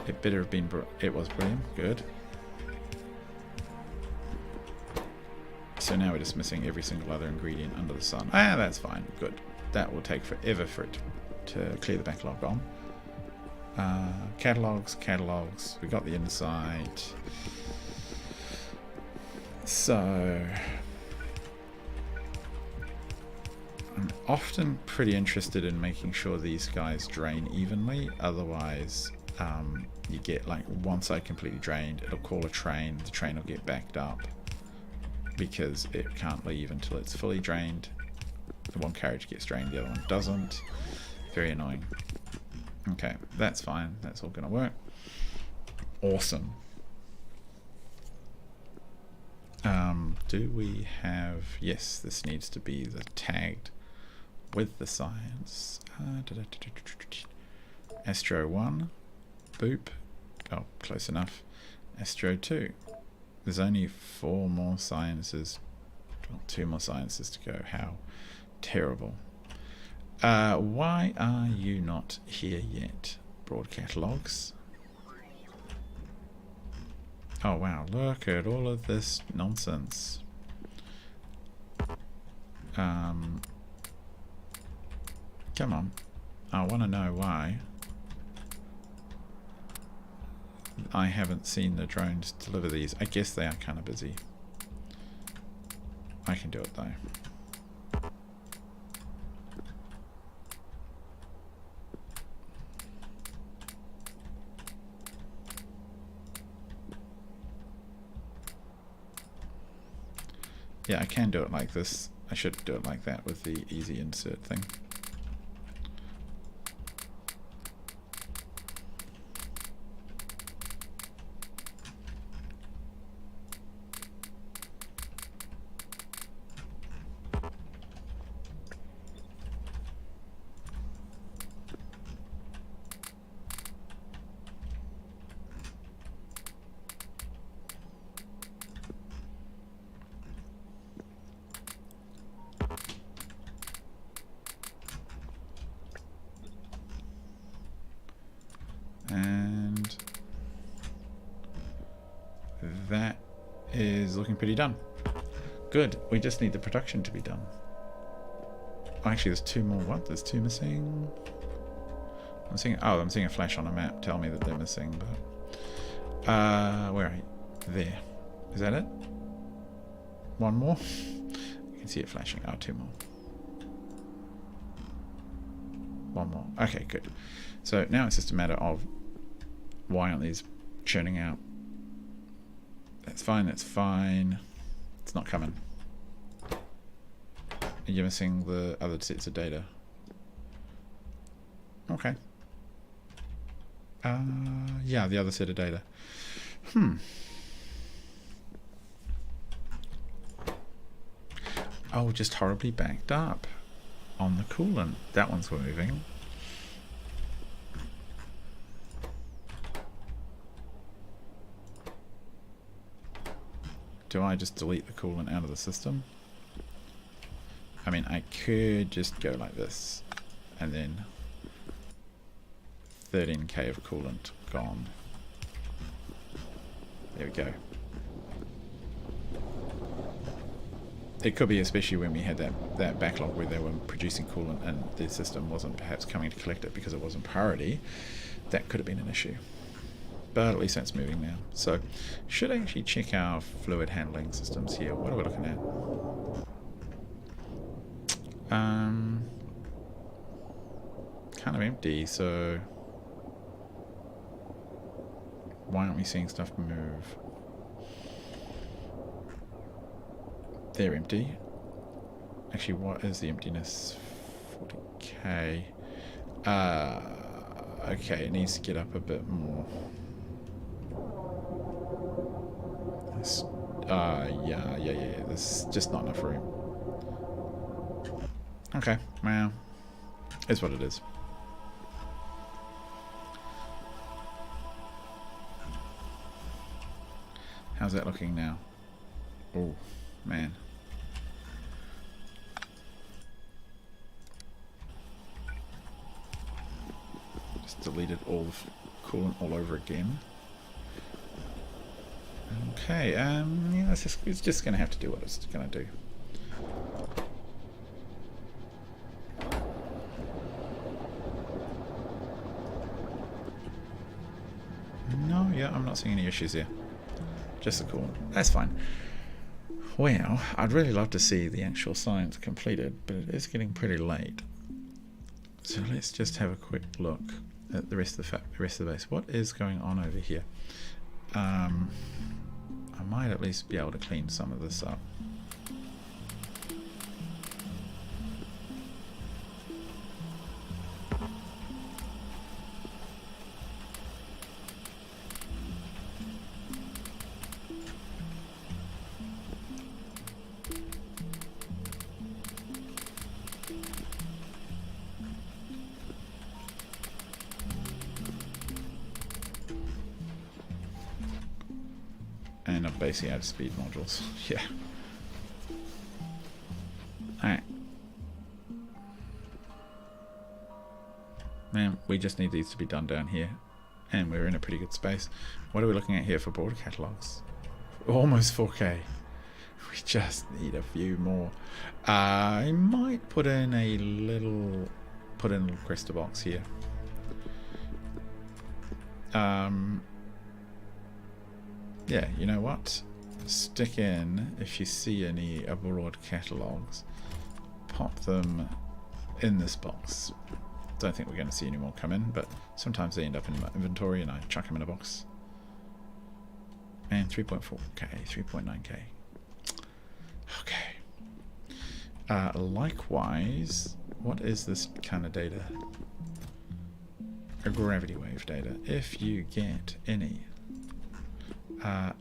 It better have been, it was beryllium, good. So now we're just missing every single other ingredient under the sun. Ah, that's fine, good. That will take forever for it to clear the backlog on. Catalogs, we got the insight. So I'm often pretty interested in making sure these guys drain evenly, otherwise you get like one side completely drained, it'll call a train, the train will get backed up because it can't leave until it's fully drained. The one carriage gets drained, the other one doesn't. Very annoying. Okay, that's fine, that's all gonna work. Awesome. Do we have, yes, this needs to be the tagged with the science. Astro 1, boop, oh, close enough. Astro 2, there's only 4 more sciences, well, 2 more sciences to go. How terrible. Why are you not here yet? Broad catalogs. Oh wow, look at all of this nonsense. Come on. I want to know why I haven't seen the drones deliver these. I guess they are kind of busy. I can do it though. Yeah, I can do it like this. I should do it like that with the easy insert thing. And that is looking pretty done. Good. We just need the production to be done. Oh, actually, there's 2 more. What? There's 2 missing. I'm seeing. Oh, I'm seeing a flash on a map. Tell me that they're missing. But where are you? There. Is that it? 1 more. You can see it flashing. Oh, 2 more. 1 more. Okay, good. So now it's just a matter of why aren't these churning out? That's fine, that's fine. It's not coming. You're missing the other sets of data. Okay. Yeah, the other set of data. Oh, just horribly backed up on the coolant. That one's moving. Do I just delete the coolant out of the system? I mean, I could just go like this and then 13k of coolant gone. There we go. It could be, especially when we had that backlog where they were producing coolant and the system wasn't perhaps coming to collect it because it wasn't priority, that could have been an issue. But at least that's moving now. So, should I actually check our fluid handling systems here? What are we looking Kind of empty, so why aren't we seeing stuff move? They're empty. Actually, what is the emptiness? 40k. Okay, it needs to get up a bit more. Yeah. There's just not enough room. Okay, well, it's what it is. How's that looking now? Oh, man. Just deleted all the coolant all over again. Okay, yeah, it's just gonna have to do what it's gonna do. No, yeah, I'm not seeing any issues here. Just the coolant. That's fine. Well, I'd really love to see the actual science completed, but it is getting pretty late. So let's just have a quick look at the rest of the base. What is going on over here? I might at least be able to clean some of this up. And I'm basically out of speed modules. Yeah. Alright. Man, we just need these to be done down here. And we're in a pretty good space. What are we looking at here for border catalogs? Almost 4K. We just need a few more. I might put in a little crystal box here. Yeah, you know what? Stick in, if you see any abroad catalogs, pop them in this box. Don't think we're going to see any more come in, but sometimes they end up in my inventory and I chuck them in a box. And 3.4k, 3.9k. Okay. Likewise, what is this kind of data? A gravity wave data. If you get any a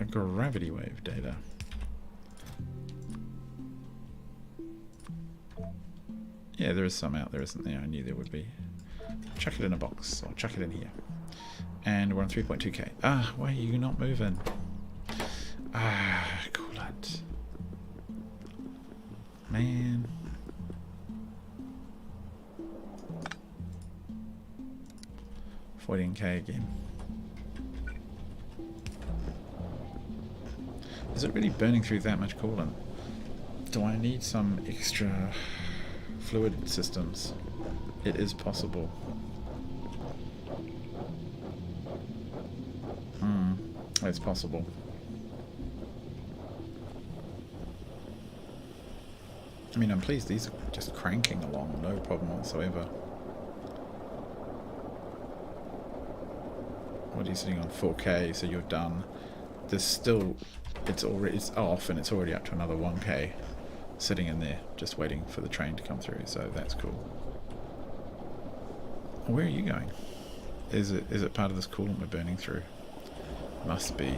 gravity wave data. Yeah, there is some out there, isn't there? I knew there would be. Chuck it in a box, or chuck it in here. And we're on 3.2k. Ah, why are you not moving? Ah, coolant. Man. $14k again. Is it really burning through that much coolant? Do I need some extra fluid systems? It is possible. It's possible. I mean, I'm pleased these are just cranking along, no problem whatsoever. What are you sitting on? 4K, so you're done. There's still, it's off and it's already up to another 1K sitting in there, just waiting for the train to come through, so that's cool. Where are you going? Is it part of this coolant we're burning through? Must be.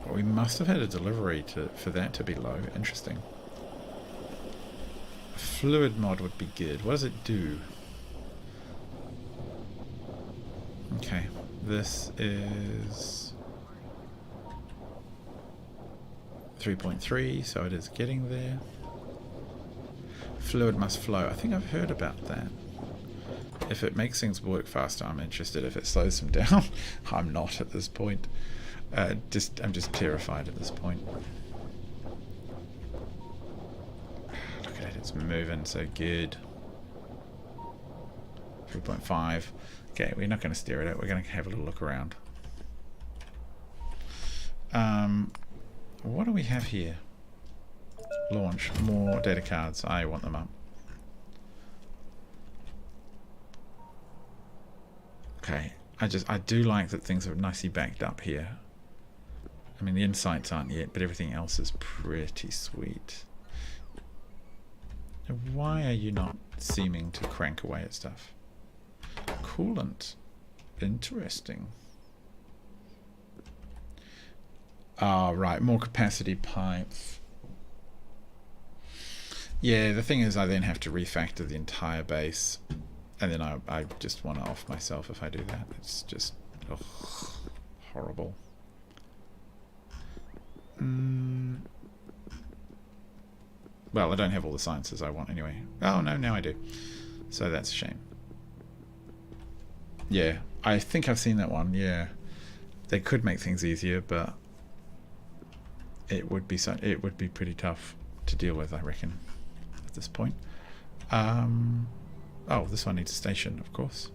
Well, we must have had a delivery for that to be low. Interesting. A fluid mod would be good. What does it do? Okay, this is 3.3, so it is getting there. Fluid must flow. I think I've heard about that. If it makes things work faster, I'm interested. If it slows them down, I'm not at this point. I'm just terrified at this point. Look at it, it's moving so good. 3.5. Okay, we're not going to stare at it. We're going to have a little look around. What do we have here? Launch. More data cards. I want them up. Okay. I do like that things are nicely backed up here. I mean, the insights aren't yet, but everything else is pretty sweet. Why are you not seeming to crank away at stuff? Coolant. Interesting. Oh, right. More capacity pipes. Yeah, the thing is I then have to refactor the entire base. And then I just want to off myself if I do that. It's just horrible. Well, I don't have all the sciences I want anyway. Oh, no, now I do. So that's a shame. Yeah, I think I've seen that one, yeah. They could make things easier, but it would be pretty tough to deal with, I reckon, at this point. Oh, this one needs a station, of course.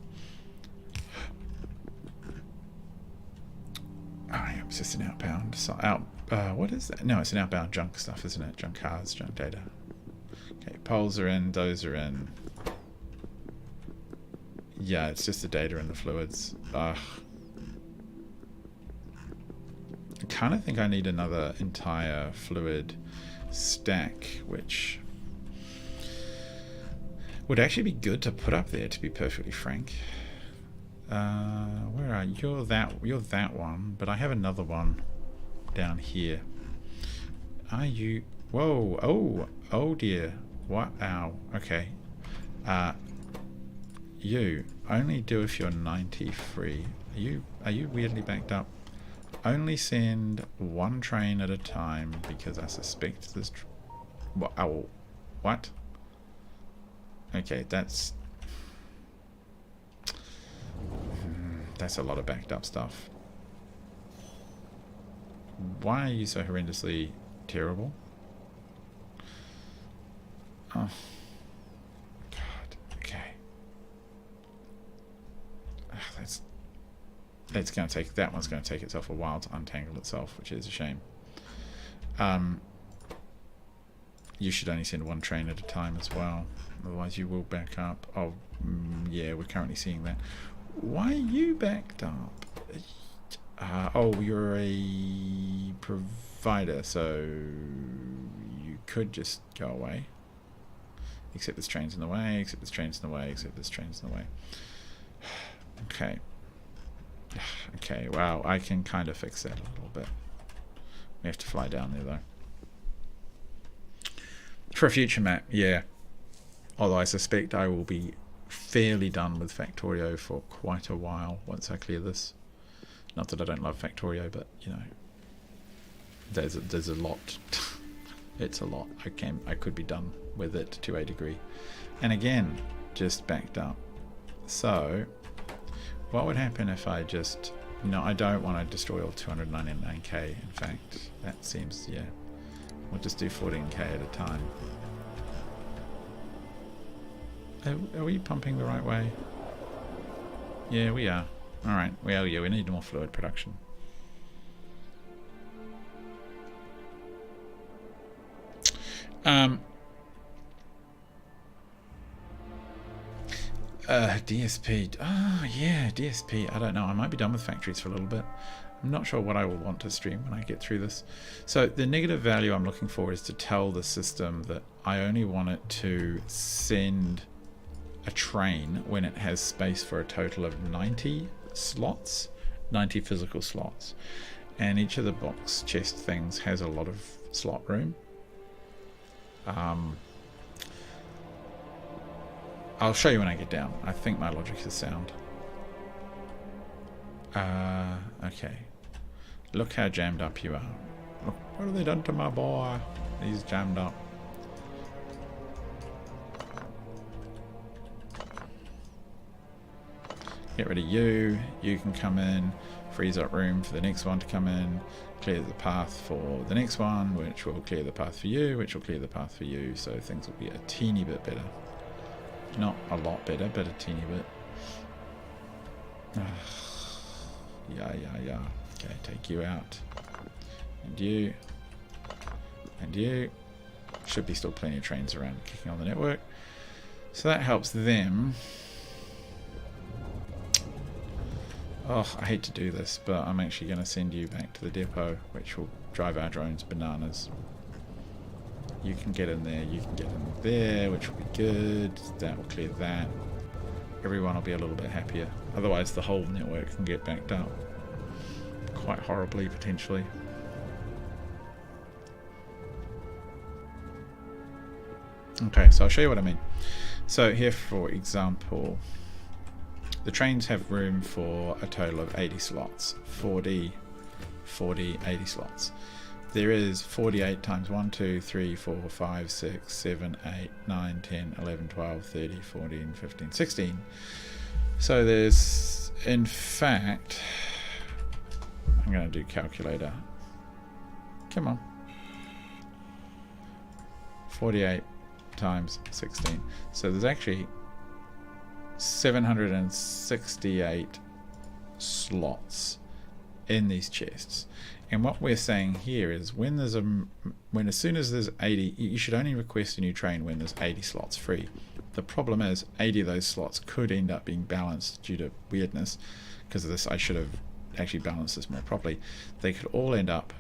Oh, yeah, it's just an outbound. So what is that? No, it's an outbound junk stuff, isn't it? Junk cars, junk data. Okay, poles are in, those are in. Yeah, it's just the data and the fluids. Ugh. I kind of think I need another entire fluid stack, which would actually be good to put up there, to be perfectly frank. Where are you? You're that one, but I have another one down here. Are you? Whoa! Oh dear! What? Ow! Okay. You only do if you're 90 free. Are you weirdly backed up? Only send one train at a time because I suspect there's. What? Okay, that's a lot of backed up stuff. Why are you so horrendously terrible? Oh God. Okay. That's going to take. That one's going to take itself a while to untangle itself, which is a shame. You should only send one train at a time as well, otherwise you will back up. Oh, yeah, we're currently seeing that. Why are you backed up? Oh, you're a provider, so you could just go away. Except this train's in the way, except this train's in the way, except this train's in the way. Okay. Okay, wow, I can kind of fix that a little bit. We have to fly down there, though. For a future map, yeah. Although I suspect I will be fairly done with Factorio for quite a while once I clear this. Not that I don't love Factorio, but you know, there's a lot. It's a lot. I could be done with it to a degree. And again, just backed up. So, what would happen if I just? No, I don't want to destroy all 299k. In fact, that seems, yeah. We'll just do 14k at a time. Are we pumping the right way? Yeah, we are. Alright, well, yeah, we need more fluid production. DSP. Oh, yeah, DSP. I don't know. I might be done with factories for a little bit. I'm not sure what I will want to stream when I get through this. So the negative value I'm looking for is to tell the system that I only want it to send a train when it has space for a total of 90 slots, 90 physical slots. And each of the box chest things has a lot of slot room. I'll show you when I get down. I think my logic is sound. Okay. Look how jammed up you are. Look, what have they done to my boy? He's jammed up. Get rid of you. You can come in. Frees up room for the next one to come in. Clear the path for the next one, which will clear the path for you, which will clear the path for you. So things will be a teeny bit better. Not a lot better, but a teeny bit. Yeah. Okay, take you out. and you, and you. Should be still plenty of trains around kicking on the network. So that helps them. Oh, I hate to do this, but I'm actually going to send you back to the depot, which will drive our drones bananas. You can get in there, you can get in there, which will be good. That will clear that. Everyone will be a little bit happier. Otherwise, the whole network can get backed up quite horribly, potentially. Okay, so I'll show you what I mean. So here, for example, the trains have room for a total of 80 slots. 40, 80 slots. There is 48 times 1, 2, 3, 4, 5, 6, 7, 8, 9, 10, 11, 12, 30, 14, 15, 16. So there's, in fact, I'm going to do calculator. Come on. 48 times 16. So there's actually 768 slots in these chests. And what we're saying here is when as soon as there's 80, you should only request a new train when there's 80 slots free. The problem is 80 of those slots could end up being balanced due to weirdness. Because of this, I should have actually balanced this more properly. They could all end up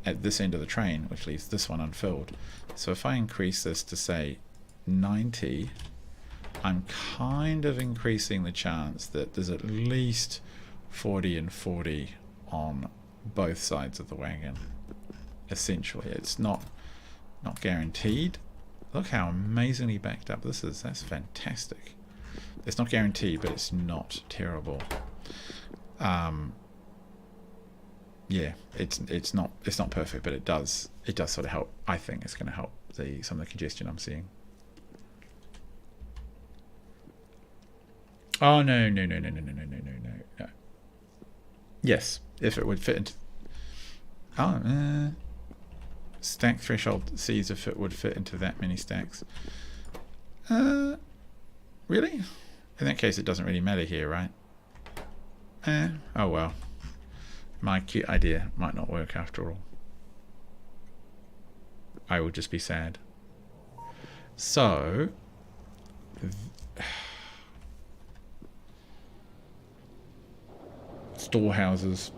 at this end of the train, which leaves this one unfilled. So if I increase this to say 90, I'm kind of increasing the chance that there's at least 40 and 40 on both sides of the wagon. Essentially, it's not guaranteed. Look how amazingly backed up this is. That's fantastic. It's not guaranteed, but it's not terrible. Yeah, it's not perfect, but it does sort of help. I think it's going to help some of the congestion I'm seeing. Oh no. Yes, if it would fit into... stack threshold sees if it would fit into that many stacks. Really? In that case, it doesn't really matter here, right? Oh well. My cute idea might not work after all. I will just be sad. So... storehouses.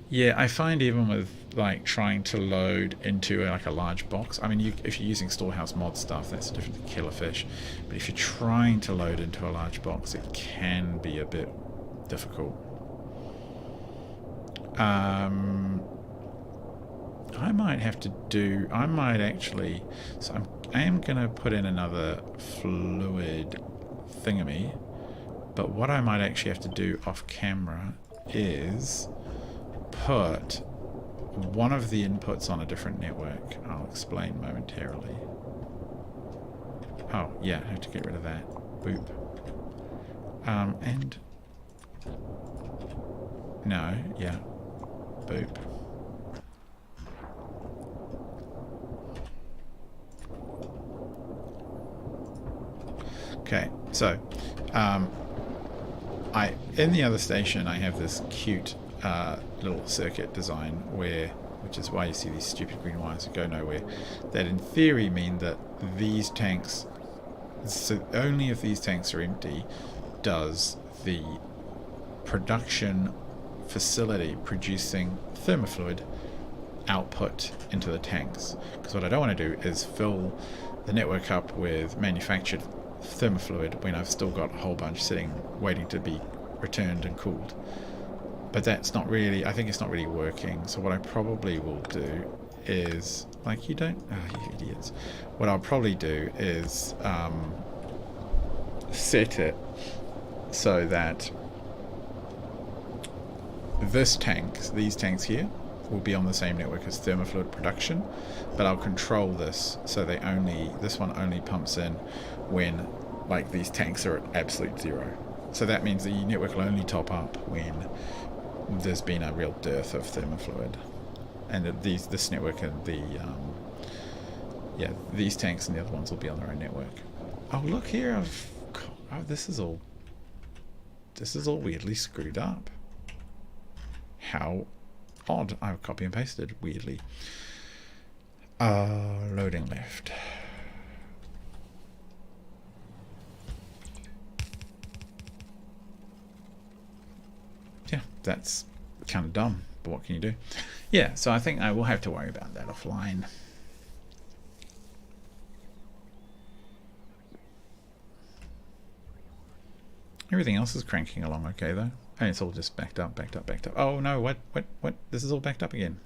Yeah, I find even with like trying to load into like a large box, I mean, if you're using storehouse mod stuff, that's different than killerfish, but if you're trying to load into a large box, it can be a bit difficult. I might actually, so I am gonna put in another fluid thingamy. But what I might actually have to do off camera is put one of the inputs on a different network. I'll explain momentarily. Oh, yeah, I have to get rid of that. Boop. And... no, yeah. Boop. Okay, so... in the other station, I have this cute little circuit design which is why you see these stupid green wires that go nowhere, that in theory mean that these tanks, so only if these tanks are empty does the production facility producing thermofluid output into the tanks. Because what I don't want to do is fill the network up with manufactured thermofluid when I've still got a whole bunch sitting waiting to be returned and cooled. But that's not really, I think it's not really working. So what I probably will do is, like, you don't, you idiots. What I'll probably do is set it so that these tanks here will be on the same network as thermofluid production, but I'll control this so this one only pumps in when like these tanks are at absolute zero. So that means the network will only top up when there's been a real dearth of thermofluid, and this network and these tanks and the other ones will be on their own network. Oh look here, this is all weirdly screwed up. How odd. I've copy and pasted, weirdly. Loading left. Yeah, that's kind of dumb, but what can you do? Yeah, so I think I will have to worry about that offline. Everything else is cranking along okay though. And it's all just backed up. Oh no, what? This is all backed up again.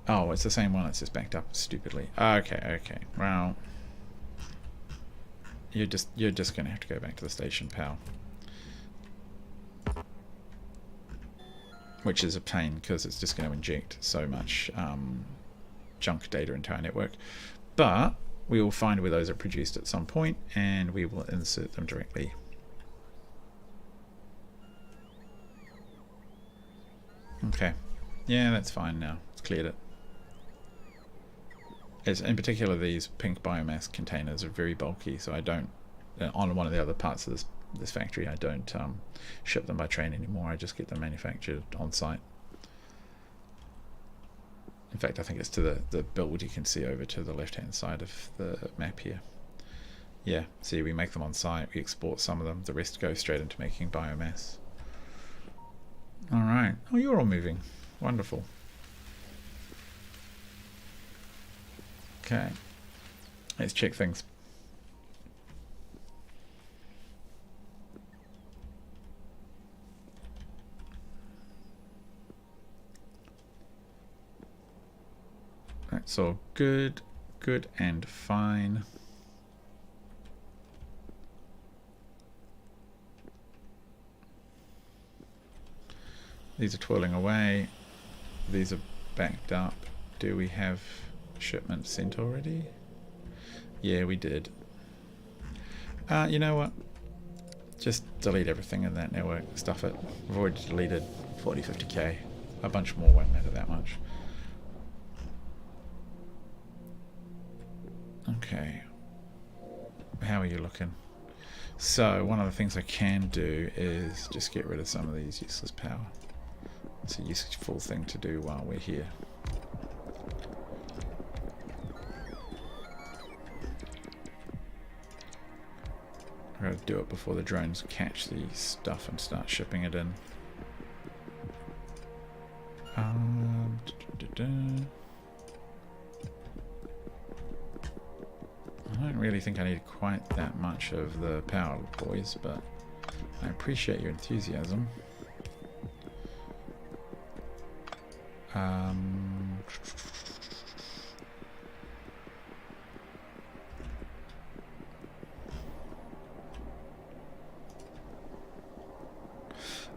Oh, it's the same one, it's just backed up stupidly. Okay. Well, you're just gonna have to go back to the station, pal. Which is a pain because it's just going to inject so much junk data into our network. But we will find where those are produced at some point and we will insert them directly. Okay. Yeah, that's fine now. It's cleared it. In particular, these pink biomass containers are very bulky, so I don't, on one of the other parts of this factory, I don't ship them by train anymore. I just get them manufactured on site. In fact, I think it's to the build you can see over to the left hand side of the map here. Yeah, see, we make them on site, we export some of them, the rest goes straight into making biomass. Alright, oh, you're all moving. Wonderful. Okay, let's check things. That's all good and fine. These are twirling away. These are backed up. Do we have shipment sent already? Yeah, we did. You know what? Just delete everything in that network. Stuff it. We've already deleted 40, 50k. A bunch more won't matter that much. Okay, how are you looking? So one of the things I can do is just get rid of some of these useless power. It's a useful thing to do while we're here. I've got to do it before the drones catch the stuff and start shipping it in. I don't really think I need quite that much of the power, boys, but I appreciate your enthusiasm.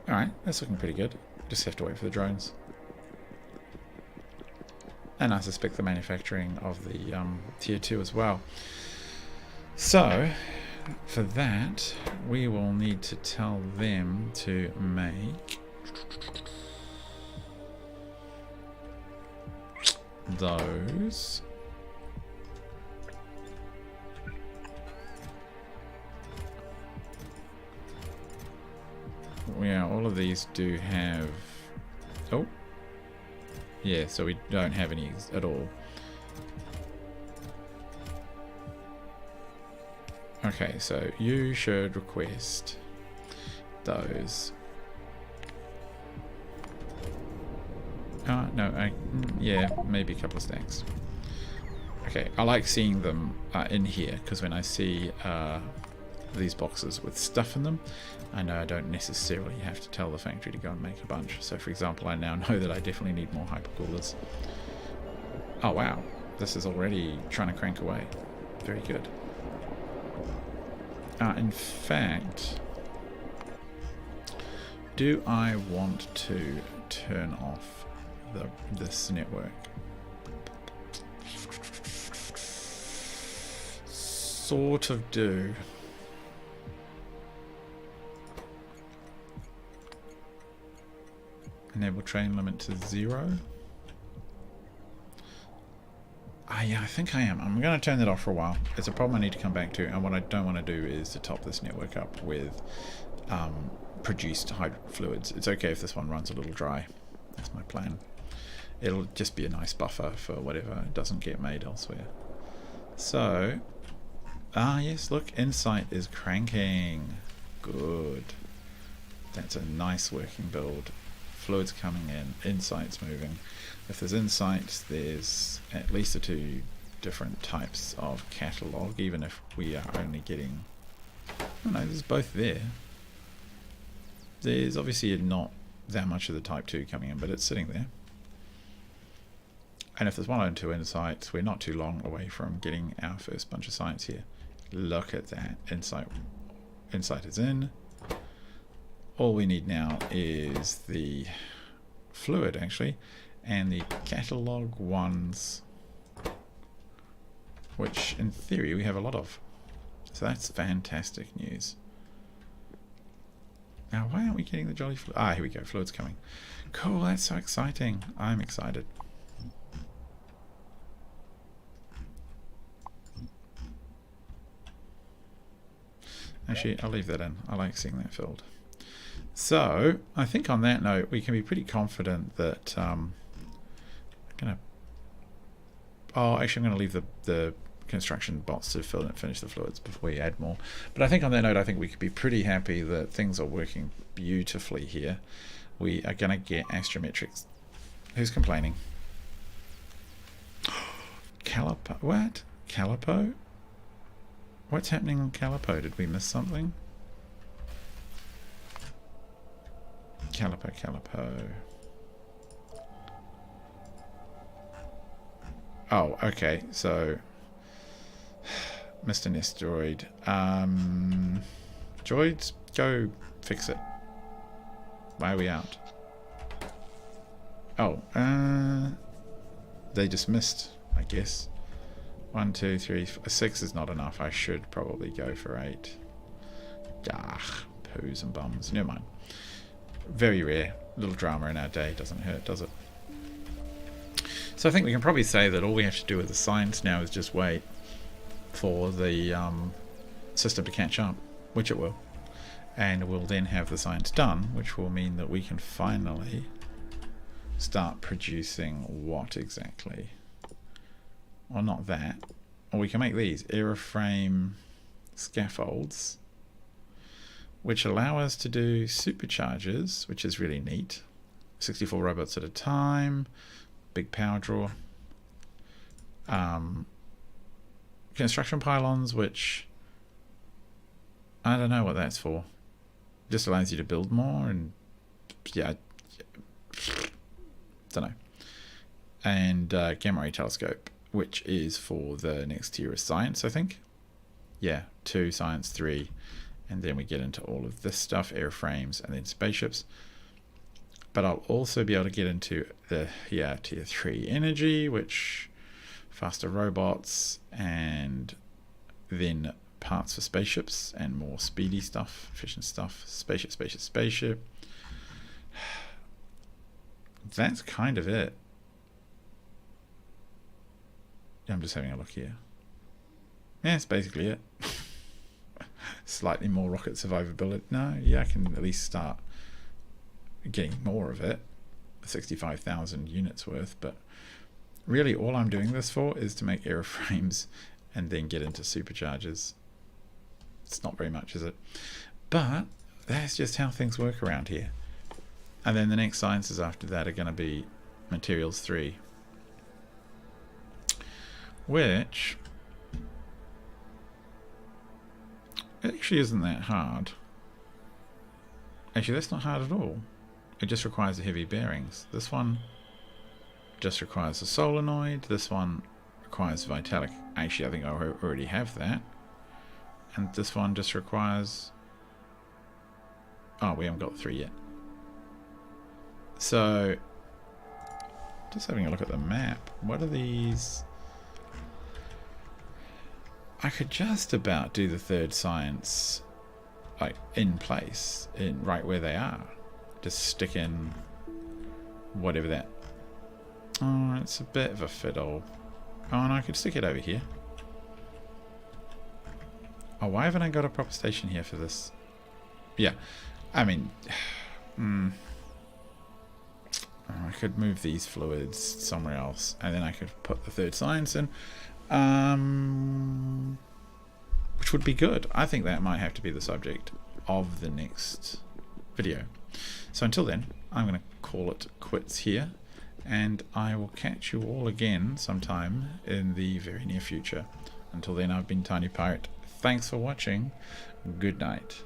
Alright, that's looking pretty good. Just have to wait for the drones. And I suspect the manufacturing of the tier 2 as well. So, for that, we will need to tell them to make those. Yeah, all of these do have... Oh. Yeah, so we don't have any at all. Okay, so you should request those. No, yeah, maybe a couple of stacks. Okay, I like seeing them in here, because when I see these boxes with stuff in them, I know I don't necessarily have to tell the factory to go and make a bunch. So for example, I now know that I definitely need more hypercoolers. Oh wow, this is already trying to crank away. Very good. In fact, do I want to turn off this network? Sort of do. Enable train limit to 0. Yeah, I think I am. I'm going to turn that off for a while. It's a problem I need to come back to, and what I don't want to do is to top this network up with produced fluids. It's okay if this one runs a little dry. That's my plan. It'll just be a nice buffer for whatever doesn't get made elsewhere. So, yes, look, Insight is cranking. Good. That's a nice working build. Fluids coming in, Insight's moving. If there's Insight, there's at least the 2 different types of catalogue, even if we are only getting... Oh no, there's both there. There's obviously not that much of the Type 2 coming in, but it's sitting there. And if there's 1 and 2 Insights, we're not too long away from getting our first bunch of science here. Look at that. Insight is in. All we need now is the fluid, actually, and the catalogue ones, which in theory we have a lot of. So that's fantastic news. Now, why aren't we getting the jolly fluid? Ah, here we go. Fluid's coming. Cool, that's so exciting. I'm excited. Actually, I'll leave that in. I like seeing that filled. So, I think on that note, we can be pretty confident that I'm going to leave the construction bots to fill and finish the fluids before we add more. But I think on that note, I think we could be pretty happy that things are working beautifully here. We are going to get astrometrics. Who's complaining? Calipo? What? Calipo? What's happening on Calipo? Did we miss something? Calipo. Oh, okay. So, Mr. Nest Droid. Droids, go fix it. Why are we out? Oh, they just missed, I guess. 1, 2, 3, 4, 6 is not enough. I should probably go for 8. Ah, poos and bums. Never mind. Very rare. Little drama in our day doesn't hurt, does it? So I think we can probably say that all we have to do with the science now is just wait for the system to catch up, which it will. And we'll then have the science done, which will mean that we can finally start producing what exactly? Or not that. Or we can make these airframe scaffolds, which allow us to do superchargers, which is really neat. 64 robots at a time, big power draw. Construction pylons, which I don't know what that's for. Just allows you to build more, and yeah, don't know. And gamma ray telescope, which is for the next tier of science, I think. Yeah, 2 science, 3, and then we get into all of this stuff, airframes, and then spaceships. But I'll also be able to get into the tier 3 energy, which faster robots, and then parts for spaceships and more speedy stuff, efficient stuff. Spaceship. That's kind of it. I'm just having a look here. Yeah, that's basically it. Slightly more rocket survivability. No, yeah, I can at least start getting more of it. 65,000 units worth, but really all I'm doing this for is to make airframes and then get into superchargers. It's not very much, is it? But that's just how things work around here. And then the next sciences after that are going to be materials 3, which actually isn't that hard. Actually, that's not hard at all. It just requires the heavy bearings. This one just requires a solenoid. This one requires Vitalic. Actually, I think I already have that. And this one just requires... Oh, we haven't got the 3 yet. So, just having a look at the map. What are these? I could just about do the 3rd science like in place, in right where they are. Just stick in whatever that... Oh, it's a bit of a fiddle. Oh, and I could stick it over here. Oh, why haven't I got a proper station here for this? yeah, I mean, I could move these fluids somewhere else, and then I could put the third science in, which would be good. I think that might have to be the subject of the next video. So until then, I'm going to call it quits here, and I will catch you all again sometime in the very near future. Until then, I've been Tiny Pirate. Thanks for watching. Good night.